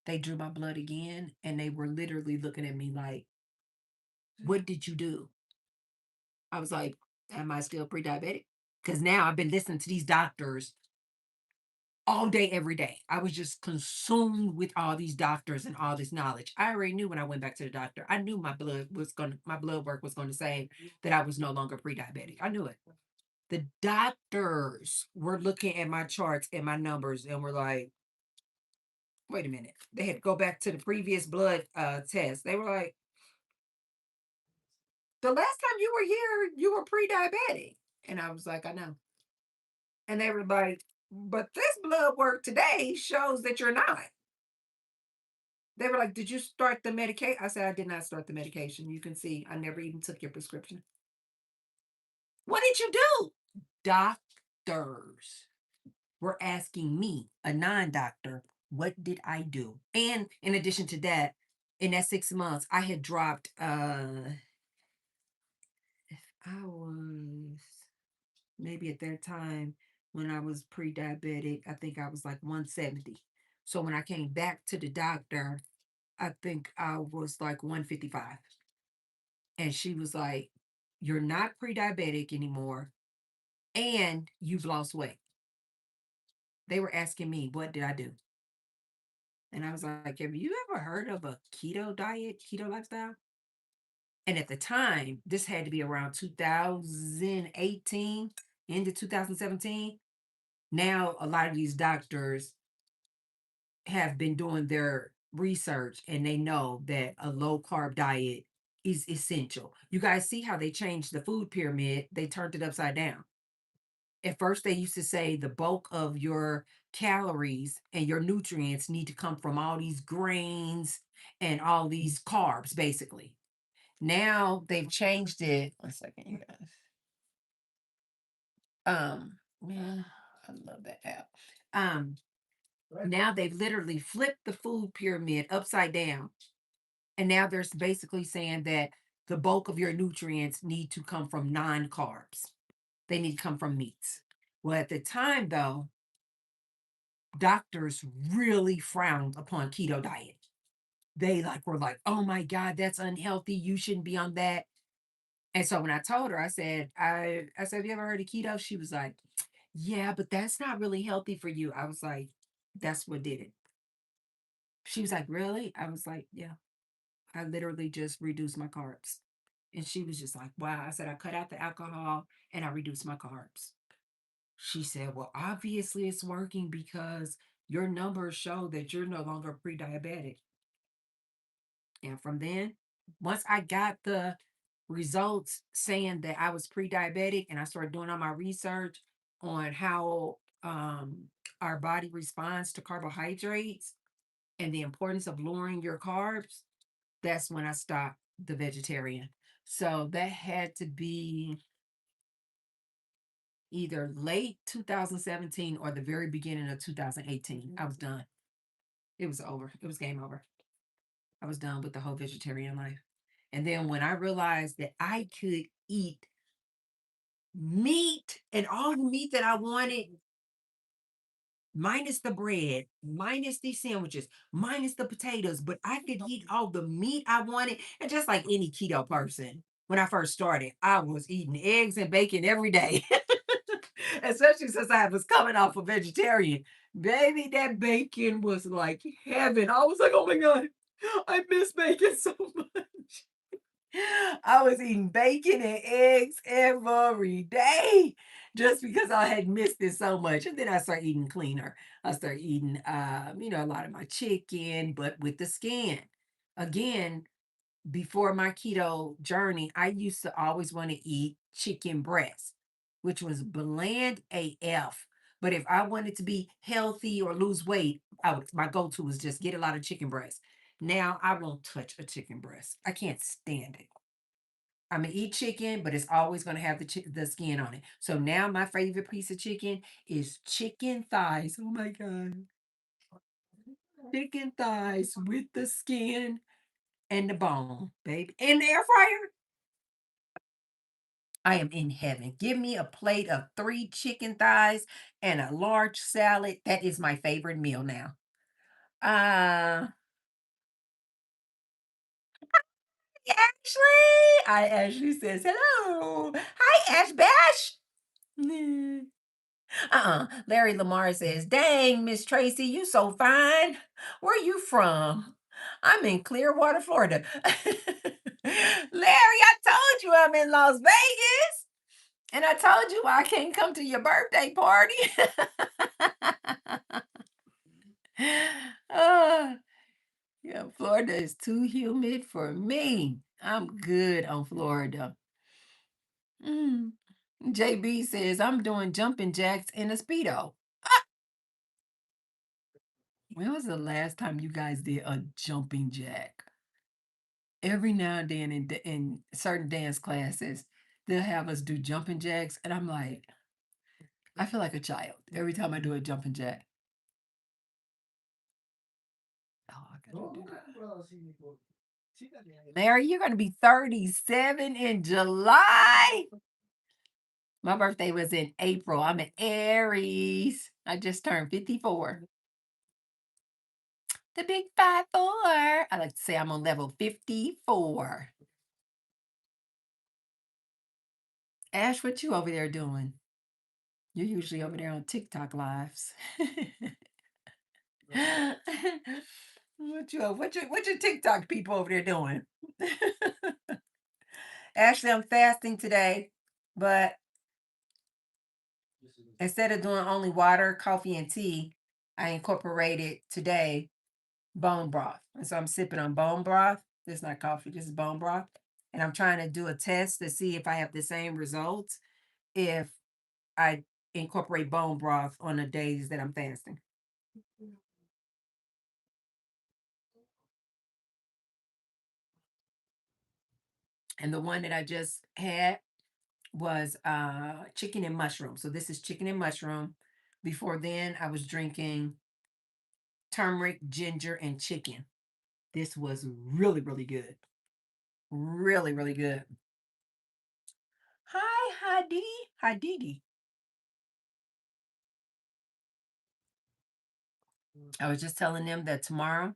S1: They drew my blood again and they were literally looking at me like, what did you do? I was like, am I still pre diabetic? Because now I've been listening to these doctors all day, every day. I was just consumed with all these doctors and all this knowledge. I already knew when I went back to the doctor, I knew my blood work was going to say that I was no longer pre diabetic. I knew it. The doctors were looking at my charts and my numbers and were like, wait a minute. They had to go back to the previous blood test. They were like, the last time you were here, you were pre-diabetic. And I was like, I know. And they were like, but this blood work today shows that you're not. They were like, did you start the medication? I said, I did not start the medication. You can see I never even took your prescription. What did you do? Doctors were asking me, a non-doctor, what did I do? And in addition to that, in that 6 months, I had dropped I was maybe at that time when I was pre-diabetic, I think I was like 170. So when I came back to the doctor, I think I was like 155. And she was like, you're not pre-diabetic anymore and you've lost weight. They were asking me, what did I do? And I was like, have you ever heard of a keto diet, keto lifestyle? And at the time, this had to be around 2018 into 2017. Now, a lot of these doctors have been doing their research and they know that a low carb diet is essential. You guys see how they changed the food pyramid, they turned it upside down. At first, they used to say the bulk of your calories and your nutrients need to come from all these grains and all these carbs, basically. Now they've changed it. One second, you guys. Man, I love that app. Um, Now they've literally flipped the food pyramid upside down. And now they're basically saying that the bulk of your nutrients need to come from non-carbs. They need to come from meats. Well, at the time though, doctors really frowned upon keto diet. They were like, oh my God, that's unhealthy. You shouldn't be on that. And so when I told her, I said, have you ever heard of keto? She was like, yeah, but that's not really healthy for you. I was like, that's what did it. She was like, really? I was like, yeah, I literally just reduced my carbs. And she was just like, wow. I said, I cut out the alcohol and I reduced my carbs. She said, well, obviously it's working because your numbers show that you're no longer pre diabetic. And from then, once I got the results saying that I was pre diabetic and I started doing all my research on how our body responds to carbohydrates and the importance of lowering your carbs, that's when I stopped the vegetarian. So that had to be either late 2017 or the very beginning of 2018. I was done. It was over. It was game over. I was done with the whole vegetarian life. And then when I realized that I could eat meat and all the meat that I wanted, minus the bread, minus these sandwiches, minus the potatoes, but I could eat all the meat I wanted. And just like any keto person, when I first started, I was eating eggs and bacon every day. Especially since I was coming off a vegetarian. Baby, that bacon was like heaven. I was like, oh my God, I miss bacon so much. I was eating bacon and eggs every day just because I had missed it so much. And then I started eating cleaner. I started eating, a lot of my chicken, but with the skin. Again, before my keto journey, I used to always want to eat chicken breast, which was bland AF. But if I wanted to be healthy or lose weight, my go-to was just get a lot of chicken breast. Now I won't touch a chicken breast. I can't stand it. I'm gonna eat chicken, but it's always gonna have the skin on it. So now my favorite piece of chicken is chicken thighs. Oh my God. Chicken thighs with the skin and the bone, baby. In the air fryer. I am in heaven. Give me a plate of 3 chicken thighs and a large salad. That is my favorite meal now. Uh, Ashley. Ashley says hello. Hi, Ash Bash. Larry Lamar says, dang, Miss Tracy, you so fine. Where you from? I'm in Clearwater, Florida. Larry, I told you I'm in Las Vegas. And I told you I can't come to your birthday party. uh, yeah, Florida is too humid for me. I'm good on Florida. Mm. JB says, I'm doing jumping jacks in a Speedo. When was the last time you guys did a jumping jack? Every now and then in certain dance classes, they'll have us do jumping jacks. And I'm like, I feel like a child every time I do a jumping jack. Oh, I gotta do that. Larry, you're going to be 37 in July. My birthday was in April. I'm an Aries. I just turned 54. The big 5-4. I like to say I'm on level 54. Ash, what you over there doing? You're usually over there on TikTok lives. What your TikTok people over there doing? Actually, I'm fasting today, but instead of doing only water, coffee, and tea, I incorporated today bone broth. And so I'm sipping on bone broth. This is not coffee, this is bone broth. And I'm trying to do a test to see if I have the same results if I incorporate bone broth on the days that I'm fasting. And the one that I just had was chicken and mushroom. So this is chicken and mushroom. Before then, I was drinking turmeric, ginger, and chicken. This was really, really good. Really, really good. Hi, Hadi. Hadidi. I was just telling them that tomorrow,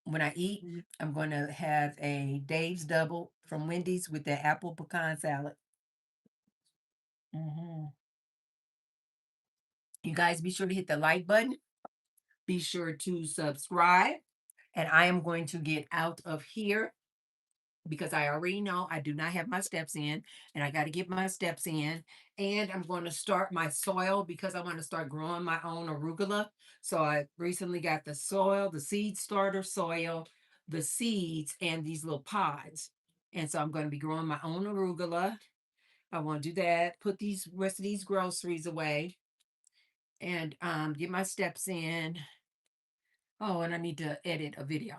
S1: when I eat, I'm going to have a Dave's double from Wendy's with the apple pecan salad. Mhm. You guys be sure to hit the like button. Be sure to subscribe. And I am going to get out of here because I already know I do not have my steps in and I got to get my steps in. And I'm going to start my soil because I want to start growing my own arugula. So I recently got the soil, the seed starter soil, the seeds, and these little pods. And so I'm going to be growing my own arugula. I want to do that, put these rest of these groceries away. and get my steps in. Oh, and I need to edit a video.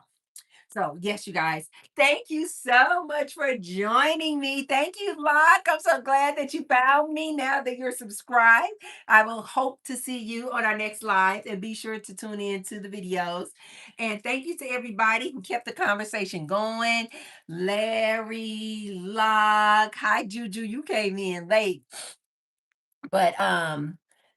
S1: So, yes, you guys, thank you so much for joining me. Thank you, Locke. I'm so glad that you found me now that you're subscribed. I will hope to see you on our next live and be sure to tune in to the videos. And thank you to everybody who kept the conversation going. Larry, Locke, hi, Juju. You came in late. But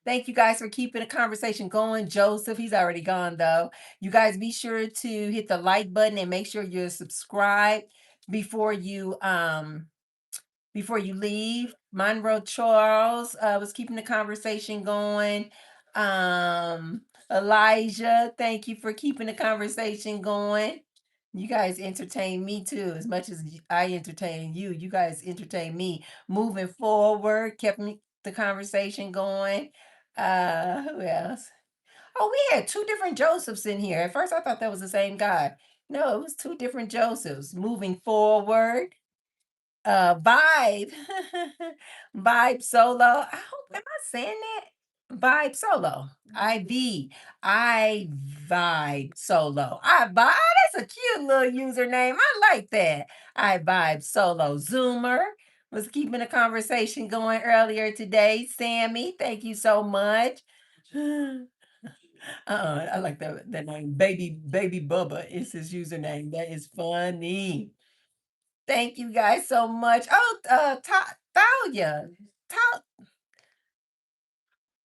S1: thank you guys for keeping the conversation going. Joseph, he's already gone though. You guys be sure to hit the like button and make sure you're subscribed before you leave. Monroe Charles was keeping the conversation going. Elijah, thank you for keeping the conversation going. You guys entertain me too, as much as I entertain you. You guys entertain me. Moving forward, kept me the conversation going. Who else? Oh, we had two different Josephs in here. At first, I thought that was the same guy. No, it was two different Josephs. Moving forward, Vibe. Vibe Solo. I hope, am I saying that? Vibe Solo. I Vibe Solo. That's a cute little username. I like that. I Vibe Solo. Zoomer was keeping the conversation going earlier today. Sammy, thank you so much. I like that name. Baby Bubba is his username. That is funny. Thank you guys so much. Oh, Thalia.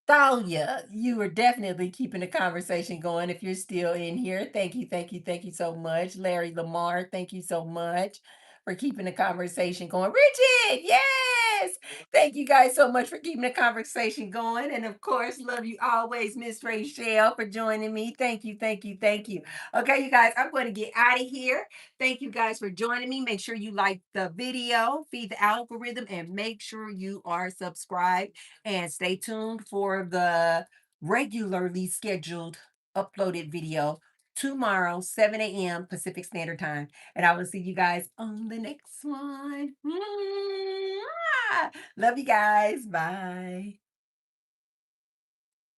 S1: Thalia, you are definitely keeping the conversation going if you're still in here. Thank you, thank you, thank you so much. Larry Lamar, thank you so much for keeping the conversation going. Richard, yes. Thank you guys so much for keeping the conversation going. And of course, love you always, Miss Rachel, for joining me. Thank you, thank you, thank you. Okay, you guys, I'm going to get out of here. Thank you guys for joining me. Make sure you like the video, feed the algorithm, and make sure you are subscribed. And stay tuned for the regularly scheduled uploaded video tomorrow, 7 a.m. Pacific Standard Time. And I will see you guys on the next one. Mwah! Love you guys. Bye.